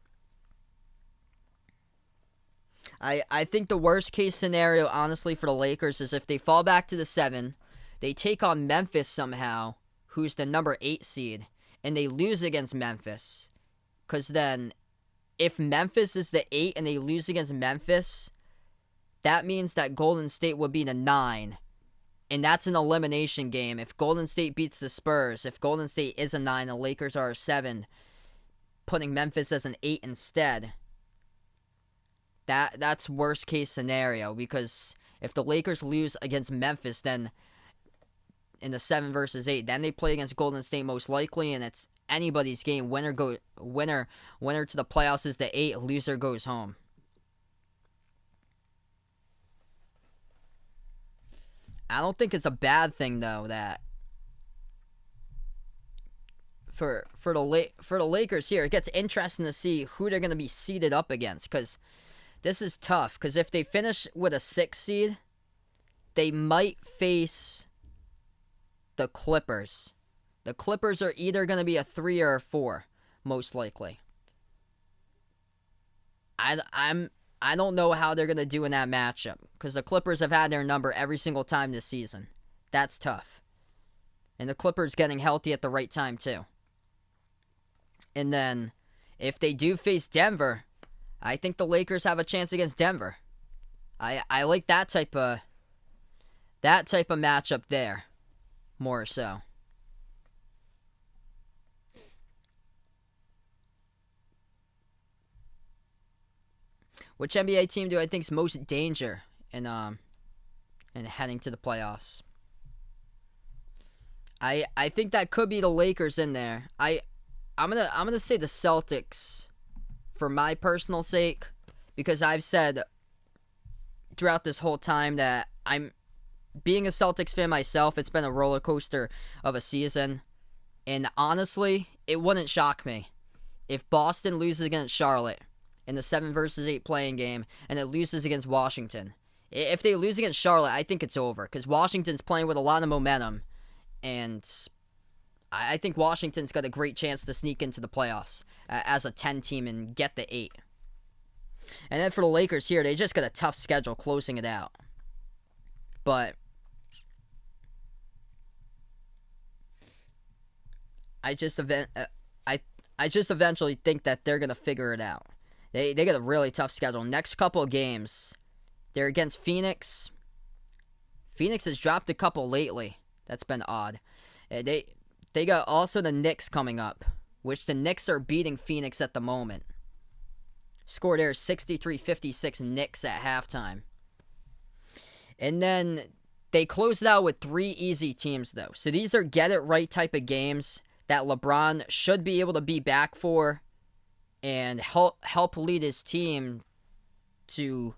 [SPEAKER 1] I think the worst case scenario, honestly, for the Lakers is if they fall back to the 7, they take on Memphis somehow, who's the number 8 seed, and they lose against Memphis. Because then, if Memphis is the 8 and they lose against Memphis, that means that Golden State would be the 9. And that's an elimination game. If Golden State beats the Spurs, if Golden State is a 9, the Lakers are a 7, putting Memphis as an 8 instead. That's worst case scenario, because if the Lakers lose against Memphis, then in the 7 versus 8, then they play against Golden State most likely, and it's anybody's game. Winner to the playoffs is the 8, loser goes home. I don't think it's a bad thing though that for the Lakers here, it gets interesting to see who they're going to be seeded up against, because this is tough, because if they finish with a 6 seed, they might face the Clippers. The Clippers are either going to be a 3 or a 4, most likely. I don't know how they're going to do in that matchup, because the Clippers have had their number every single time this season. That's tough. And the Clippers getting healthy at the right time, too. And then, if they do face Denver, I think the Lakers have a chance against Denver. I like that type of matchup there, more so. Which NBA team do I think is most danger in heading to the playoffs? I think that could be the Lakers in there. I'm gonna say the Celtics for my personal sake, because I've said throughout this whole time that I'm being a Celtics fan myself. It's been a roller coaster of a season, and honestly, it wouldn't shock me if Boston loses against Charlotte in the 7 versus 8 playing game, and it loses against Washington. If they lose against Charlotte, I think it's over, because Washington's playing with a lot of momentum, and I think Washington's got a great chance to sneak into the playoffs as a 10 team and get the 8. And then for the Lakers here, they just got a tough schedule closing it out. But I just eventually think that they're going to figure it out. They got a really tough schedule. Next couple of games, they're against Phoenix. Phoenix has dropped a couple lately. That's been odd. They got also the Knicks coming up, which the Knicks are beating Phoenix at the moment. Score there 63-56 Knicks at halftime. And then they closed it out with 3 easy teams, though. So these are get-it-right type of games that LeBron should be able to be back for and help lead his team to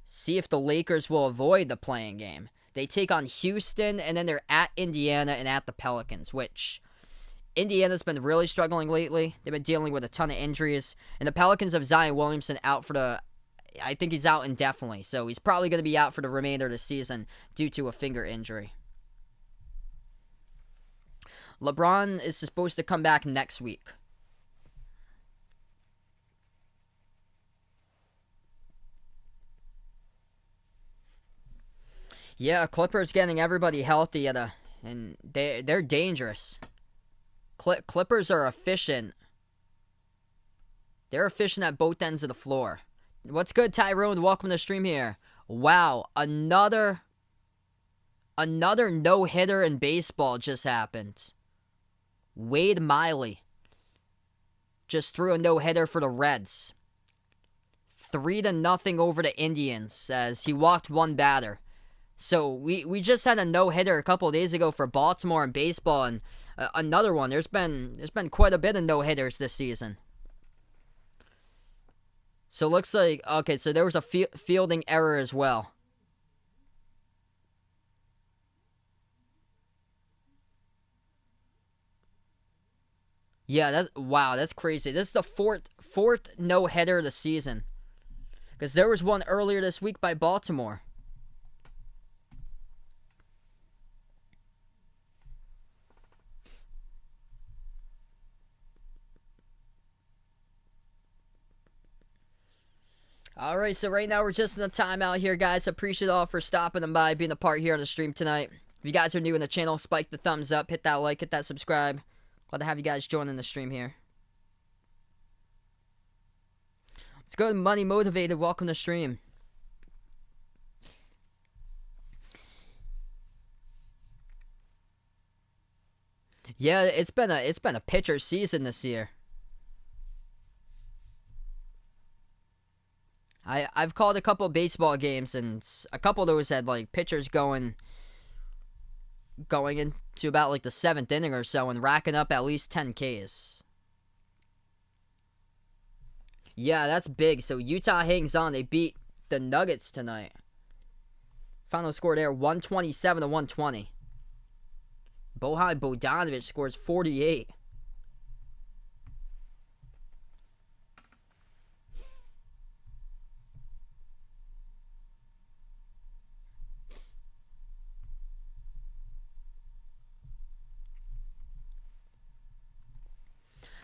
[SPEAKER 1] see if the Lakers will avoid the play-in game. They take on Houston, and then they're at Indiana and at the Pelicans, which Indiana's been really struggling lately. They've been dealing with a ton of injuries. And the Pelicans have Zion Williamson out for I think he's out indefinitely, so he's probably going to be out for the remainder of the season due to a finger injury. LeBron is supposed to come back next week. Yeah, Clippers getting everybody healthy and they're dangerous. Clippers are efficient. They're efficient at both ends of the floor. What's good, Tyrone? Welcome to the stream here. Wow, another no-hitter in baseball just happened. Wade Miley just threw a no-hitter for the Reds. 3-0 over the Indians as he walked one batter. So we just had a no-hitter a couple of days ago for Baltimore in baseball, and another one. There's been quite a bit of no-hitters this season. So looks like, okay, so there was a fielding error as well. Yeah, wow, that's crazy. This is the fourth no-hitter of the season. Because there was one earlier this week by Baltimore. All right, so right now we're just in the timeout here, guys. Appreciate all for stopping by, being a part here on the stream tonight. If you guys are new in the channel, spike the thumbs up, hit that like, hit that subscribe. Glad to have you guys joining the stream here. Let's go to Money Motivated. Welcome to the stream. Yeah, it's been a pitcher season this year. I've called a couple of baseball games, and a couple of those had like pitchers going into about like the 7th inning or so and racking up at least 10 Ks. Yeah, that's big. So Utah hangs on. They beat the Nuggets tonight. Final score there, 127 to 120. Bojan Bogdanovic scores 48.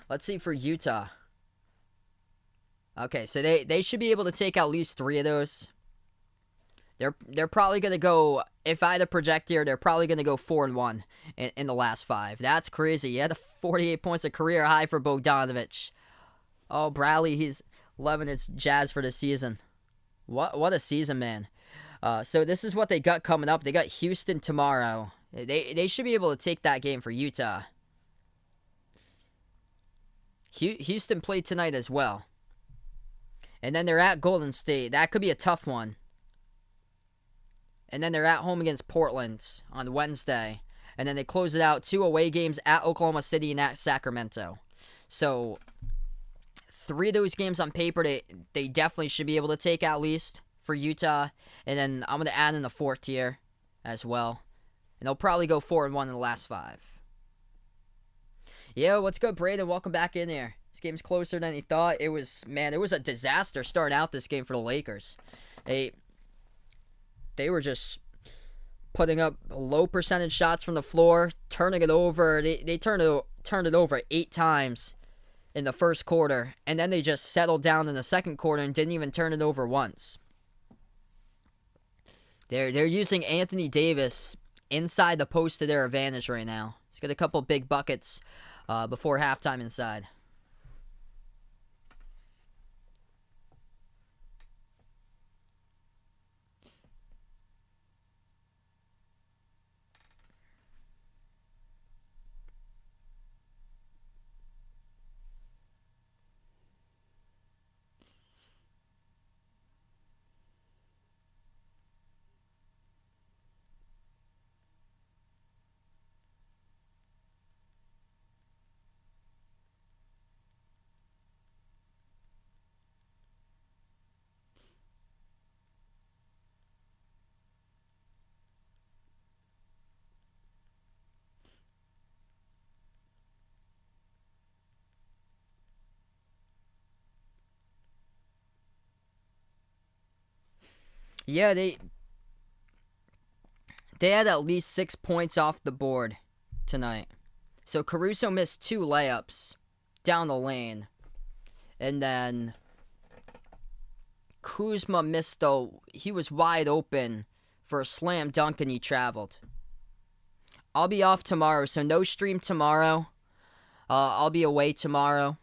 [SPEAKER 1] Let's see for Utah. Okay, so they should be able to take at least 3 of those. They're probably going to go, if I had to project here, they're probably going to go 4-1 in the last 5. That's crazy. He had 48 points, a career high for Bogdanovic. Oh, Bradley, he's loving his Jazz for the season. What a season, man. So this is what they got coming up. They got Houston tomorrow. They should be able to take that game for Utah. Houston played tonight as well. And then they're at Golden State. That could be a tough one. And then they're at home against Portland on Wednesday. And then they close it out 2 away games at Oklahoma City and at Sacramento. So 3 of those games on paper, they definitely should be able to take at least for Utah. And then I'm going to add in the 4th tier as well. And they'll probably go 4-1 in the last 5. Yeah, what's good, Braden? Welcome back in here. This game's closer than he thought. It was a disaster starting out this game for the Lakers. They were just putting up low percentage shots from the floor, turning it over. They turned it over 8 times in the first quarter, and then they just settled down in the second quarter and didn't even turn it over once. They're using Anthony Davis inside the post to their advantage right now. He's got a couple big buckets before halftime inside. Yeah, they had at least 6 points off the board tonight. So Caruso missed 2 layups down the lane. And then Kuzma missed, though. He was wide open for a slam dunk and he traveled. I'll be off tomorrow, so no stream tomorrow. I'll be away tomorrow.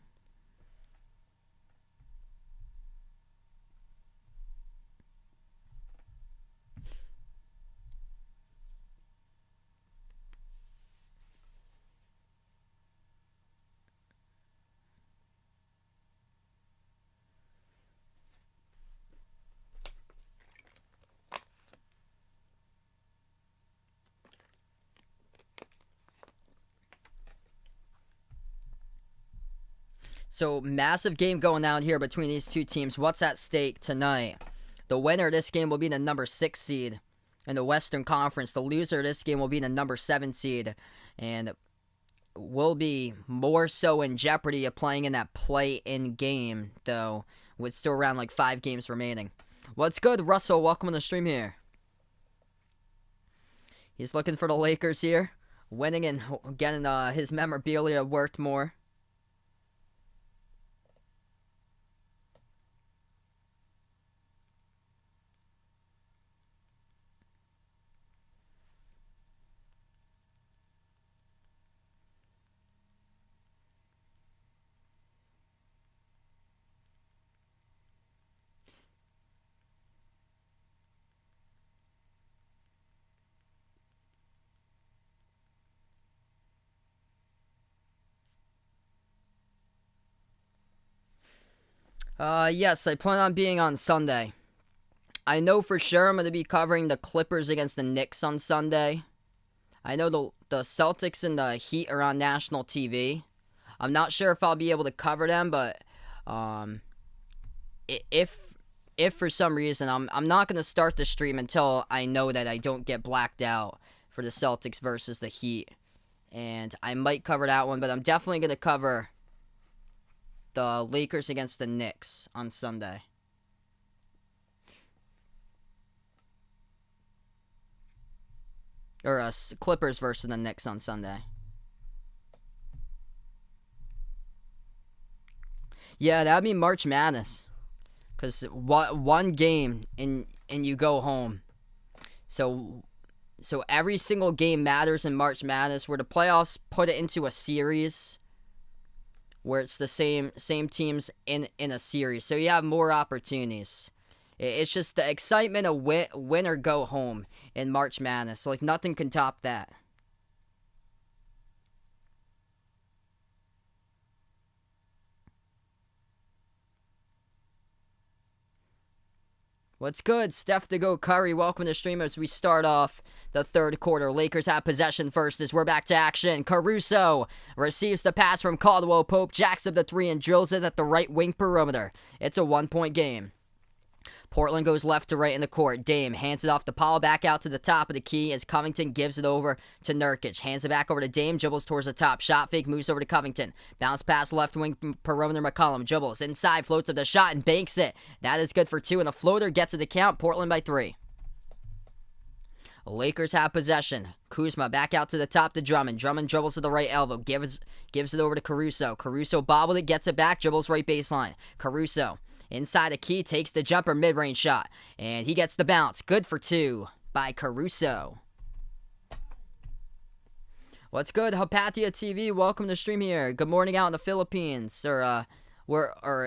[SPEAKER 1] So, massive game going on here between these two teams. What's at stake tonight? The winner of this game will be the number 6 seed in the Western Conference. The loser of this game will be the number 7 seed. And will be more so in jeopardy of playing in that play-in game, though, with still around like 5 games remaining. What's good, Russell? Welcome to the stream here. He's looking for the Lakers here, winning and getting his memorabilia worked more. Yes, I plan on being on Sunday. I know for sure I'm going to be covering the Clippers against the Knicks on Sunday. I know the Celtics and the Heat are on national TV. I'm not sure if I'll be able to cover them, but if for some reason I'm not going to start the stream until I know that I don't get blacked out for the Celtics versus the Heat. And I might cover that one, but I'm definitely going to cover the Lakers against the Knicks on Sunday. Or Clippers versus the Knicks on Sunday. Yeah, that'd be March Madness. Because one game and you go home. So every single game matters in March Madness, where the playoffs put it into a series where it's the same teams in a series. So you have more opportunities. It's just the excitement of win or go home in March Madness. Like, nothing can top that. What's good? Steph to go Curry. Welcome to the stream as we start off the third quarter. Lakers have possession first as we're back to action. Caruso receives the pass from Caldwell Pope, jacks up the 3 and drills it at the right wing perimeter. It's a 1-point game. Portland goes left to right in the court. Dame hands it off to Paul, back out to the top of the key as Covington gives it over to Nurkic. Hands it back over to Dame, dribbles towards the top. Shot fake, moves over to Covington. Bounce pass left wing perimeter McCollum. Dribbles inside, floats up the shot and banks it. That is good for 2, and the floater gets to the count. Portland by 3. Lakers have possession. Kuzma back out to the top to Drummond. Drummond dribbles to the right elbow. Gives it over to Caruso. Caruso bobbled it, gets it back, dribbles right baseline. Caruso inside the key, takes the jumper mid-range shot. And he gets the bounce. Good for 2 by Caruso. What's good, Hapatia TV? Welcome to the stream here. Good morning out in the Philippines. Or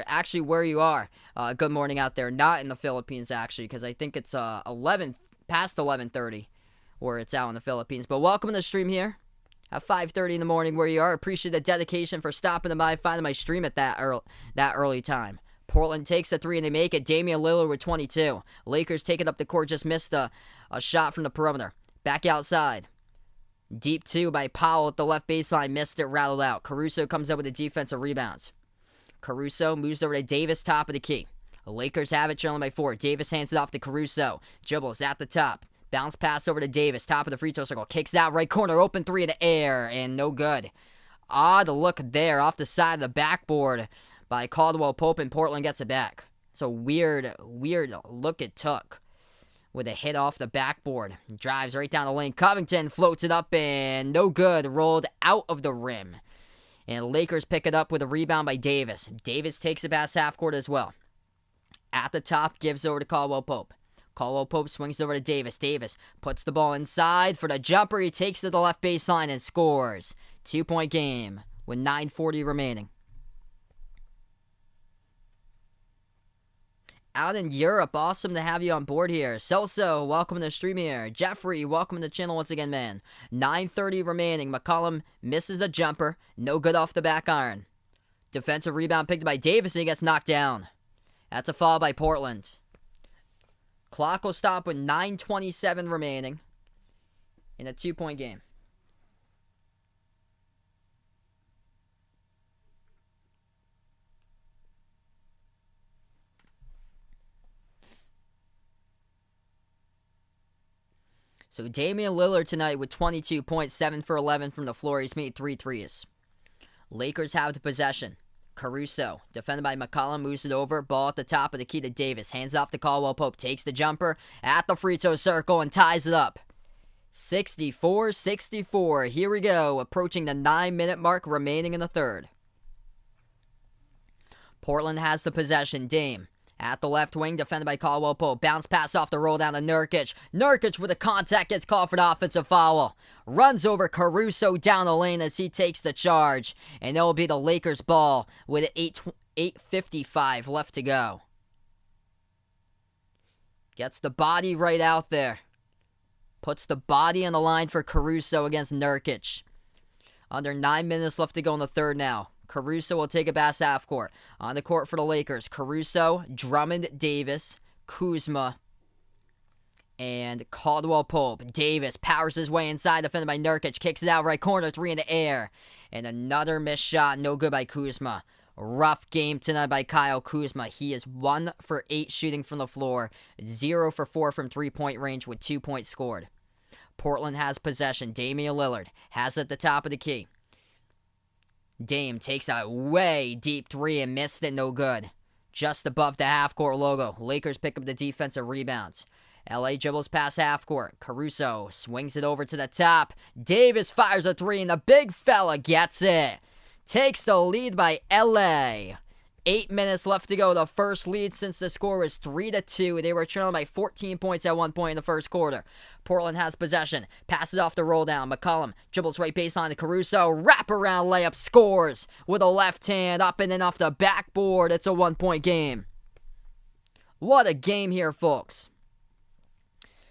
[SPEAKER 1] actually where you are. Good morning out there. Not in the Philippines, actually, because I think it's past 11:30 where it's out in the Philippines. But welcome to the stream here at 5:30 in the morning where you are. Appreciate the dedication for stopping by, finding my stream at that early time. Portland takes a 3 and they make it. Damian Lillard with 22. Lakers take it up the court, just missed a shot from the perimeter. Back outside. Deep 2 by Powell at the left baseline, missed it, rattled out. Caruso comes up with a defensive rebounds. Caruso moves over to Davis, top of the key. The Lakers have it, trailing by 4. Davis hands it off to Caruso. Dribbles at the top. Bounce pass over to Davis, top of the free throw circle. Kicks out right corner, open 3 in the air, and no good. Odd look there off the side of the backboard by Caldwell Pope, and Portland gets it back. It's a weird look it took with a hit off the backboard. Drives right down the lane. Covington floats it up and no good. Rolled out of the rim. And Lakers pick it up with a rebound by Davis. Davis takes it past half court as well. At the top, gives over to Caldwell Pope. Caldwell Pope swings over to Davis. Davis puts the ball inside for the jumper. He takes it to the left baseline and scores. 2-point game with 9:40 remaining. Out in Europe, awesome to have you on board here. Celso, welcome to the stream here. Jeffrey, welcome to the channel once again, man. 9:30 remaining. McCollum misses the jumper. No good off the back iron. Defensive rebound picked by Davis and he gets knocked down. That's a foul by Portland. Clock will stop with 9:27 remaining in a 2-point game. So Damian Lillard tonight with 22 points, 7 for 11 from the floor. He's made 3 threes. Lakers have the possession. Caruso, defended by McCollum, moves it over. Ball at the top of the key to Davis. Hands off to Caldwell Pope. Takes the jumper at the free throw circle and ties it up. 64-64. Here we go. Approaching the 9-minute mark remaining in the third. Portland has the possession. Dame at the left wing, defended by Caldwell Pope. Bounce pass off the roll down to Nurkic. Nurkic with a contact, gets called for the offensive foul. Runs over Caruso down the lane as he takes the charge. And it will be the Lakers' ball with 8:55 left to go. Gets the body right out there. Puts the body on the line for Caruso against Nurkic. Under 9 minutes left to go in the third now. Caruso will take it past half court. On the court for the Lakers, Caruso, Drummond, Davis, Kuzma, and Caldwell Pope. Davis powers his way inside, defended by Nurkic. Kicks it out right corner, 3 in the air. And another missed shot, no good by Kuzma. Rough game tonight by Kyle Kuzma. He is 1 for 8 shooting from the floor, 0 for 4 from three-point range with 2 points scored. Portland has possession. Damian Lillard has it at the top of the key. Dame takes a way deep 3 and missed it, no good. Just above the half-court logo. Lakers pick up the defensive rebounds. LA dribbles past half-court. Caruso swings it over to the top. Davis fires a 3 and the big fella gets it. Takes the lead by LA. 8 minutes left to go. The first lead since the score was 3-2. They were trailing by 14 points at one point in the first quarter. Portland has possession. Passes off the roll down. McCollum dribbles right baseline to Caruso. Wraparound layup, scores with a left hand up and in off the backboard. It's a 1-point game. What a game here, folks.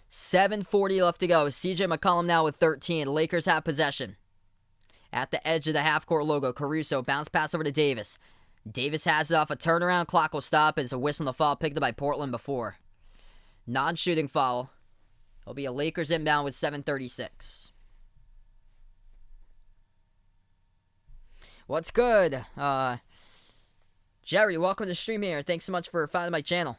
[SPEAKER 1] 7:40 left to go. CJ McCollum now with 13. Lakers have possession. At the edge of the half-court logo, Caruso bounce pass over to Davis. Davis has it off a turnaround. Clock will stop as a whistle on the foul picked up by Portland before. Non-shooting foul. It'll be a Lakers inbound with 7:36. What's good? Jerry, welcome to the stream here. Thanks so much for finding my channel.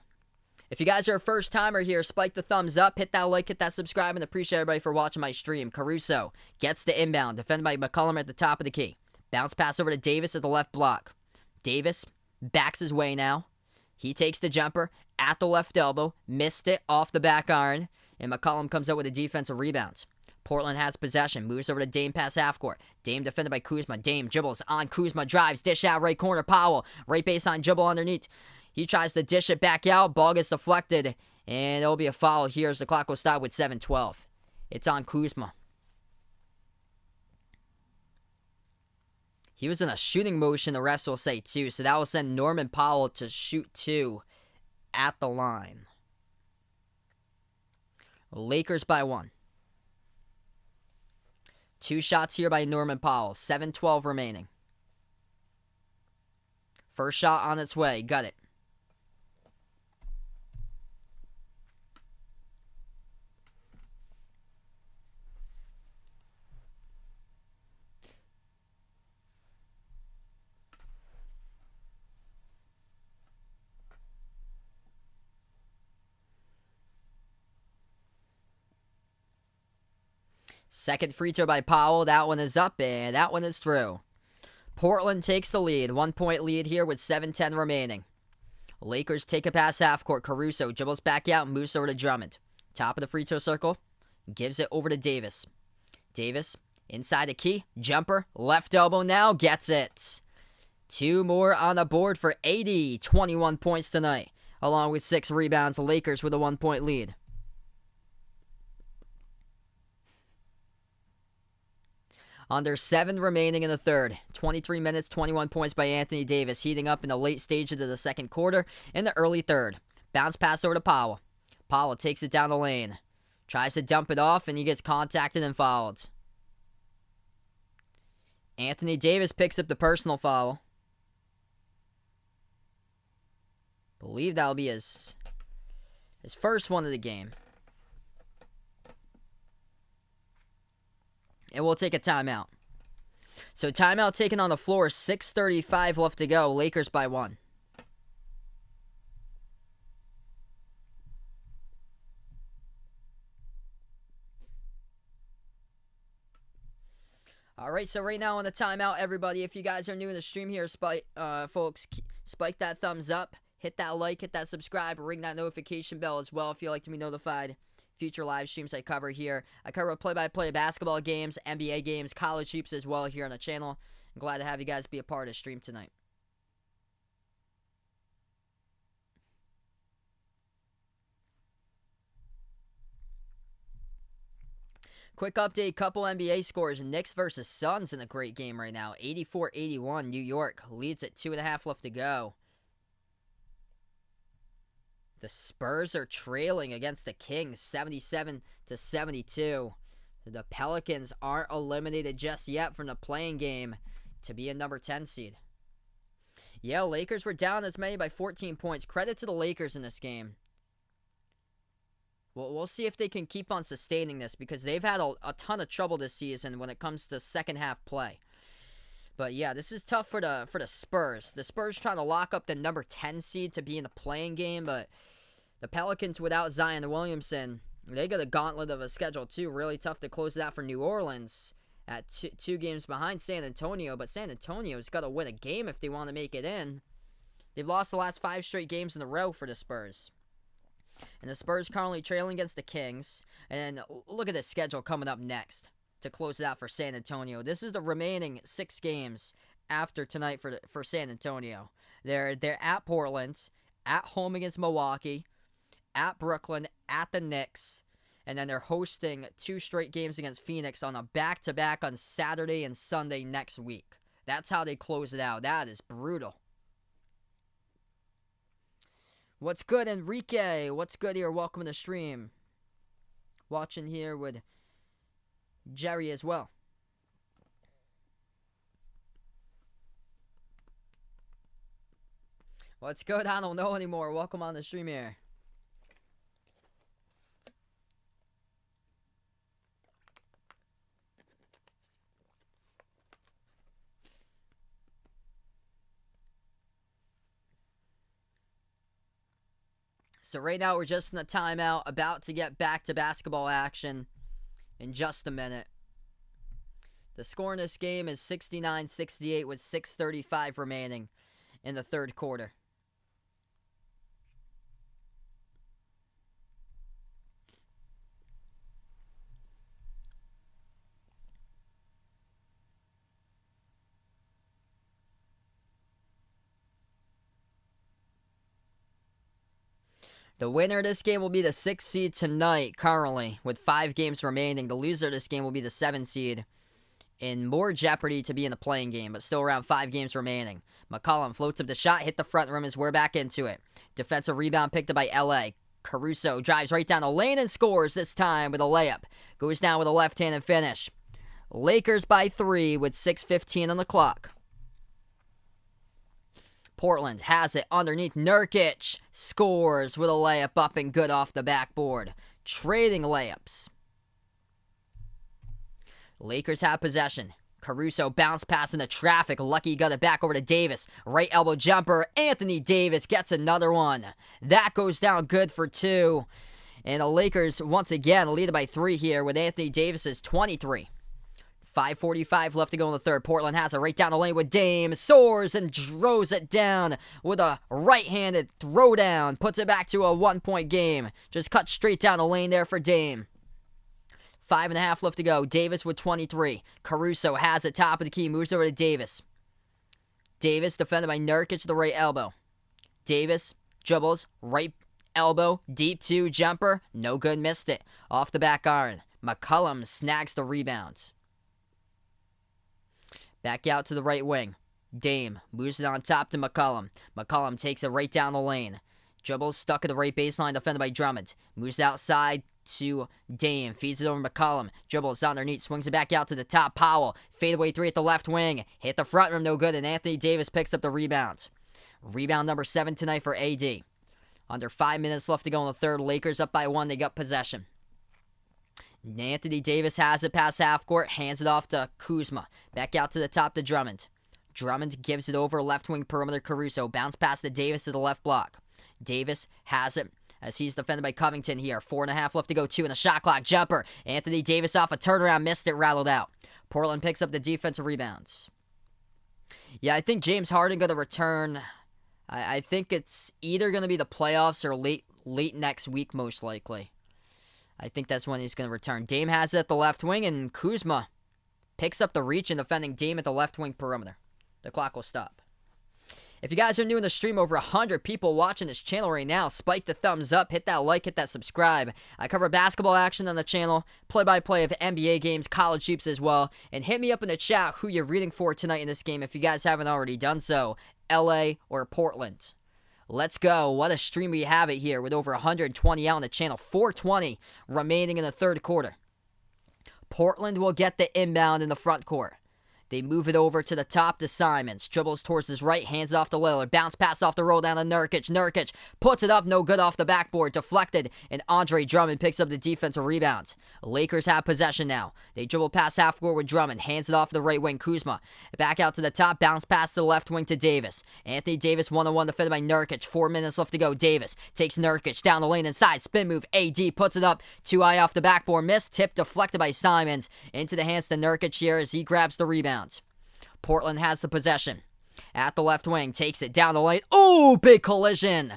[SPEAKER 1] If you guys are a first timer here, spike the thumbs up, hit that like, hit that subscribe, and appreciate everybody for watching my stream. Caruso gets the inbound, defended by McCollum at the top of the key. Bounce pass over to Davis at the left block. Davis backs his way now. He takes the jumper at the left elbow, missed it off the back iron, and McCollum comes out with a defensive rebounds. Portland has possession, moves over to Dame past half court. Dame defended by Kuzma. Dame dribbles on Kuzma, drives, dish out right corner. Powell, right baseline, dribble underneath. He tries to dish it back out. Ball gets deflected, and it'll be a foul here as the clock will stop with 7:12. It's on Kuzma. He was in a shooting motion, the refs will say, too. So that will send Norman Powell to shoot 2 at the line. Lakers by 1. 2 shots here by Norman Powell. 7:12 remaining. First shot on its way. Got it. Second free throw by Powell. That one is up, and that one is through. Portland takes the lead. 1-point lead here with 7:10 remaining. Lakers take it past half court. Caruso dribbles back out and moves over to Drummond. Top of the free throw circle. Gives it over to Davis. Davis inside the key. Jumper. Left elbow now. Gets it. 2 more on the board for 80. 21 points tonight. Along with 6 rebounds. The Lakers with a 1-point lead. Under 7 remaining in the third. 23 minutes, 21 points by Anthony Davis. Heating up in the late stages of the second quarter in the early third. Bounce pass over to Powell. Powell takes it down the lane. Tries to dump it off, and he gets contacted and fouled. Anthony Davis picks up the personal foul. Believe that'll be his first one of the game. And we'll take a timeout. So timeout taken on the floor. 6:35 left to go. Lakers by 1. All right, so right now on the timeout, everybody, if you guys are new in the stream here, folks, spike that thumbs up, hit that like, hit that subscribe, ring that notification bell as well if you like to be notified. Future live streams I cover here. I cover play-by-play basketball games, NBA games, college hoops as well here on the channel. I'm glad to have you guys be a part of the stream tonight. Quick update, couple NBA scores. Knicks versus Suns in a great game right now. 84-81, New York leads at 2.5 left to go. The Spurs are trailing against the Kings, 77-72. The Pelicans aren't eliminated just yet from the playing game to be a number 10 seed. Yeah, Lakers were down as many by 14 points. Credit to the Lakers in this game. Well, we'll see if they can keep on sustaining this because they've had a ton of trouble this season when it comes to second half play. But yeah, this is tough for the Spurs. The Spurs trying to lock up the number 10 seed to be in the playing game, but the Pelicans without Zion Williamson, they got a gauntlet of a schedule too. Really tough to close it out for New Orleans at two games behind San Antonio, but San Antonio's got to win a game if they want to make it in. They've lost the last 5 straight games in a row for the Spurs. And the Spurs currently trailing against the Kings. And then look at the schedule coming up next to close it out for San Antonio. This is the remaining 6 games after tonight for San Antonio. They're at Portland, at home against Milwaukee, at Brooklyn, at the Knicks, and then they're hosting 2 straight games against Phoenix on a back-to-back on Saturday and Sunday next week. That's how they close it out. That is brutal. What's good, Enrique? What's good here? Welcome to the stream. Watching here with Jerry as well. What's good? I don't know anymore. Welcome on the stream here. So right now we're just in the timeout, about to get back to basketball action in just a minute. The score in this game is 69-68 with 6:35 remaining in the third quarter. The winner of this game will be the 6th seed tonight, currently, with 5 games remaining. The loser of this game will be the 7th seed, in more jeopardy to be in the playing game, but still around 5 games remaining. McCollum floats up the shot, hit the front rim as we're back into it. Defensive rebound picked up by LA. Caruso drives right down the lane and scores this time with a layup. Goes down with a left-handed finish. Lakers by 3 with 6:15 on the clock. Portland has it underneath Nurkic. Scores with a layup up and good off the backboard. Trading layups. Lakers have possession. Caruso bounce pass into traffic. Lucky got it back over to Davis. Right elbow jumper. Anthony Davis gets another one. That goes down good for 2. And the Lakers, once again, lead by 3 here with Anthony Davis's 23. 5:45 left to go in the third. Portland has it right down the lane with Dame. Soars and throws it down with a right-handed throwdown. Puts it back to a 1-point game. Just cut straight down the lane there for Dame. 5.5 left to go. Davis with 23. Caruso has it top of the key. Moves over to Davis. Davis defended by Nurkic, the right elbow. Davis dribbles, right elbow, deep 2 jumper. No good, missed it. Off the back iron. McCollum snags the rebounds. Back out to the right wing. Dame moves it on top to McCollum. McCollum takes it right down the lane. Dribbles stuck at the right baseline, defended by Drummond. Moves outside to Dame. Feeds it over McCollum. Dribbles underneath, swings it back out to the top. Powell. Fadeaway 3 at the left wing. Hit the front rim, no good, and Anthony Davis picks up the rebound. Rebound number 7 tonight for AD. Under 5 minutes left to go in the third. Lakers up by 1. They got possession. Anthony Davis has it past half court, hands it off to Kuzma. Back out to the top to Drummond. Drummond gives it over left wing perimeter. Caruso bounce past to Davis to the left block. Davis has it as he's defended by Covington here. 4.5 left to go, 2 in the shot clock. Jumper. Anthony Davis off a turnaround, missed it, rattled out. Portland picks up the defensive rebounds. Yeah, I think James Harden going to return. I think it's either going to be the playoffs or late next week, most likely. I think that's when he's going to return. Dame has it at the left wing, and Kuzma picks up the reach and defending Dame at the left wing perimeter. The clock will stop. If you guys are new in the stream, over 100 people watching this channel right now. Spike the thumbs up, hit that like, hit that subscribe. I cover basketball action on the channel, play-by-play of NBA games, college hoops as well. And hit me up in the chat who you're rooting for tonight in this game if you guys haven't already done so. LA or Portland. Let's go. What a stream we have it here with over 120 out on the channel. 4:20 remaining in the third quarter. Portland will get the inbound in the front court. They move it over to the top to Simons. Dribbles towards his right, hands it off to Lillard. Bounce pass off the roll down to Nurkic. Nurkic puts it up, no good off the backboard. Deflected, and Andre Drummond picks up the defensive rebound. Lakers have possession now. They dribble past half court with Drummond. Hands it off to the right wing, Kuzma. Back out to the top, bounce pass to the left wing to Davis. Anthony Davis one-on-one defended by Nurkic. 4 minutes left to go. Davis takes Nurkic down the lane inside. Spin move, AD puts it up. Too high off the backboard. Missed, tip deflected by Simons. Into the hands to Nurkic here as he grabs the rebound. Portland has the possession. At the left wing, takes it down the lane. Ooh, big collision.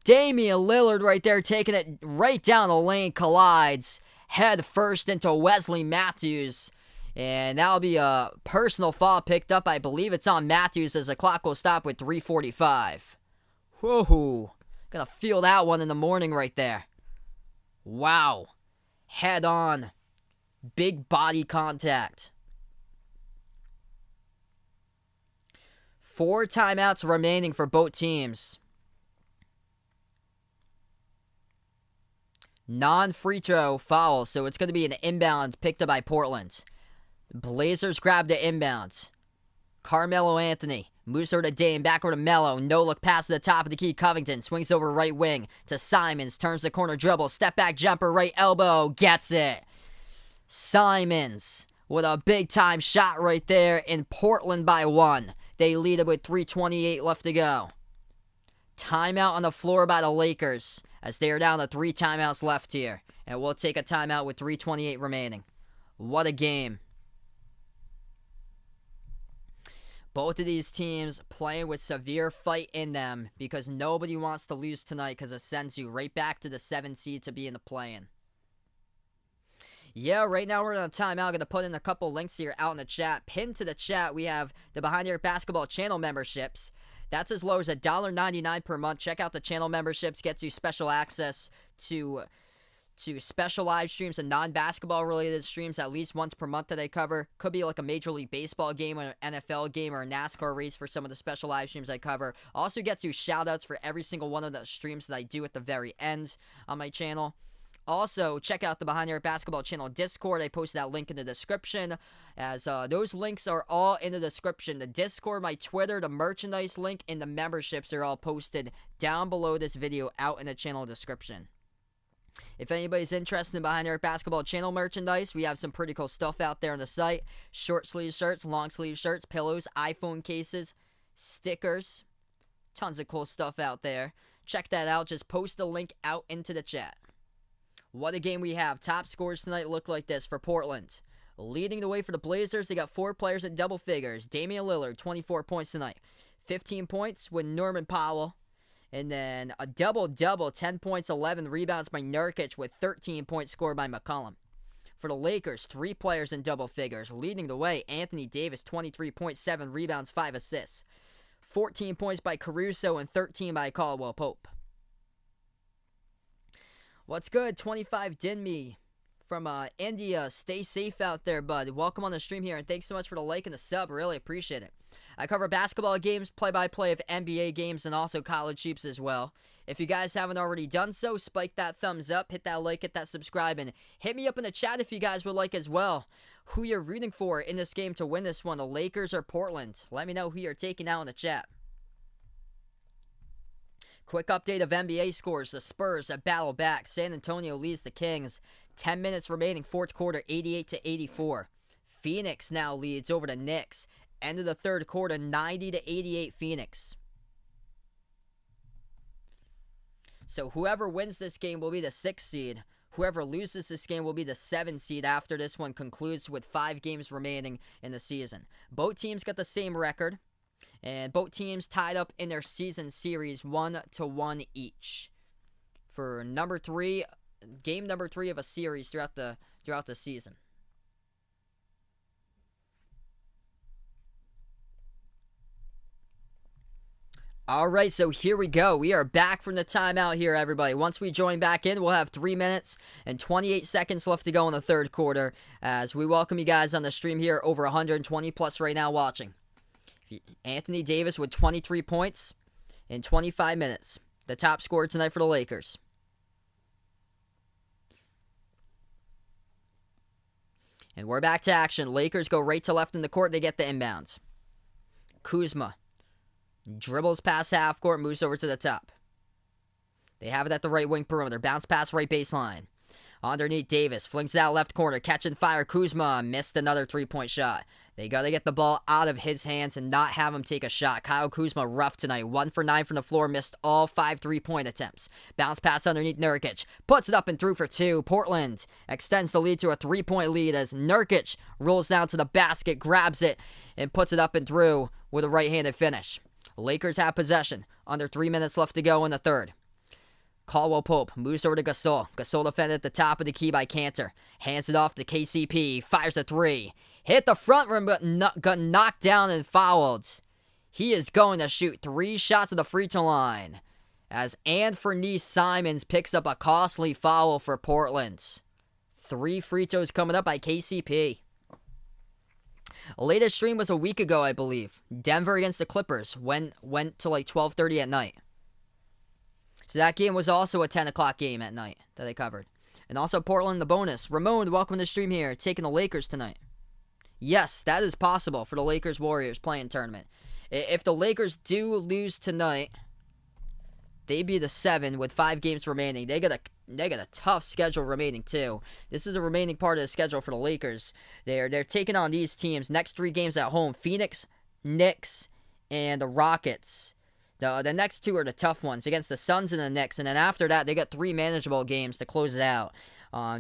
[SPEAKER 1] Damian Lillard right there taking it right down the lane. Collides head first into Wesley Matthews. And that'll be a personal foul picked up. I believe it's on Matthews as the clock will stop with 3:45. Whoa. Gonna feel that one in the morning right there. Wow. Head on. Big body contact. 4 timeouts remaining for both teams. Non-free throw foul, so it's going to be an inbound picked up by Portland. Blazers grab the inbounds. Carmelo Anthony moves over to Dame, back over to Melo. No look pass to the top of the key. Covington swings over right wing to Simons. Turns the corner dribble. Step back jumper, right elbow. Gets it. Simons with a big time shot right there in Portland by 1. They lead it with 3:28 left to go. Timeout on the floor by the Lakers as they are down to 3 timeouts left here. And we'll take a timeout with 3:28 remaining. What a game. Both of these teams playing with severe fight in them because nobody wants to lose tonight because it sends you right back to the 7 seed to be in the play-in. Yeah, right now we're on a timeout. I'm going to put in a couple links here out in the chat. Pinned to the chat, we have the Behind the Arc Basketball channel memberships. That's as low as $1.99 per month. Check out the channel memberships. Gets you special access to special live streams and non-basketball related streams at least once per month that I cover. Could be like a Major League Baseball game or an NFL game or a NASCAR race for some of the special live streams I cover. Also gets you shout-outs for every single one of the streams that I do at the very end on my channel. Also, check out the Behind the Arc Basketball channel Discord. I posted that link in the description, as those links are all in the description. The Discord, my Twitter, the merchandise link, and the memberships are all posted down below this video out in the channel description. If anybody's interested in Behind the Arc Basketball channel merchandise, we have some pretty cool stuff out there on the site. Short sleeve shirts, long sleeve shirts, pillows, iPhone cases, stickers. Tons of cool stuff out there. Check that out. Just post the link out into the chat. What a game we have. Top scores tonight look like this for Portland. Leading the way for the Blazers, they got 4 players at double figures. Damian Lillard, 24 points tonight. 15 points with Norman Powell. And then a double-double, 10 points, 11 rebounds by Nurkic with 13 points scored by McCollum. For the Lakers, 3 players in double figures. Leading the way, Anthony Davis, 23 points, 7 rebounds, 5 assists. 14 points by Caruso and 13 by Caldwell Pope. What's good? 25 Dinme from India. Stay safe out there, bud. Welcome on the stream here, and thanks so much for the like and the sub. Really appreciate it. I cover basketball games, play-by-play of NBA games, and also college hoops as well. If you guys haven't already done so, spike that thumbs up, hit that like, hit that subscribe, and hit me up in the chat if you guys would like as well. Who you're rooting for in this game to win this one, the Lakers or Portland. Let me know who you're taking out in the chat. Quick update of NBA scores. The Spurs have battled back. San Antonio leads the Kings. 10 minutes remaining, fourth quarter, 88-84. Phoenix now leads over the Knicks. End of the third quarter, 90-88 Phoenix. So whoever wins this game will be the 6th seed. Whoever loses this game will be the 7th seed after this one concludes with 5 games remaining in the season. Both teams got the same record, and both teams tied up in their season series 1-1 each for game number 3 of a series throughout the season. All right, so here we go. We are back from the timeout here, everybody. Once we join back in, we'll have 3 minutes and 28 seconds left to go in the third quarter as we welcome you guys on the stream here, over 120 plus right now watching. Anthony Davis with 23 points in 25 minutes. The top scorer tonight for the Lakers. And we're back to action. Lakers go right to left in the court. They get the inbounds. Kuzma dribbles past half court, moves over to the top. They have it at the right wing perimeter. Bounce pass right baseline. Underneath, Davis flings it out left corner. Catch and fire. Kuzma missed another 3-point shot. They got to get the ball out of his hands and not have him take a shot. Kyle Kuzma rough tonight. 1 for 9 from the floor. Missed all 5 3-point attempts. Bounce pass underneath Nurkic. Puts it up and through for 2. Portland extends the lead to a 3-point lead as Nurkic rolls down to the basket, grabs it, and puts it up and through with a right-handed finish. Lakers have possession. Under 3 minutes left to go in the third. Caldwell Pope moves over to Gasol. Gasol defended at the top of the key by Kanter. Hands it off to KCP. Fires a 3. Hit the front rim, but got knocked down and fouled. He is going to shoot 3 shots at the free throw line as Anthony Simons picks up a costly foul for Portland. 3 free throws coming up by KCP. Latest stream was a week ago, I believe. Denver against the Clippers went to like 12:30 at night. So that game was also a 10 o'clock game at night that I covered. And also Portland, the bonus. Ramon, welcome to the stream here. Taking the Lakers tonight. Yes, that is possible for the Lakers-Warriors playing tournament. If the Lakers do lose tonight, they'd be the 7 with 5 games remaining. They got a tough schedule remaining too. This is the remaining part of the schedule for the Lakers. They're taking on these teams. Next 3 games at home: Phoenix, Knicks, and the Rockets. The next 2 are the tough ones against the Suns and the Knicks, and then after that they got 3 manageable games to close it out.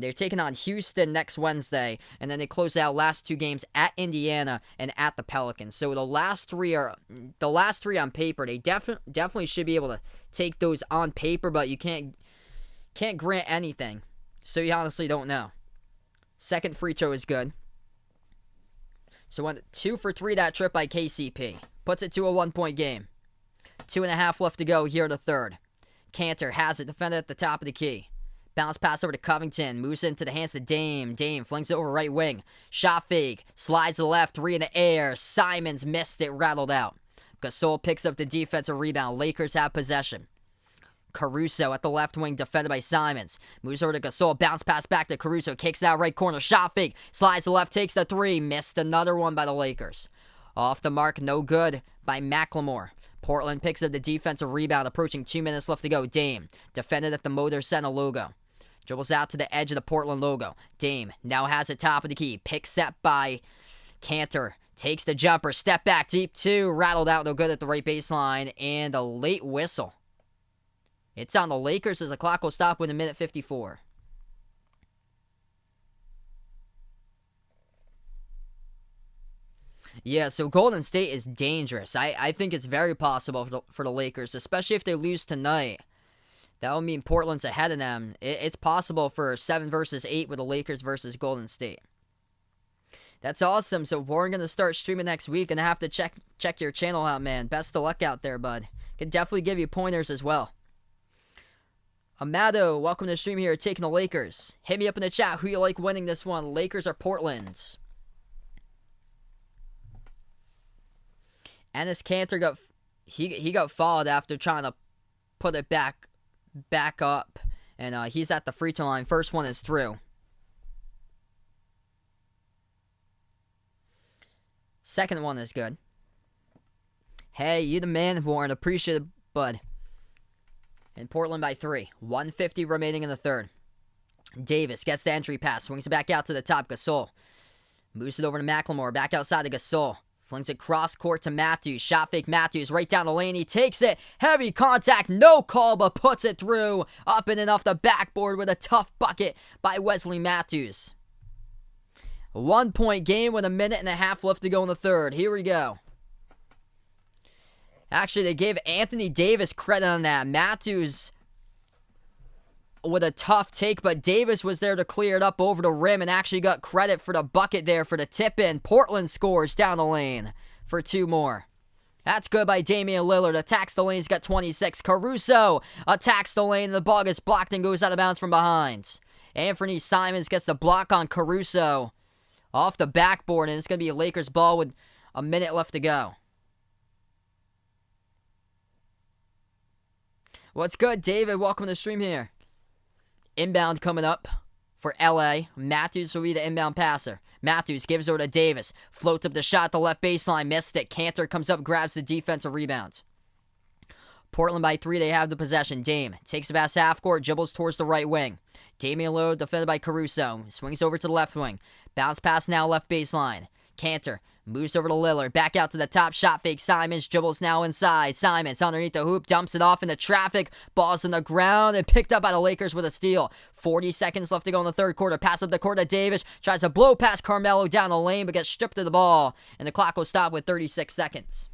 [SPEAKER 1] They're taking on Houston next Wednesday, and then they close out last 2 games at Indiana and at the Pelicans. So the last 3 on paper. They definitely should be able to take those on paper, but you can't grant anything. So you honestly don't know. Second free throw is good. So went 2 for 3 that trip by KCP. Puts it to a 1-point game. 2.5 left to go here in the third. Kanter has it, defended at the top of the key. Bounce pass over to Covington. Moves into the hands of Dame. Dame flings it over right wing. Shot fake. Slides to the left. 3 in the air. Simons missed it. Rattled out. Gasol picks up the defensive rebound. Lakers have possession. Caruso at the left wing, defended by Simons. Moves over to Gasol. Bounce pass back to Caruso. Kicks out right corner. Shot fake. Slides to the left. Takes the 3. Missed another one by the Lakers. Off the mark. No good by McLemore. Portland picks up the defensive rebound. Approaching 2 minutes left to go. Dame defended at the Motor Center logo. Dribbles out to the edge of the Portland logo. Dame now has the top of the key. Pick set by Kanter. Takes the jumper. Step back. Deep 2. Rattled out. No good at the right baseline. And a late whistle. It's on the Lakers as the clock will stop with 1:54. Yeah, so Golden State is dangerous. I think it's very possible for the Lakers, especially if they lose tonight. That would mean Portland's ahead of them. It's possible for 7 versus 8 with the Lakers versus Golden State. That's awesome. So we're going to start streaming next week, and I have to check your channel out, man. Best of luck out there, bud. Can definitely give you pointers as well. Amado, welcome to the stream here, taking the Lakers. Hit me up in the chat who you like winning this one, Lakers or Portland. Enes Kanter got fouled after trying to put it back up, and he's at the free throw line. First one is through. Second one is good. Hey, you the man, Warren. Appreciate it, bud. And Portland by 3. 1:50 remaining in the third. Davis gets the entry pass. Swings it back out to the top. Gasol moves it over to McLemore. Back outside to Gasol. Flings it cross court to Matthews. Shot fake Matthews right down the lane. He takes it. Heavy contact. No call, but puts it through. Up and off the backboard with a tough bucket by Wesley Matthews. 1 point game with 1.5 minutes left to go in the third. Here we go. Actually, they gave Anthony Davis credit on that. Matthews with a tough take, but Davis was there to clear it up over the rim and actually got credit for the bucket there for the tip-in. Portland scores down the lane for 2 more. That's good by Damian Lillard. Attacks the lane, he's got 26. Caruso attacks the lane, the ball gets blocked and goes out of bounds from behind. Anthony Simons gets the block on Caruso off the backboard, and it's going to be a Lakers ball with 1 minute left to go. What's good, David? Welcome to the stream here. Inbound coming up for LA. Matthews will be the inbound passer. Matthews gives over to Davis. Floats up the shot at the left baseline. Missed it. Cantor comes up, grabs the defensive rebound. Portland by 3. They have the possession. Dame takes a pass half court. Dribbles towards the right wing. Damian Lillard defended by Caruso. Swings over to the left wing. Bounce pass now left baseline. Cantor moves over to Lillard. Back out to the top. Shot fake. Simons dribbles now inside. Simons underneath the hoop. Dumps it off into traffic. Ball's on the ground and picked up by the Lakers with a steal. 40 seconds left to go in the third quarter. Pass up the court to Davis. Tries to blow past Carmelo down the lane but gets stripped of the ball. And the clock will stop with 36 seconds.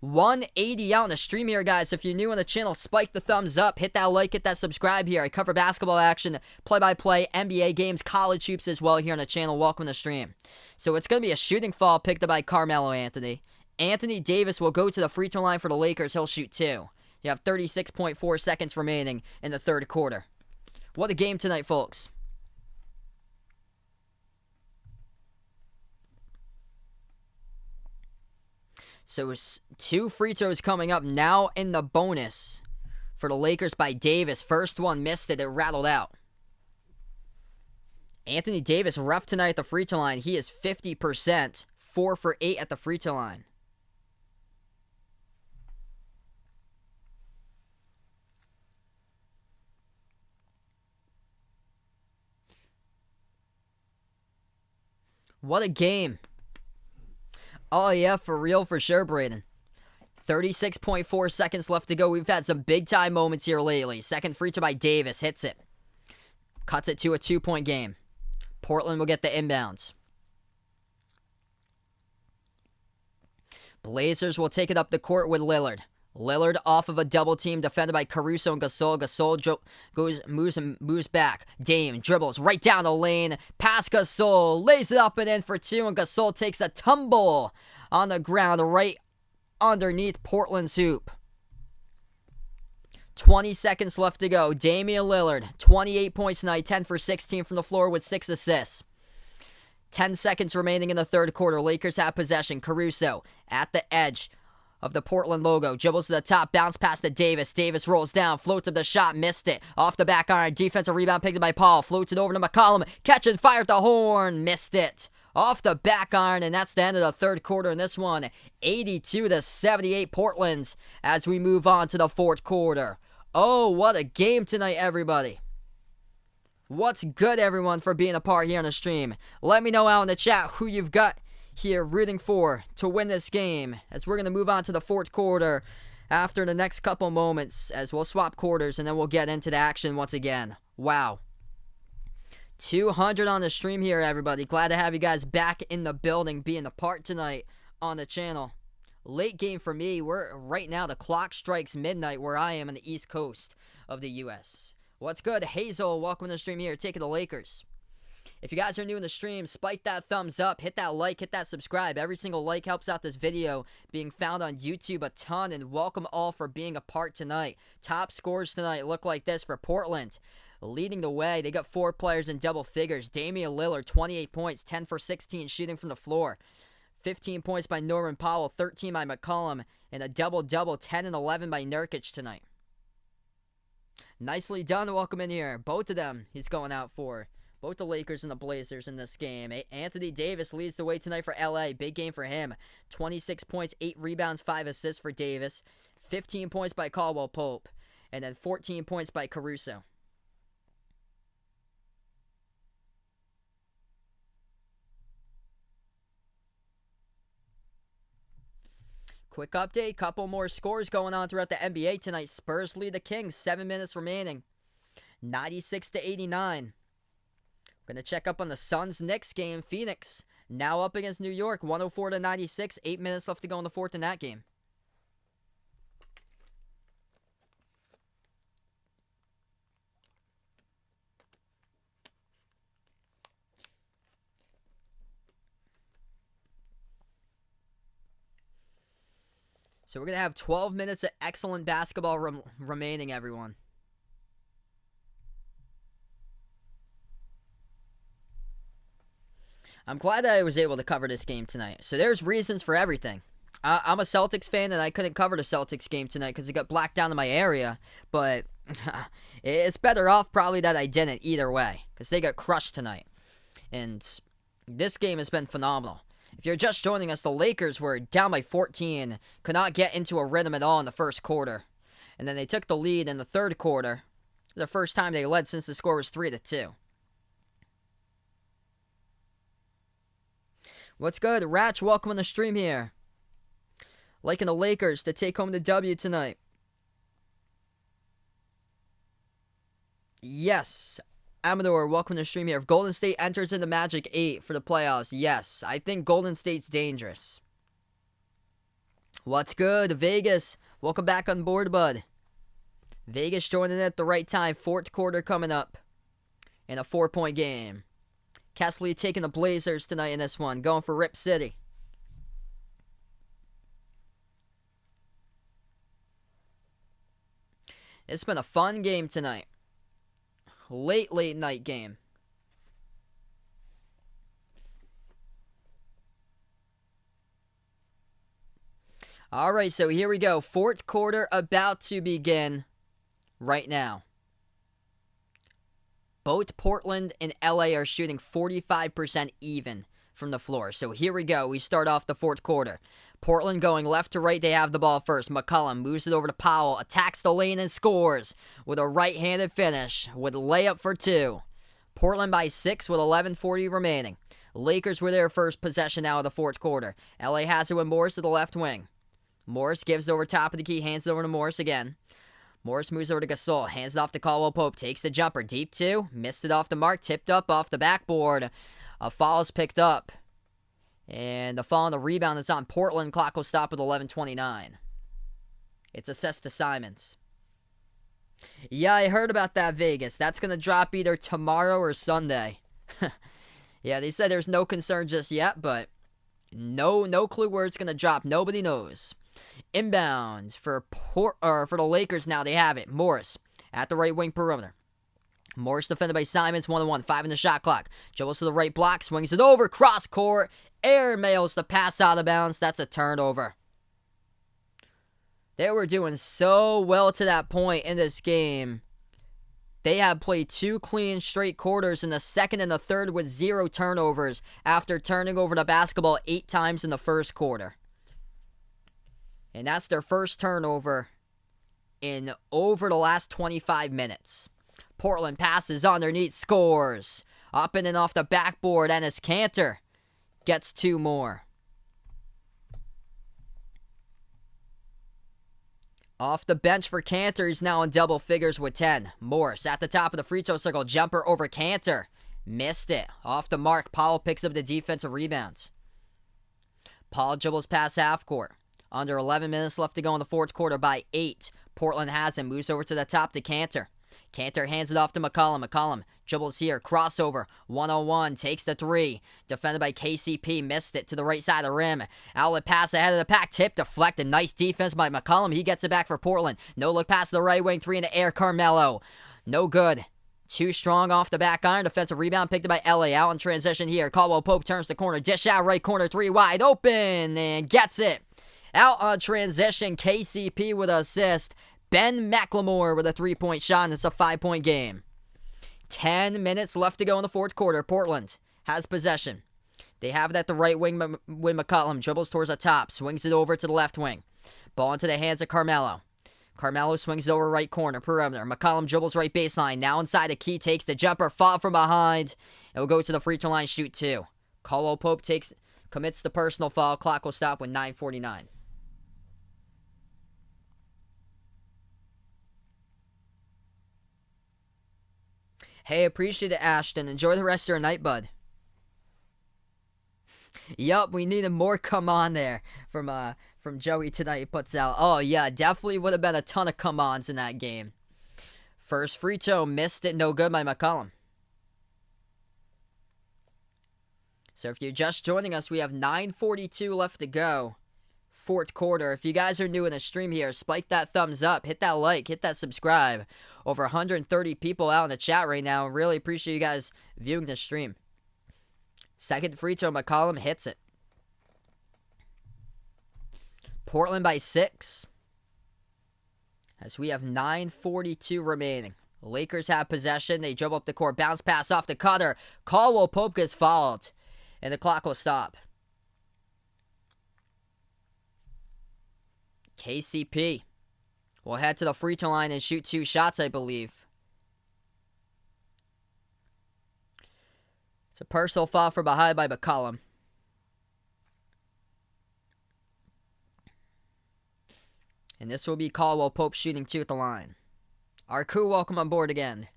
[SPEAKER 1] 180 out on the stream here, guys. If you're new on the channel, spike the thumbs up, hit that like, hit that subscribe here. I cover basketball action, play-by-play, NBA games, college hoops as well here on the channel. Welcome to the stream. So it's going to be a shooting foul picked up by Carmelo Anthony. Anthony Davis will go to the free throw line for the Lakers. He'll shoot 2. You have 36.4 seconds remaining in the third quarter. What a game tonight, folks. So 2 free throws coming up now in the bonus for the Lakers by Davis. First one missed it. It rattled out. Anthony Davis rough tonight at the free throw line. He is 50%, 4 for 8 at the free throw line. What a game. Oh, yeah, for real, for sure, Braden. 36.4 seconds left to go. We've had some big-time moments here lately. Second free throw by Davis. Hits it. Cuts it to a 2-point game. Portland will get the inbounds. Blazers will take it up the court with Lillard. Lillard off of a double team defended by Caruso and Gasol. Gasol moves back. Dame dribbles right down the lane. Past Gasol. Lays it up and in for 2. And Gasol takes a tumble on the ground right underneath Portland's hoop. 20 seconds left to go. Damian Lillard, 28 points tonight. 10 for 16 from the floor with 6 assists. 10 seconds remaining in the third quarter. Lakers have possession. Caruso at the edge of the Portland logo. Dribbles to the top, bounce past to Davis. Davis rolls down, floats up the shot, missed it. Off the back iron, defensive rebound picked up by Paul. Floats it over to McCollum. Catch and fire at the horn, missed it. Off the back iron, and that's the end of the third quarter in this one. 82-78 Portland as we move on to the fourth quarter. Oh, what a game tonight, everybody. What's good, everyone, for being a part here on the stream? Let me know out in the chat who you've got here rooting for to win this game, as we're going to move on to the fourth quarter after the next couple moments, as we'll swap quarters and then we'll get into the action once again. Wow. 200 on the stream here, everybody. Glad to have you guys back in the building, being a part tonight on the channel. Late game for me. Right now the clock strikes midnight where I am on the east coast of the U.S. What's good? Hazel, welcome to the stream here, taking the Lakers. If you guys are new in the stream, spike that thumbs up, hit that like, hit that subscribe. Every single like helps out this video being found on YouTube a ton, and welcome all for being a part tonight. Top scores tonight look like this for Portland. Leading the way, they got 4 players in double figures. Damian Lillard, 28 points, 10 for 16 shooting from the floor. 15 points by Norman Powell, 13 by McCollum, and a double-double, 10 and 11 by Nurkic tonight. Nicely done, welcome in here. Both of them he's going out for. Both the Lakers and the Blazers in this game. Anthony Davis leads the way tonight for LA. Big game for him. 26 points, 8 rebounds, 5 assists for Davis. 15 points by Caldwell Pope. And then 14 points by Caruso. Quick update, couple more scores going on throughout the NBA tonight. Spurs lead the Kings, 7 minutes remaining. 96-89. Gonna check up on the Suns-Knicks game. Phoenix now up against New York, 104-96. 8 minutes left to go in the fourth in that game. So we're going to have 12 minutes of excellent basketball remaining, everyone. I'm glad that I was able to cover this game tonight. So there's reasons for everything. I'm a Celtics fan, and I couldn't cover the Celtics game tonight because it got blacked down in my area. But it's better off probably that I didn't either way because they got crushed tonight. And this game has been phenomenal. If you're just joining us, the Lakers were down by 14, could not get into a rhythm at all in the first quarter. And then they took the lead in the third quarter, the first time they led since the score was 3-2. What's good? Ratch, welcome on the stream here. Liking the Lakers to take home the W tonight. Yes. Amador, welcome to the stream here. If Golden State enters in the Magic 8 for the playoffs, yes. I think Golden State's dangerous. What's good? Vegas, welcome back on board, bud. Vegas joining at the right time. Fourth quarter coming up in a 4-point game. Kesley taking the Blazers tonight in this one. Going for Rip City. It's been a fun game tonight. Late night game. Alright, so here we go. Fourth quarter about to begin right now. Both Portland and LA are shooting 45% even from the floor. So here we go. We start off the fourth quarter. Portland going left to right. They have the ball first. McCollum moves it over to Powell. Attacks the lane and scores with a right-handed finish with a layup for 2. Portland by 6 with 11:40 remaining. Lakers with their first possession now of the fourth quarter. LA has it with Morris to the left wing. Morris gives it over top of the key. Hands it over to Morris again. Morris moves over to Gasol. Hands it off to Caldwell Pope. Takes the jumper. Deep 2. Missed it off the mark. Tipped up off the backboard. A foul is picked up. And the fall on the rebound is on Portland. Clock will stop with 11:29. It's assessed to Simons. Yeah, I heard about that, Vegas. That's going to drop either tomorrow or Sunday. Yeah, they said there's no concern just yet, but no clue where it's going to drop. Nobody knows. Inbound for the Lakers now. They have it. Morris at the right wing perimeter. Morris defended by Simons. 1-1. 5 in the shot clock. Dribbles to the right block. Swings it over. Cross court. Air mails the pass out of bounds. That's a turnover. They were doing so well to that point in this game. They had played 2 clean straight quarters in the second and the third with 0 turnovers after turning over the basketball 8 times in the first quarter. And that's their first turnover in over the last 25 minutes. Portland passes underneath, scores. Up and off the backboard, Enes Kanter gets 2 more. Off the bench for Kanter, he's now in double figures with 10. Morris at the top of the free throw circle, jumper over Kanter. Missed it. Off the mark, Powell picks up the defensive rebounds. Paul dribbles past half court. Under 11 minutes left to go in the fourth quarter by 8. Portland has him, moves over to the top to Kanter. Kanter hands it off to McCollum. McCollum dribbles here, crossover, 1-on-1, takes the 3. Defended by KCP, missed it to the right side of the rim. Outlet pass ahead of the pack, tip, deflected. Nice defense by McCollum. He gets it back for Portland. No look pass to the right wing, 3 in the air, Carmelo. No good. Too strong off the back iron. Defensive rebound picked up by LA. Out in transition here. Caldwell Pope turns the corner, dish out right corner, 3 wide open, and gets it. Out on transition, KCP with an assist. Ben McLemore with a 3-point shot, and it's a 5-point game. 10 minutes left to go in the fourth quarter. Portland has possession. They have it at the right wing with McCollum. Dribbles towards the top. Swings it over to the left wing. Ball into the hands of Carmelo. Carmelo swings it over right corner, perimeter. McCollum dribbles right baseline. Now inside the key, takes the jumper. Fall from behind. It will go to the free throw line, shoot 2. Caldwell Pope commits the personal foul. Clock will stop with 9:49. Hey, appreciate it, Ashton. Enjoy the rest of your night, bud. Yup, we needed more come on there from Joey tonight. He puts out. Oh yeah, definitely would have been a ton of come ons in that game. First free throw, missed it, no good by McCollum. So if you're just joining us, we have 9:42 left to go. Fourth quarter. If you guys are new in the stream here, spike that thumbs up, hit that like, hit that subscribe. Over 130 people out in the chat right now. Really appreciate you guys viewing the stream. Second free throw, McCollum hits it. Portland by 6. As we have 9:42 remaining. Lakers have possession. They dribble up the court. Bounce pass off the cutter. Caldwell Pope gets fouled. And the clock will stop. KCP will head to the free throw line and shoot 2 shots, I believe. It's a personal foul for behind by McCollum. And this will be Caldwell Pope shooting 2 at the line. Arku, welcome on board again.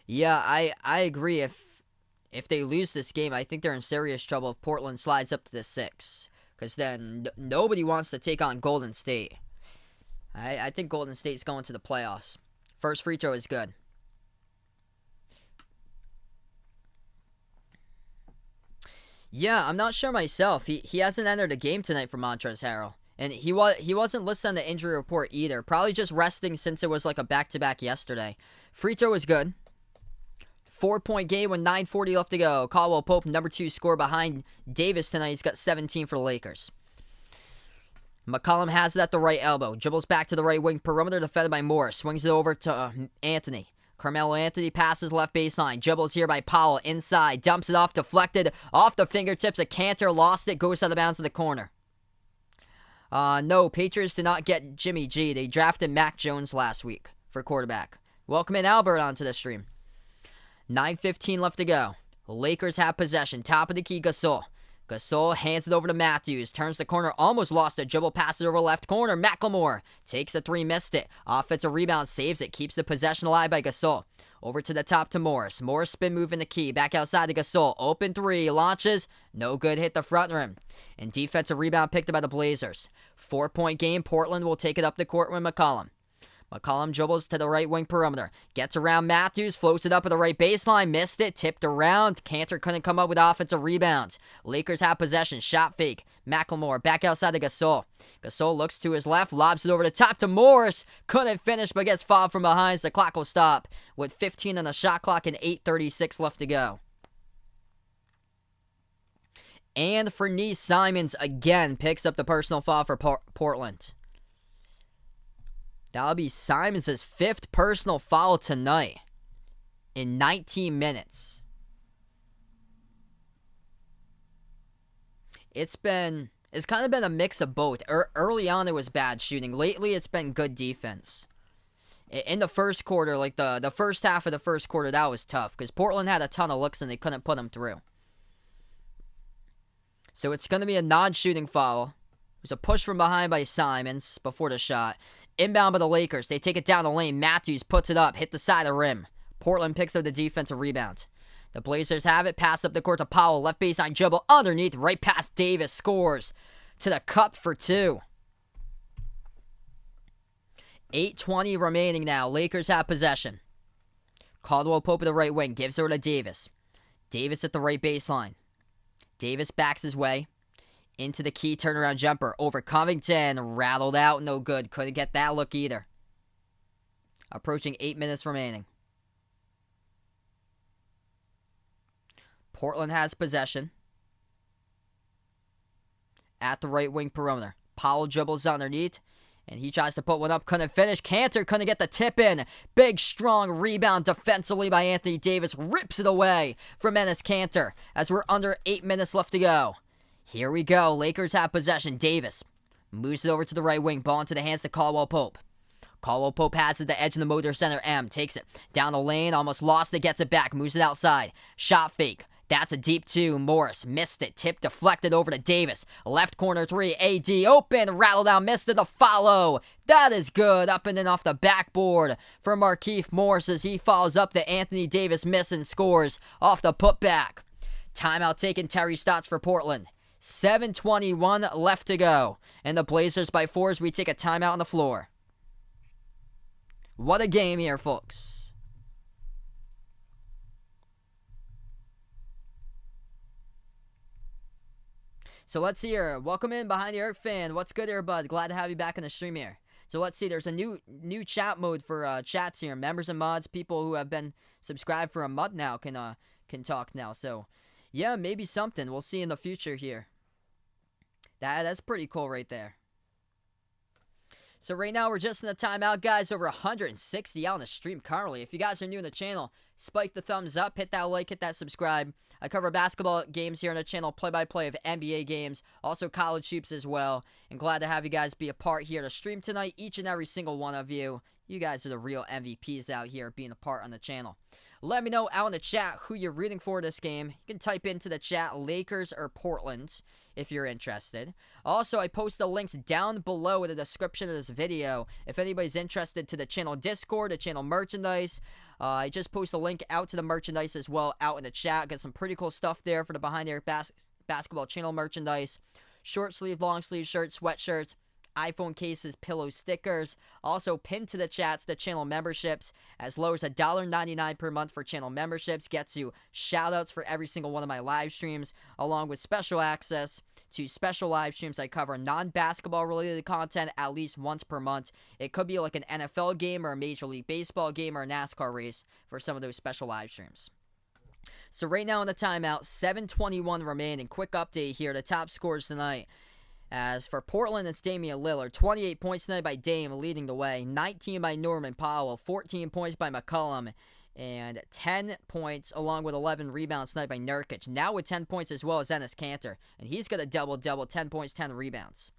[SPEAKER 1] Yeah, I agree. If they lose this game, I think they're in serious trouble if Portland slides up to the 6. Because then nobody wants to take on Golden State. I think Golden State's going to the playoffs. First free throw is good. Yeah, I'm not sure myself. He hasn't entered a game tonight for Montrezl Harrell. And he wasn't listed on the injury report either. Probably just resting since it was like a back-to-back yesterday. Free throw is good. 4-point game with 9:40 left to go. Caldwell Pope, number 2 scorer behind Davis tonight. He's got 17 for the Lakers. McCollum has it at the right elbow. Dribbles back to the right wing perimeter, defended by Morris. Swings it over to Anthony. Carmelo Anthony passes left baseline. Dribbles here by Powell. Inside. Dumps it off. Deflected. Off the fingertips of Cantor. Lost it. Goes out of bounds in the corner. No, Patriots did not get Jimmy G. They drafted Mac Jones last week for quarterback. Welcome in Albert onto the stream. 9:15 left to go. Lakers have possession. Top of the key, Gasol. Gasol hands it over to Matthews. Turns the corner. Almost lost it. Dribble passes over left corner. McLemore takes the 3. Missed it. Offensive rebound. Saves it. Keeps the possession alive by Gasol. Over to the top to Morris. Morris spin move in the key. Back outside to Gasol. Open 3. Launches. No good. Hit the front rim. And defensive rebound picked up by the Blazers. 4-point game. Portland will take it up the court with McCollum. McCollum dribbles to the right wing perimeter. Gets around Matthews. Floats it up at the right baseline. Missed it. Tipped around. Cantor couldn't come up with offensive rebounds. Lakers have possession. Shot fake. McLemore back outside to Gasol. Gasol looks to his left. Lobs it over the top to Morris. Couldn't finish but gets fouled from behind. The clock will stop with 15 on the shot clock and 8:36 left to go. And Fernie Simons again picks up the personal foul for Portland. That'll be Simons' 5th personal foul tonight in 19 minutes. It's kind of been a mix of both. Early on it was bad shooting. Lately it's been good defense. In the first quarter, like the first half of the first quarter, that was tough because Portland had a ton of looks and they couldn't put them through. So it's going to be a non-shooting foul. There's a push from behind by Simons before the shot. Inbound by the Lakers. They take it down the lane. Matthews puts it up. Hit the side of the rim. Portland picks up the defensive rebound. The Blazers have it. Pass up the court to Powell. Left baseline dribble. Underneath. Right past Davis. Scores. To the cup for 2. 8:20 remaining now. Lakers have possession. Caldwell Pope at the right wing. Gives over to Davis. Davis at the right baseline. Davis backs his way. Into the key turnaround jumper. Over Covington. Rattled out. No good. Couldn't get that look either. Approaching 8 minutes remaining. Portland has possession. At the right wing perimeter. Powell dribbles underneath. And he tries to put one up. Couldn't finish. Cantor couldn't get the tip in. Big, strong rebound defensively by Anthony Davis. Rips it away from Enes Kanter. As we're under 8 minutes left to go. Here we go. Lakers have possession. Davis moves it over to the right wing. Ball into the hands to Caldwell Pope. Caldwell Pope has it at the edge of the Motor Center. M takes it down the lane. Almost lost it. Gets it back. Moves it outside. Shot fake. That's a deep 2. Morris missed it. Tip deflected over to Davis. Left corner 3. AD open. Rattle down. Missed it. The follow. That is good. Up and in off the backboard for Markieff Morris as he follows up the Anthony Davis miss and scores off the putback. Timeout taken. Terry Stotts for Portland. 7:21 left to go. And the Blazers by 4 as we take a timeout on the floor. What a game here, folks. So let's see here. Welcome in Behind the Arc fan. What's good here, bud? Glad to have you back in the stream here. So let's see. There's a new chat mode for chats here. Members and mods, people who have been subscribed for a month now can talk now. So yeah, maybe something. We'll see in the future here. That's pretty cool right there. So right now we're just in the timeout, guys. Over 160 out on the stream currently. If you guys are new in the channel, spike the thumbs up, hit that like, hit that subscribe. I cover basketball games here on the channel, play-by-play of NBA games, also college hoops as well. And glad to have you guys be a part here to stream tonight, each and every single one of you. You guys are the real MVPs out here being a part on the channel. Let me know out in the chat who you're rooting for this game. You can type into the chat Lakers or Portland if you're interested. Also, I post the links down below in the description of this video. If anybody's interested to the channel Discord, the channel merchandise, I just post a link out to the merchandise as well out in the chat. Got some pretty cool stuff there for the Behind the Arc basketball channel merchandise. Short sleeve, long sleeve shirts, sweatshirts, iPhone cases, pillow stickers. Also pinned to the chats, the channel memberships. As low as $1.99 per month for channel memberships gets you shoutouts for every single one of my live streams, along with special access to special live streams. I cover non-basketball related content at least once per month. It could be like an NFL game or a Major League Baseball game or a NASCAR race for some of those special live streams. So right now in the timeout, 7:21 remaining. Quick update here. The top scores tonight. As for Portland, it's Damian Lillard. 28 points tonight by Dame, leading the way. 19 by Norman Powell. 14 points by McCollum. And 10 points, along with 11 rebounds tonight by Nurkic. Now with 10 points as well as Enes Kanter. And he's got a double-double, 10 points, 10 rebounds.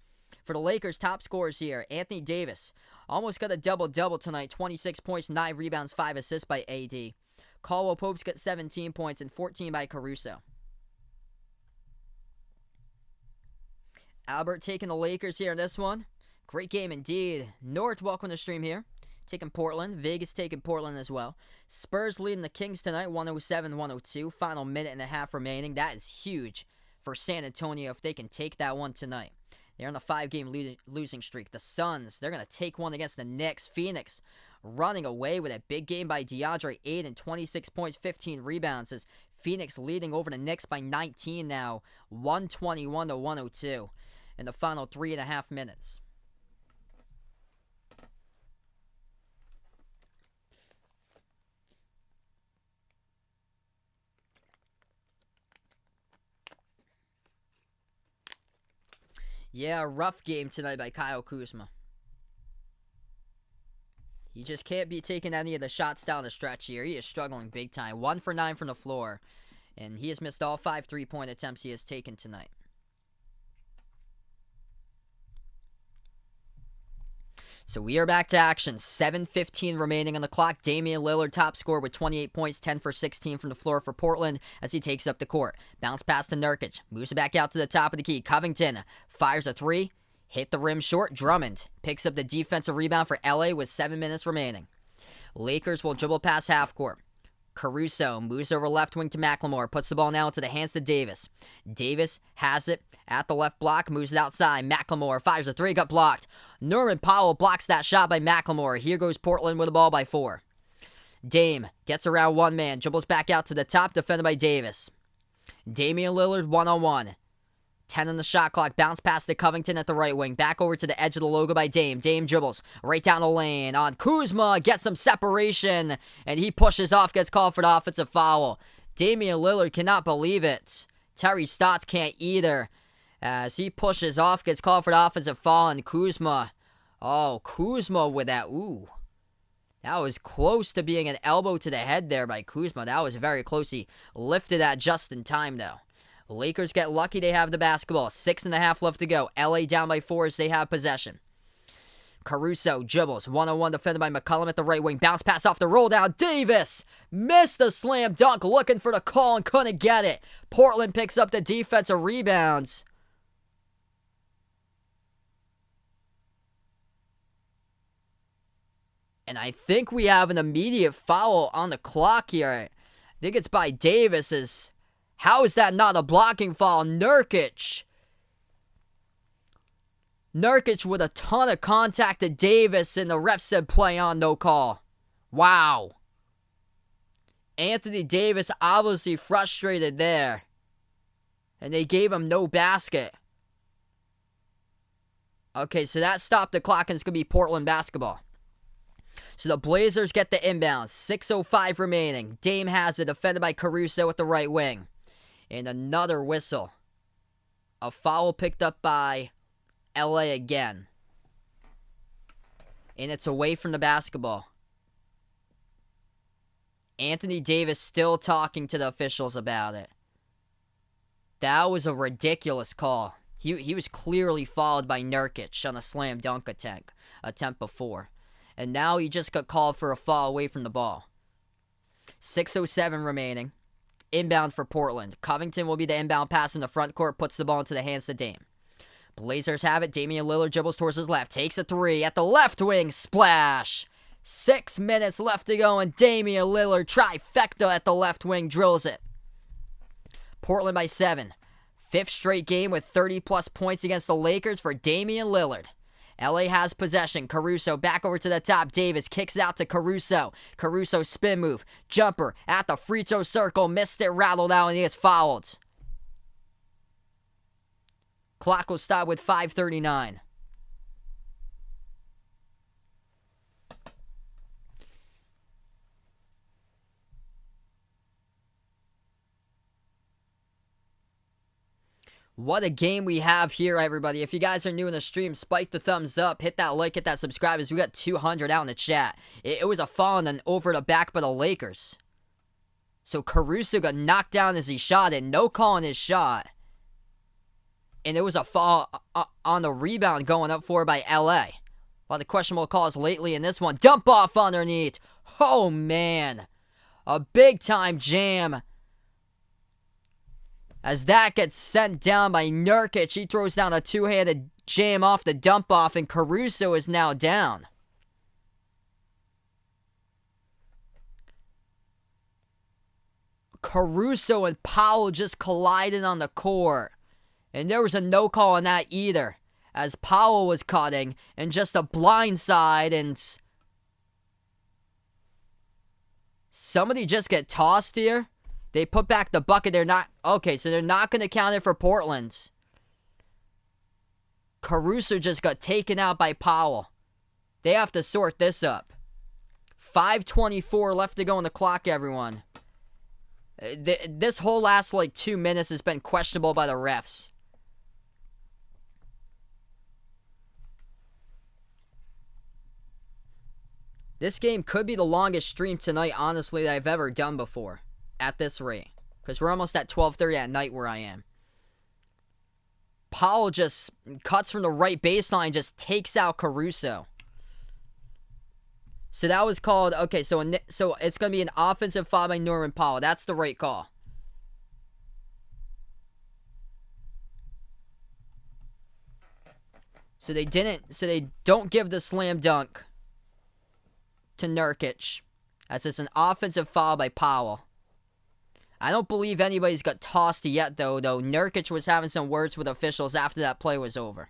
[SPEAKER 1] For the Lakers, top scorers here. Anthony Davis almost got a double-double tonight. 26 points, 9 rebounds, 5 assists by AD. Caldwell Pope's got 17 points and 14 by Caruso. Albert taking the Lakers here in this one. Great game indeed. North, welcome to the stream here. Taking Portland. Vegas taking Portland as well. Spurs leading the Kings tonight, 107-102. Final minute and a half remaining. That is huge for San Antonio if they can take that one tonight. They're on the 5-game losing streak. The Suns, they're going to take one against the Knicks. Phoenix running away with a big game by DeAndre Ayton. 26 points, 15 rebounds. As Phoenix leading over the Knicks by 19 now. 121-102 in the final 3.5 minutes. Yeah, a rough game tonight by Kyle Kuzma. He just can't be taking any of the shots down the stretch here. He is struggling big time. 1 for 9 from the floor. And he has missed all 5 3-point attempts he has taken tonight. So we are back to action. 7:15 remaining on the clock. Damian Lillard top scorer with 28 points, 10 for 16 from the floor for Portland as he takes up the court. Bounce pass to Nurkic. Moves it back out to the top of the key. Covington fires a 3. Hit the rim short. Drummond picks up the defensive rebound for LA with 7 minutes remaining. Lakers will dribble past half court. Caruso moves over left wing to McLemore. Puts the ball now into the hands to Davis. Davis has it at the left block. Moves it outside. McLemore fires a 3. Got blocked. Norman Powell blocks that shot by McLemore. Here goes Portland with the ball by 4. Dame gets around one man. Dribbles back out to the top. Defended by Davis. Damian Lillard one-on-one. 10 on the shot clock. Bounce pass to Covington at the right wing. Back over to the edge of the logo by Dame. Dame dribbles right down the lane on Kuzma. Gets some separation. And he pushes off. Gets called for the offensive foul. Damian Lillard cannot believe it. Terry Stotts can't either. As he pushes off. Gets called for the offensive foul. And Kuzma. Oh, Kuzma with that. Ooh. That was close to being an elbow to the head there by Kuzma. That was very close. He lifted that just in time, though. Lakers get lucky they have the basketball. 6.5 left to go. LA down by 4 as they have possession. Caruso dribbles. 1-on-1 defended by McCollum at the right wing. Bounce pass off the roll down. Davis missed the slam dunk. Looking for the call and couldn't get it. Portland picks up the defensive rebounds. And I think we have an immediate foul on the clock here. I think it's by Davis. How is that not a blocking foul? Nurkic with a ton of contact to Davis, and the ref said play on, no call. Wow. Anthony Davis obviously frustrated there. And they gave him no basket. Okay, so that stopped the clock, and it's going to be Portland basketball. So the Blazers get the inbound. 6:05 remaining. Dame has it, defended by Caruso at the right wing. And another whistle. A foul picked up by LA again. And it's away from the basketball. Anthony Davis still talking to the officials about it. That was a ridiculous call. He was clearly fouled by Nurkic on a slam dunk attempt before. And now he just got called for a foul away from the ball. 6:07 remaining. Inbound for Portland. Covington will be the inbound pass in the front court. Puts the ball into the hands of Dame. Blazers have it. Damian Lillard dribbles towards his left. Takes a three at the left wing. Splash. 6 minutes left to go, and Damian Lillard trifecta at the left wing drills it. Portland by 7. 5th straight game with 30-plus points against the Lakers for Damian Lillard. LA has possession. Caruso back over to the top. Davis kicks out to Caruso. Caruso spin move. Jumper at the free throw circle. Missed it, rattled out, and he gets fouled. Clock will stop with 5:39. What a game we have here, everybody. If you guys are new in the stream, spike the thumbs up, hit that like, hit that subscribe, as we got 200 out in the chat. It was a fall and then over the back by the Lakers. So Caruso got knocked down as he shot it. No call on his shot. And it was a fall on the rebound going up for by LA. A lot of questionable calls lately in this one. Dump off underneath. Oh, man. A big-time jam. As that gets sent down by Nurkic, he throws down a two-handed jam off the dump-off, and Caruso is now down. Caruso and Powell just collided on the court. And there was a no call on that either, as Powell was cutting, and just a blind side, and somebody just get tossed here. They put back the bucket. They're not... Okay, so they're not going to count it for Portland. Caruso just got taken out by Powell. They have to sort this up. 5:24 left to go on the clock, everyone. This whole last, 2 minutes has been questionable by the refs. This game could be the longest stream tonight, honestly, that I've ever done before. At this rate. Because we're almost at 12:30 at night where I am. Powell just cuts from the right baseline, just takes out Caruso. So that was called... Okay, so it's going to be an offensive foul by Norman Powell. That's the right call. So they don't give the slam dunk to Nurkic. That's just an offensive foul by Powell. I don't believe anybody's got tossed yet, though. Nurkic was having some words with officials after that play was over.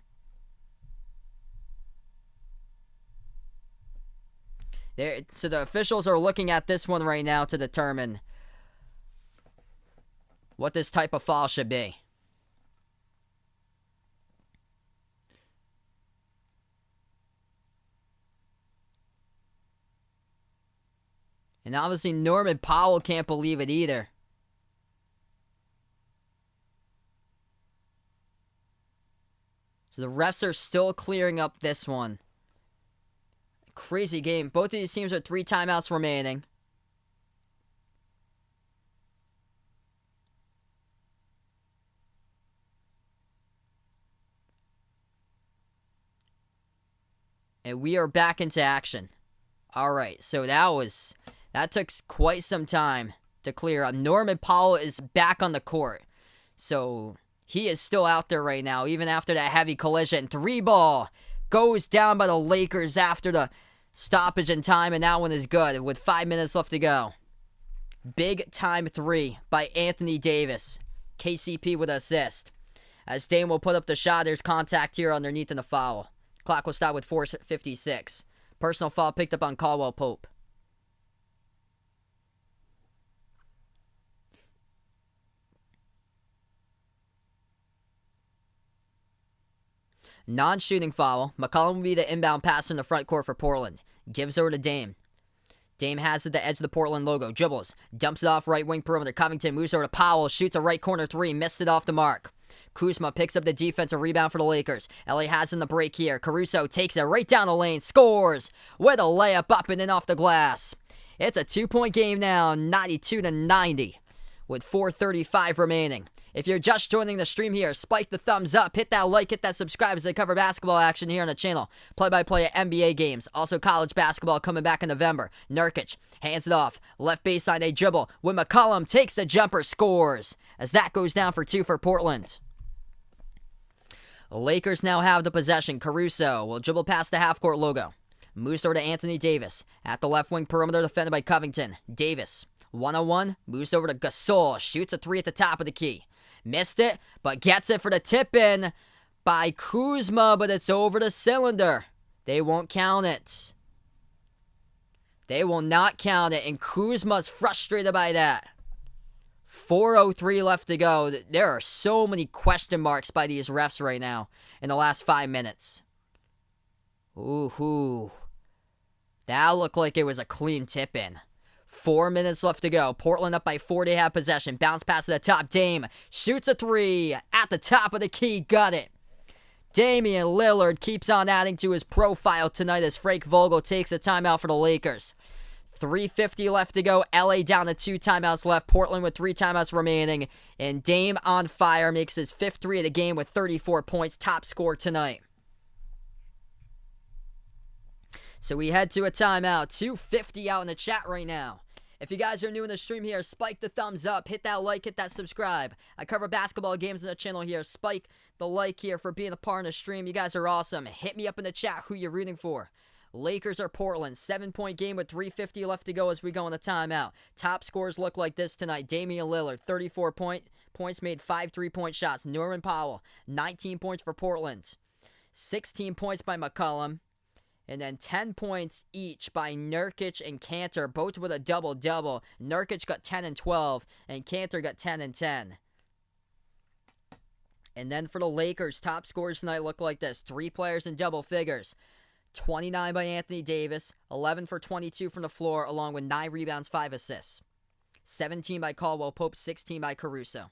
[SPEAKER 1] So the officials are looking at this one right now to determine what this type of foul should be. And obviously Norman Powell can't believe it either. So the refs are still clearing up this one. Crazy game. Both of these teams with 3 timeouts remaining. And we are back into action. All right, so that took quite some time to clear up. Norman Powell is back on the court. So he is still out there right now, even after that heavy collision. 3-ball goes down by the Lakers after the stoppage in time, and that one is good with 5 minutes left to go. Big time 3 by Anthony Davis. KCP with an assist. As Dame will put up the shot, there's contact here underneath in the foul. Clock will stop with 4:56. Personal foul picked up on Caldwell Pope. Non-shooting foul. McCollum will be the inbound passer in the front court for Portland. Gives over to Dame. Dame has it at the edge of the Portland logo. Dribbles. Dumps it off right wing perimeter. Covington moves over to Powell. Shoots a right corner 3. Missed it off the mark. Kuzma picks up the defensive rebound for the Lakers. LA has in the break here. Caruso takes it right down the lane. Scores with a layup up and in off the glass. It's a 2-point game now. 92-90 with 4:35 remaining. If you're just joining the stream here, spike the thumbs up, hit that like, hit that subscribe as I cover basketball action here on the channel. Play-by-play at NBA games. Also college basketball coming back in November. Nurkic hands it off. Left baseline, a dribble. When McCollum takes the jumper, scores. As that goes down for 2 for Portland. The Lakers now have the possession. Caruso will dribble past the half-court logo. Moves over to Anthony Davis. At the left wing perimeter, defended by Covington. Davis, 1-on-1, moves over to Gasol. Shoots a 3 at the top of the key. Missed it, but gets it for the tip-in by Kuzma, but it's over the cylinder. They won't count it. They will not count it, and Kuzma's frustrated by that. 4:03 left to go. There are so many question marks by these refs right now in the last 5 minutes. Ooh. That looked like it was a clean tip-in. 4 minutes left to go. Portland up by 4. They have possession. Bounce pass to the top. Dame shoots a 3 at the top of the key. Got it. Damian Lillard keeps on adding to his profile tonight as Frank Vogel takes a timeout for the Lakers. 3:50 left to go. LA down to 2 timeouts left. Portland with 3 timeouts remaining. And Dame on fire makes his 5th 3 of the game with 34 points. Top score tonight. So we head to a timeout. 2:50 out in the chat right now. If you guys are new in the stream here, spike the thumbs up, hit that like, hit that subscribe. I cover basketball games on the channel here. Spike the like here for being a part of the stream. You guys are awesome. Hit me up in the chat who you're rooting for. Lakers or Portland. 7-point game with 3:50 left to go as we go in the timeout. Top scores look like this tonight. Damian Lillard, 34 points, made 5 3-point shots. Norman Powell, 19 points for Portland. 16 points by McCollum. And then 10 points each by Nurkic and Cantor, both with a double-double. Nurkic got 10 and 12, and Cantor got 10 and 10. And then for the Lakers, top scores tonight look like this. 3 players in double figures. 29 by Anthony Davis, 11 for 22 from the floor, along with 9 rebounds, 5 assists. 17 by Caldwell Pope, 16 by Caruso.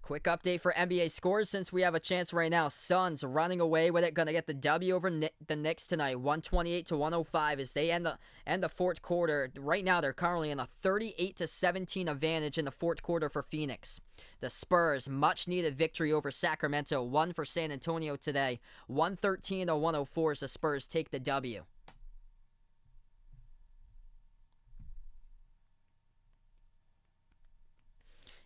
[SPEAKER 1] Quick update for NBA scores since we have a chance right now. Suns running away with it. Going to get the W over the Knicks tonight. 128-105 as they end the fourth quarter. Right now they're currently in a 38-17 advantage in the fourth quarter for Phoenix. The Spurs, much needed victory over Sacramento. 1 for San Antonio today. 113-104 as the Spurs take the W.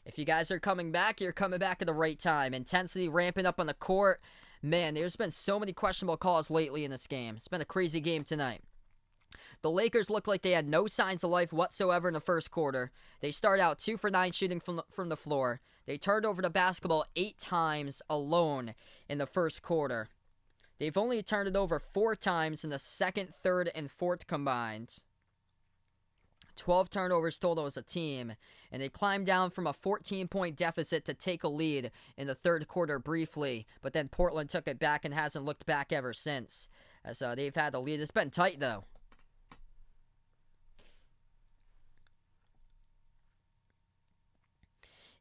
[SPEAKER 1] If you guys are coming back, you're coming back at the right time. Intensity ramping up on the court. Man, there's been so many questionable calls lately in this game. It's been a crazy game tonight. The Lakers looked like they had no signs of life whatsoever in the first quarter. They started out 2 for 9 shooting from the floor. They turned over the basketball 8 times alone in the first quarter. They've only turned it over 4 times in the second, third, and fourth combined. 12 turnovers total as a team, and they climbed down from a 14-point deficit to take a lead in the third quarter briefly, but then Portland took it back and hasn't looked back ever since, as they've had the lead. It's been tight, though.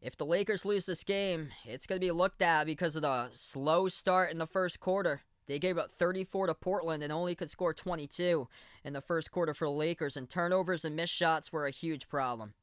[SPEAKER 1] If the Lakers lose this game, it's going to be looked at because of the slow start in the first quarter. They gave up 34 to Portland and only could score 22 in the first quarter for the Lakers, and turnovers and missed shots were a huge problem.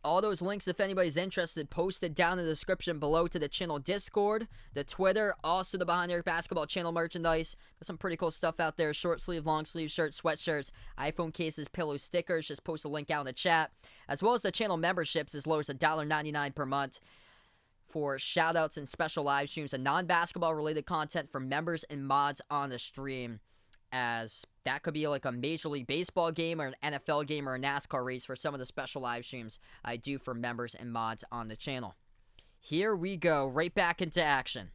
[SPEAKER 1] All those links, if anybody's interested, posted down in the description below to the channel Discord, the Twitter, also the Behind Eric Basketball channel merchandise. Got some pretty cool stuff out there. Short sleeve, long sleeve shirts, sweatshirts, iPhone cases, pillows, stickers. Just post a link out in the chat. As well as the channel memberships as low as $1.99 per month for shoutouts and special live streams and non-basketball related content for members and mods on the stream. As that could be like a Major League Baseball game or an NFL game or a NASCAR race for some of the special live streams I do for members and mods on the channel. Here we go, right back into action.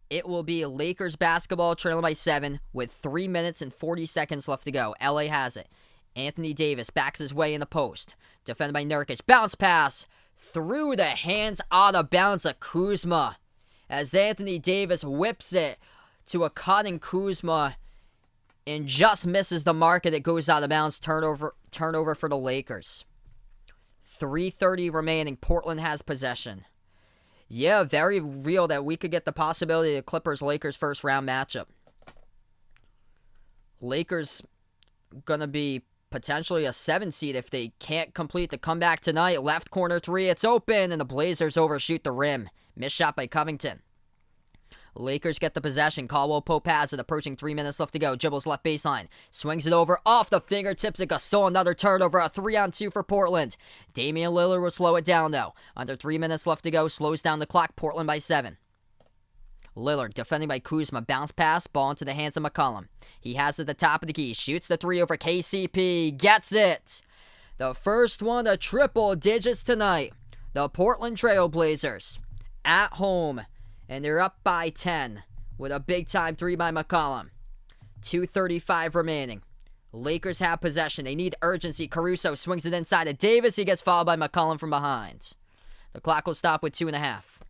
[SPEAKER 1] It will be Lakers basketball trailing by 7 with 3 minutes and 40 seconds left to go. LA has it. Anthony Davis backs his way in the post. Defended by Nurkic. Bounce pass through the hands out of bounds of Kuzma. As Anthony Davis whips it to a cutting Kuzma and just misses the mark, and it goes out of bounds. Turnover for the Lakers. 3:30 remaining. Portland has possession. Yeah, very real that we could get the possibility of Clippers-Lakers first round matchup. Lakers gonna be potentially a 7 seed if they can't complete the comeback tonight. Left corner 3, it's open, and the Blazers overshoot the rim. Missed shot by Covington. Lakers get the possession. Caldwell Pope has it. Approaching 3 minutes left to go. Dribbles left baseline. Swings it over off the fingertips of Gasol. Another turnover. A 3-on-2 for Portland. Damian Lillard will slow it down, though. Under 3 minutes left to go. Slows down the clock. Portland by 7. Lillard defending by Kuzma. Bounce pass. Ball into the hands of McCollum. He has it at the top of the key. Shoots the 3 over KCP. Gets it. The first one to triple digits tonight. The Portland Trail Blazers at home. And they're up by 10 with a big-time 3 by McCollum. 2:35 remaining. Lakers have possession. They need urgency. Caruso swings it inside of Davis. He gets fouled by McCollum from behind. The clock will stop with 2.5.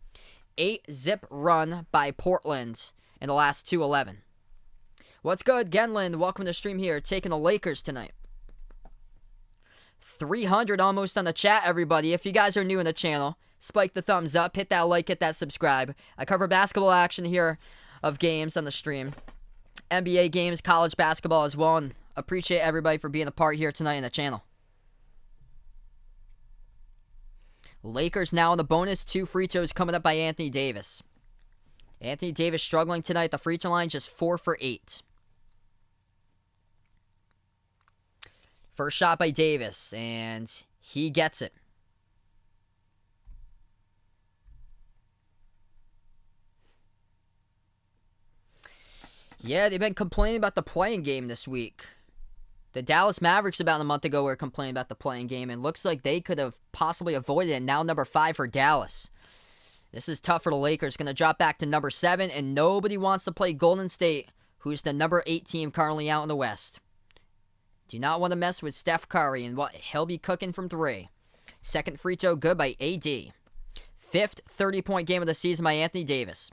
[SPEAKER 1] 8-zip run by Portland in the last 2:11. What's good, Genland? Welcome to the stream here. Taking the Lakers tonight. 300 almost on the chat, everybody. If you guys are new in the channel, spike the thumbs up, hit that like, hit that subscribe. I cover basketball action here of games on the stream. NBA games, college basketball as well, and appreciate everybody for being a part here tonight in the channel. Lakers now in the bonus. 2 free throws coming up by Anthony Davis. Anthony Davis struggling tonight. The free throw line just 4 for 8. First shot by Davis, and he gets it. Yeah, they've been complaining about the playing game this week. The Dallas Mavericks about a month ago were complaining about the playing game, and looks like they could have possibly avoided it. Now number 5 for Dallas. This is tough for the Lakers. Going to drop back to number 7, and nobody wants to play Golden State, who's the number 8 team currently out in the West. Do not want to mess with Steph Curry and what he'll be cooking from 3. Second free throw good by AD. 5th 30-point game of the season by Anthony Davis.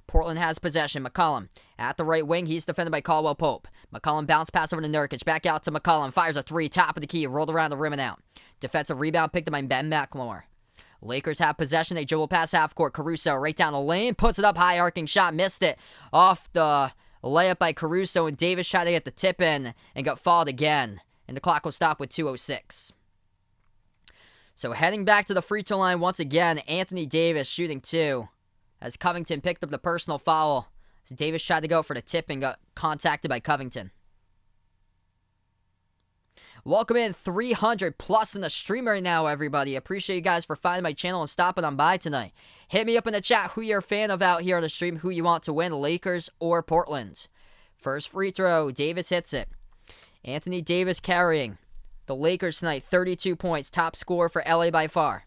[SPEAKER 1] Portland has possession. McCollum at the right wing. He's defended by Caldwell Pope. McCollum bounce pass over to Nurkic. Back out to McCollum. Fires a 3. Top of the key. Rolled around the rim and out. Defensive rebound picked up by Ben McLemore. Lakers have possession. They dribble past half court. Caruso right down the lane. Puts it up. High arcing shot. Missed it. Off the layup by Caruso. And Davis tried to get the tip in and got fouled again. And the clock will stop with 2:06. So heading back to the free throw line once again. Anthony Davis shooting 2. As Covington picked up the personal foul. As Davis tried to go for the tip and got contacted by Covington. Welcome in 300 plus in the stream right now, everybody. Appreciate you guys for finding my channel and stopping on by tonight. Hit me up in the chat who you're a fan of out here on the stream, who you want to win, Lakers or Portland. First free throw, Davis hits it. Anthony Davis carrying the Lakers tonight, 32 points, top scorer for LA by far.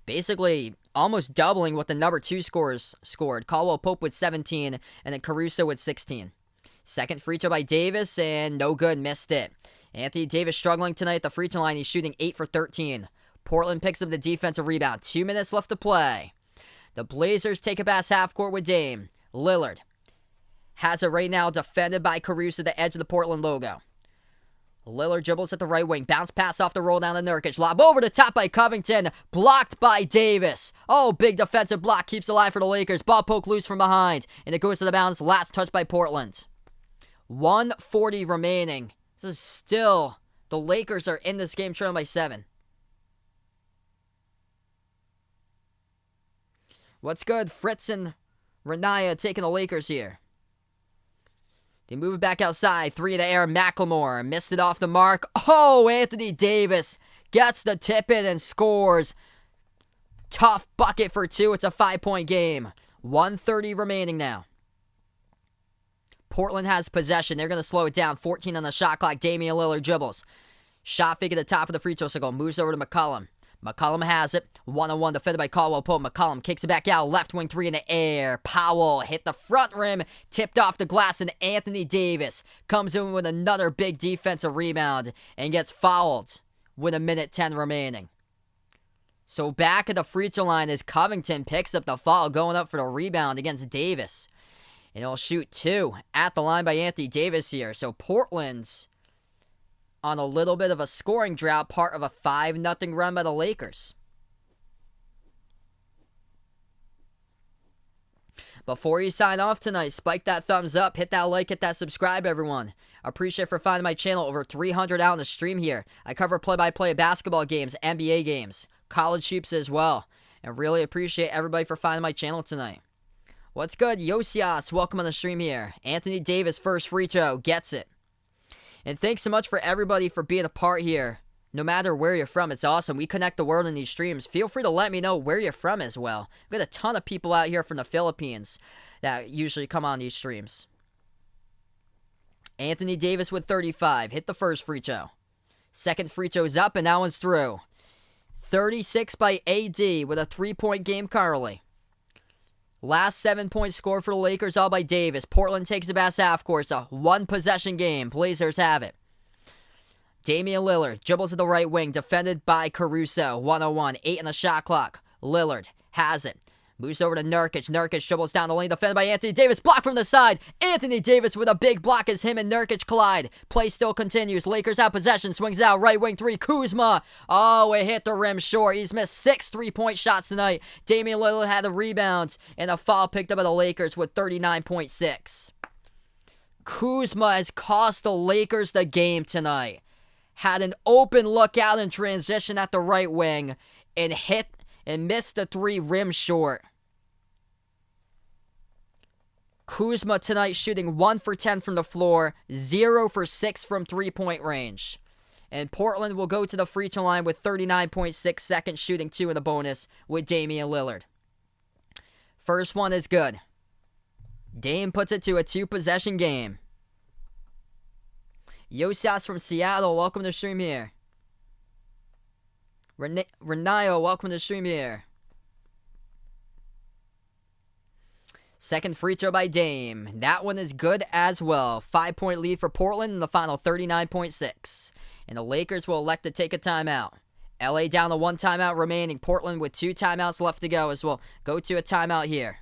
[SPEAKER 1] Basically, almost doubling what the number 2 scorers scored. Caldwell Pope with 17, and then Caruso with 16. Second free throw by Davis, and no good, missed it. Anthony Davis struggling tonight at the free throw line. He's shooting 8 for 13. Portland picks up the defensive rebound. 2 minutes left to play. The Blazers take it past half court with Dame. Lillard has it right now, defended by Caruso, the edge of the Portland logo. Lillard dribbles at the right wing. Bounce pass off the roll down to Nurkic. Lob over the top by Covington. Blocked by Davis. Oh, big defensive block. Keeps alive for the Lakers. Ball poked loose from behind. And it goes to the bounce. Last touch by Portland. 1:40 remaining. This is still... The Lakers are in this game trailing by 7. What's good? Fritz and Renaya taking the Lakers here. They move it back outside. 3 in the air. Macklemore missed it off the mark. Oh, Anthony Davis gets the tip in and scores. Tough bucket for 2. It's a 5-point game. 1:30 remaining now. Portland has possession. They're going to slow it down. 14 on the shot clock. Damian Lillard dribbles. Shot fake at the top of the free throw circle. Moves over to McCollum. McCollum has it. 1-on-1 defended by Caldwell Pope. McCollum kicks it back out. Left wing 3 in the air. Powell hit the front rim. Tipped off the glass. And Anthony Davis comes in with another big defensive rebound. And gets fouled with 1:10 remaining. So back at the free throw line as Covington picks up the foul. Going up for the rebound against Davis. And he'll shoot 2 at the line by Anthony Davis here. So Portland's on a little bit of a scoring drought, part of a 5-0 run by the Lakers. Before you sign off tonight, spike that thumbs up, hit that like, hit that subscribe, everyone. Appreciate for finding my channel. Over 300 out on the stream here. I cover play-by-play basketball games, NBA games, college hoops as well. And really appreciate everybody for finding my channel tonight. What's good? Yosias, welcome on the stream here. Anthony Davis, first free throw, gets it. And thanks so much for everybody for being a part here. No matter where you're from, it's awesome. We connect the world in these streams. Feel free to let me know where you're from as well. We've got a ton of people out here from the Philippines that usually come on these streams. Anthony Davis with 35. Hit the first free throw. Second free throw's up, and that one's through. 36 by AD with a 3-point game currently. Last 7-point score for the Lakers, all by Davis. Portland takes the past half court. It's a 1-possession game. Blazers have it. Damian Lillard dribbles to the right wing, defended by Caruso. 1-on-1, 8 on the shot clock. Lillard has it. Moves over to Nurkic. Nurkic dribbles down the lane, defended by Anthony Davis. Blocked from the side. Anthony Davis with a big block as him and Nurkic collide. Play still continues. Lakers have possession. Swings out. Right wing 3. Kuzma. Oh, it hit the rim short. He's missed 6 3-point shots tonight. Damian Lillard had the rebounds. And a foul picked up by the Lakers with 39.6. Kuzma has cost the Lakers the game tonight. Had an open look out in transition at the right wing. And hit and missed the 3 rim short. Kuzma tonight shooting 1 for 10 from the floor, 0 for 6 from 3-point range. And Portland will go to the free throw line with 39.6 seconds, shooting 2 in the bonus with Damian Lillard. First one is good. Dame puts it to a 2-possession game. Yosias from Seattle, welcome to the stream here. Renayo, welcome to the stream here. Second free throw by Dame. That one is good as well. 5-point lead for Portland in the final 39.6. And the Lakers will elect to take a timeout. LA down to 1 timeout remaining. Portland with 2 timeouts left to go as well. Go to a timeout here.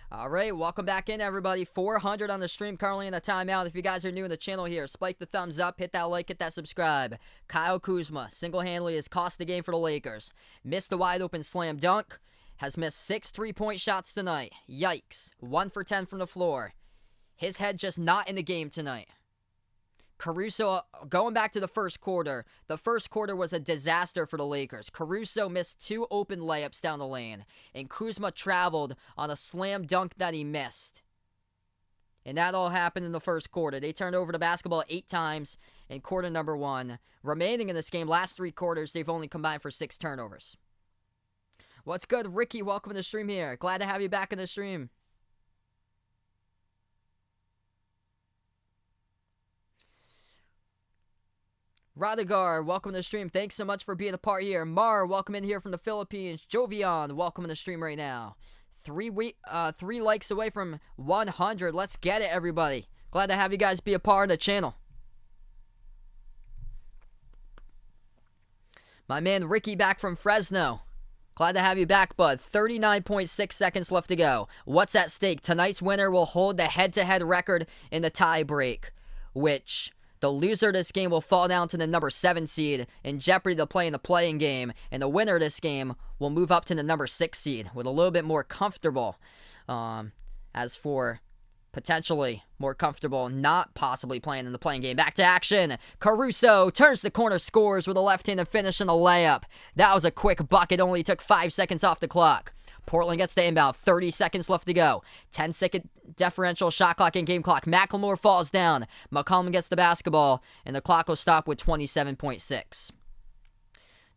[SPEAKER 1] All right, welcome back in, everybody. 400 on the stream, currently in the timeout. If you guys are new in the channel here, spike the thumbs up, hit that like, hit that subscribe. Kyle Kuzma single-handedly has cost the game for the Lakers. Missed the wide-open slam dunk. Has missed 6 3-point shots tonight. Yikes. 1 for 10 from the floor. His head just not in the game tonight. Caruso, going back to the first quarter was a disaster for the Lakers. Caruso missed 2 open layups down the lane, and Kuzma traveled on a slam dunk that he missed. And that all happened in the first quarter. They turned over the basketball 8 times in quarter number 1. Remaining in this game, last 3 quarters, they've only combined for 6 turnovers. What's good, Ricky? Welcome to the stream here. Glad to have you back in the stream. Radigar, welcome to the stream. Thanks so much for being a part here. Mar, welcome in here from the Philippines. Jovian, welcome in the stream right now. 3 likes away from 100. Let's get it, everybody. Glad to have you guys be a part of the channel. My man Ricky back from Fresno. Glad to have you back, bud. 39.6 seconds left to go. What's at stake? Tonight's winner will hold the head-to-head record in the tie break, which the loser of this game will fall down to the number 7 seed in jeopardy to play in the playing game, and the winner of this game will move up to the number 6 seed with a little bit more comfortable as for potentially more comfortable not possibly playing in the playing game. Back to action. Caruso turns the corner, scores with a left-handed finish and a layup. That was a quick bucket, only took 5 seconds off the clock. Portland gets the inbound, 30 seconds left to go. 10-second differential shot clock and game clock. McLemore falls down. McCollum gets the basketball, and the clock will stop with 27.6.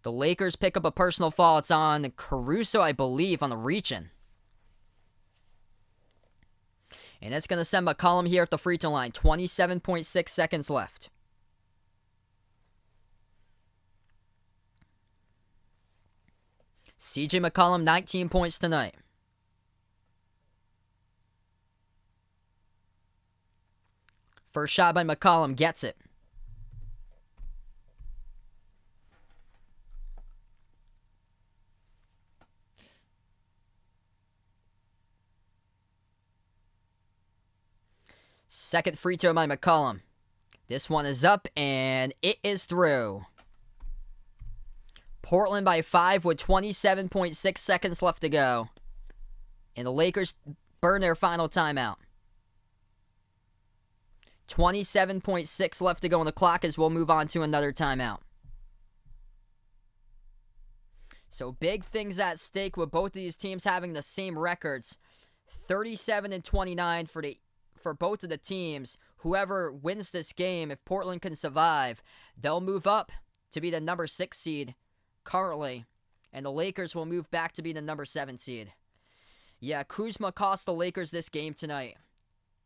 [SPEAKER 1] The Lakers pick up a personal foul. It's on Caruso, I believe, on the reach-in. And it's going to send McCollum here at the free throw line. 27.6 seconds left. CJ McCollum, 19 points tonight. First shot by McCollum, gets it. Second free throw by McCollum. This one is up, and it is through. Portland by 5 with 27.6 seconds left to go. And the Lakers burn their final timeout. 27.6 left to go on the clock as we'll move on to another timeout. So big things at stake with both of these teams having the same records. 37-29 for both of the teams. Whoever wins this game, if Portland can survive, they'll move up to be the number 6 seed currently, and the Lakers will move back to be the number 7 seed. Yeah, Kuzma cost the Lakers this game tonight.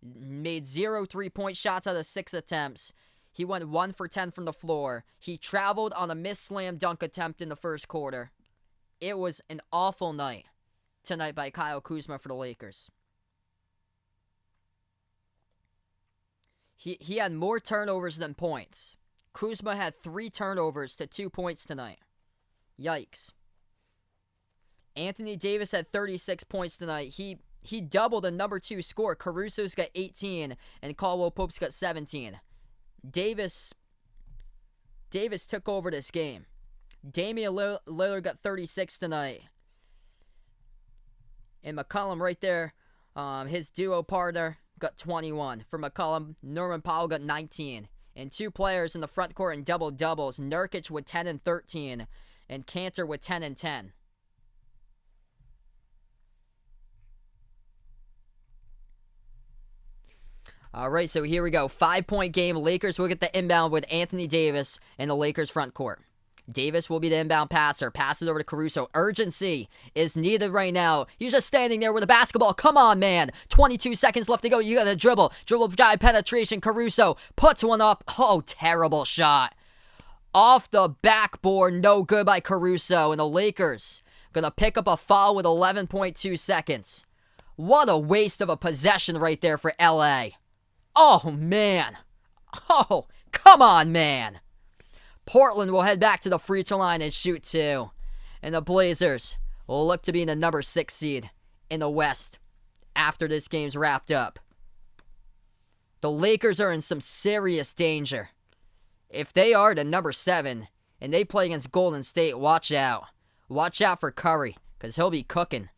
[SPEAKER 1] Made 0 3-point shots out of 6 attempts. He went 1 for 10 from the floor. He traveled on a missed slam dunk attempt in the first quarter. It was an awful night tonight by Kyle Kuzma for the Lakers. He had more turnovers than points. Kuzma had 3 turnovers to 2 points tonight. Yikes. Anthony Davis had 36 points tonight. He doubled the number 2 score. Caruso's got 18 and Caldwell Pope's got 17. Davis took over this game. Damian Lillard got 36 tonight. And McCollum right there, his duo partner, got 21. For McCollum, Norman Powell got 19. And 2 players in the front court in double-doubles. Nurkic with 10 and 13. And Cantor with 10 and 10. All right, so here we go. 5-point game. Lakers will get the inbound with Anthony Davis in the Lakers front court. Davis will be the inbound passer. Passes over to Caruso. Urgency is needed right now. He's just standing there with the basketball. Come on, man. 22 seconds left to go. You got to dribble. Dribble drive penetration. Caruso puts one up. Oh, terrible shot. Off the backboard. No good by Caruso. And the Lakers going to pick up a foul with 11.2 seconds. What a waste of a possession right there for LA. Oh, man. Oh, come on, man. Portland will head back to the free throw line and shoot 2. And the Blazers will look to be in the number 6 seed in the West after this game's wrapped up. The Lakers are in some serious danger. If they are the number 7 and they play against Golden State, watch out. Watch out for Curry, because he'll be cooking.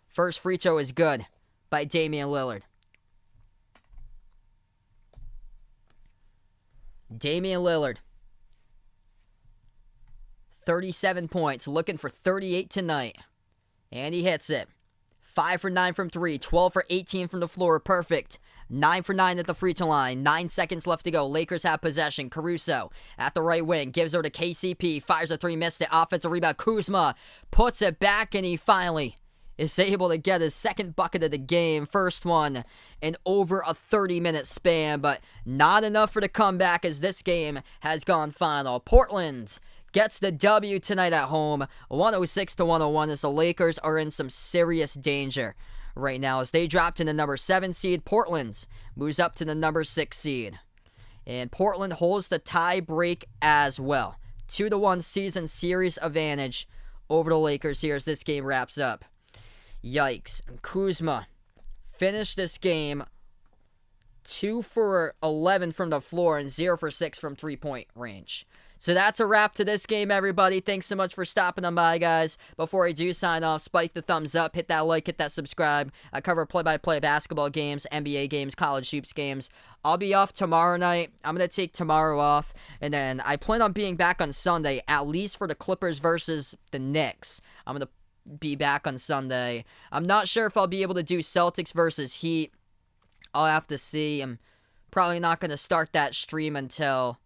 [SPEAKER 1] First free throw is good by Damian Lillard. Damian Lillard. 37 points, looking for 38 tonight. And he hits it. 5 for 9 from 3, 12 for 18 from the floor, perfect. 9 for 9 at the free throw line, 9 seconds left to go. Lakers have possession. Caruso at the right wing, gives over to KCP, fires a 3, missed it. Offensive rebound, Kuzma puts it back, and he finally is able to get his second bucket of the game. First one in over a 30-minute span, but not enough for the comeback as this game has gone final. Portland gets the W tonight at home, 106-101, as the Lakers are in some serious danger right now as they drop to the number 7 seed. Portland moves up to the number 6 seed. And Portland holds the tie break as well. 2-1 season series advantage over the Lakers here as this game wraps up. Yikes. Kuzma finished this game 2 for 11 from the floor and 0 for 6 from three-point range. So that's a wrap to this game, everybody. Thanks so much for stopping on by, guys. Before I do sign off, spike the thumbs up, hit that like, hit that subscribe. I cover play-by-play basketball games, NBA games, college hoops games. I'll be off tomorrow night. I'm going to take tomorrow off. And then I plan on being back on Sunday, at least for the Clippers versus the Knicks. I'm going to be back on Sunday. I'm not sure if I'll be able to do Celtics versus Heat. I'll have to see. I'm probably not going to start that stream until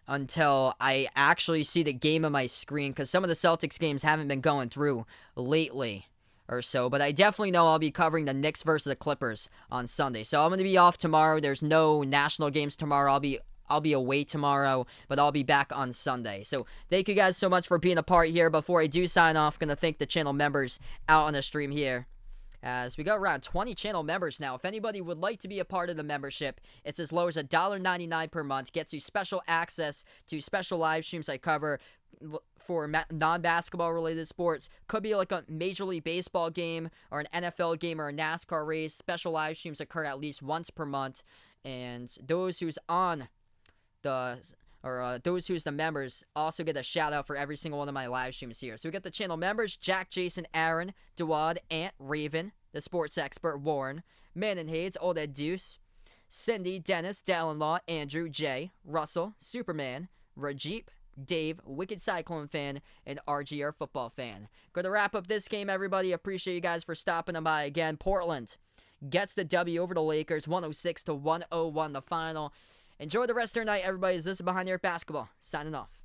[SPEAKER 1] I actually see the game on my screen, because some of the Celtics games haven't been going through lately or so. But I definitely know I'll be covering the Knicks versus the Clippers on Sunday. So I'm going to be off tomorrow. There's no national games tomorrow. I'll be away tomorrow, but I'll be back on Sunday. So thank you guys so much for being a part here. Before I do sign off, going to thank the channel members out on the stream here, as we got around 20 channel members now. If anybody would like to be a part of the membership, it's as low as $1.99 per month. Gets you special access to special live streams I cover for non-basketball related sports. Could be like a Major League Baseball game or an NFL game or a NASCAR race. Special live streams occur at least once per month. And those who's on the... those who's the members also get a shout out for every single one of my live streams here. So we got the channel members: Jack, Jason, Aaron, Dawad, Ant, Raven, the sports expert, Warren, Man and Hades, Old Ed Deuce, Cindy, Dennis, Dallin Law, Andrew, Jay, Russell, Superman, Rajeep, Dave, Wicked Cyclone fan, and RGR football fan. Gonna wrap up this game, everybody. Appreciate you guys for stopping by again. Portland gets the W over the Lakers, 106-101 the final. Enjoy the rest of your night, everybody. This is Behind the Arc Basketball. Signing off.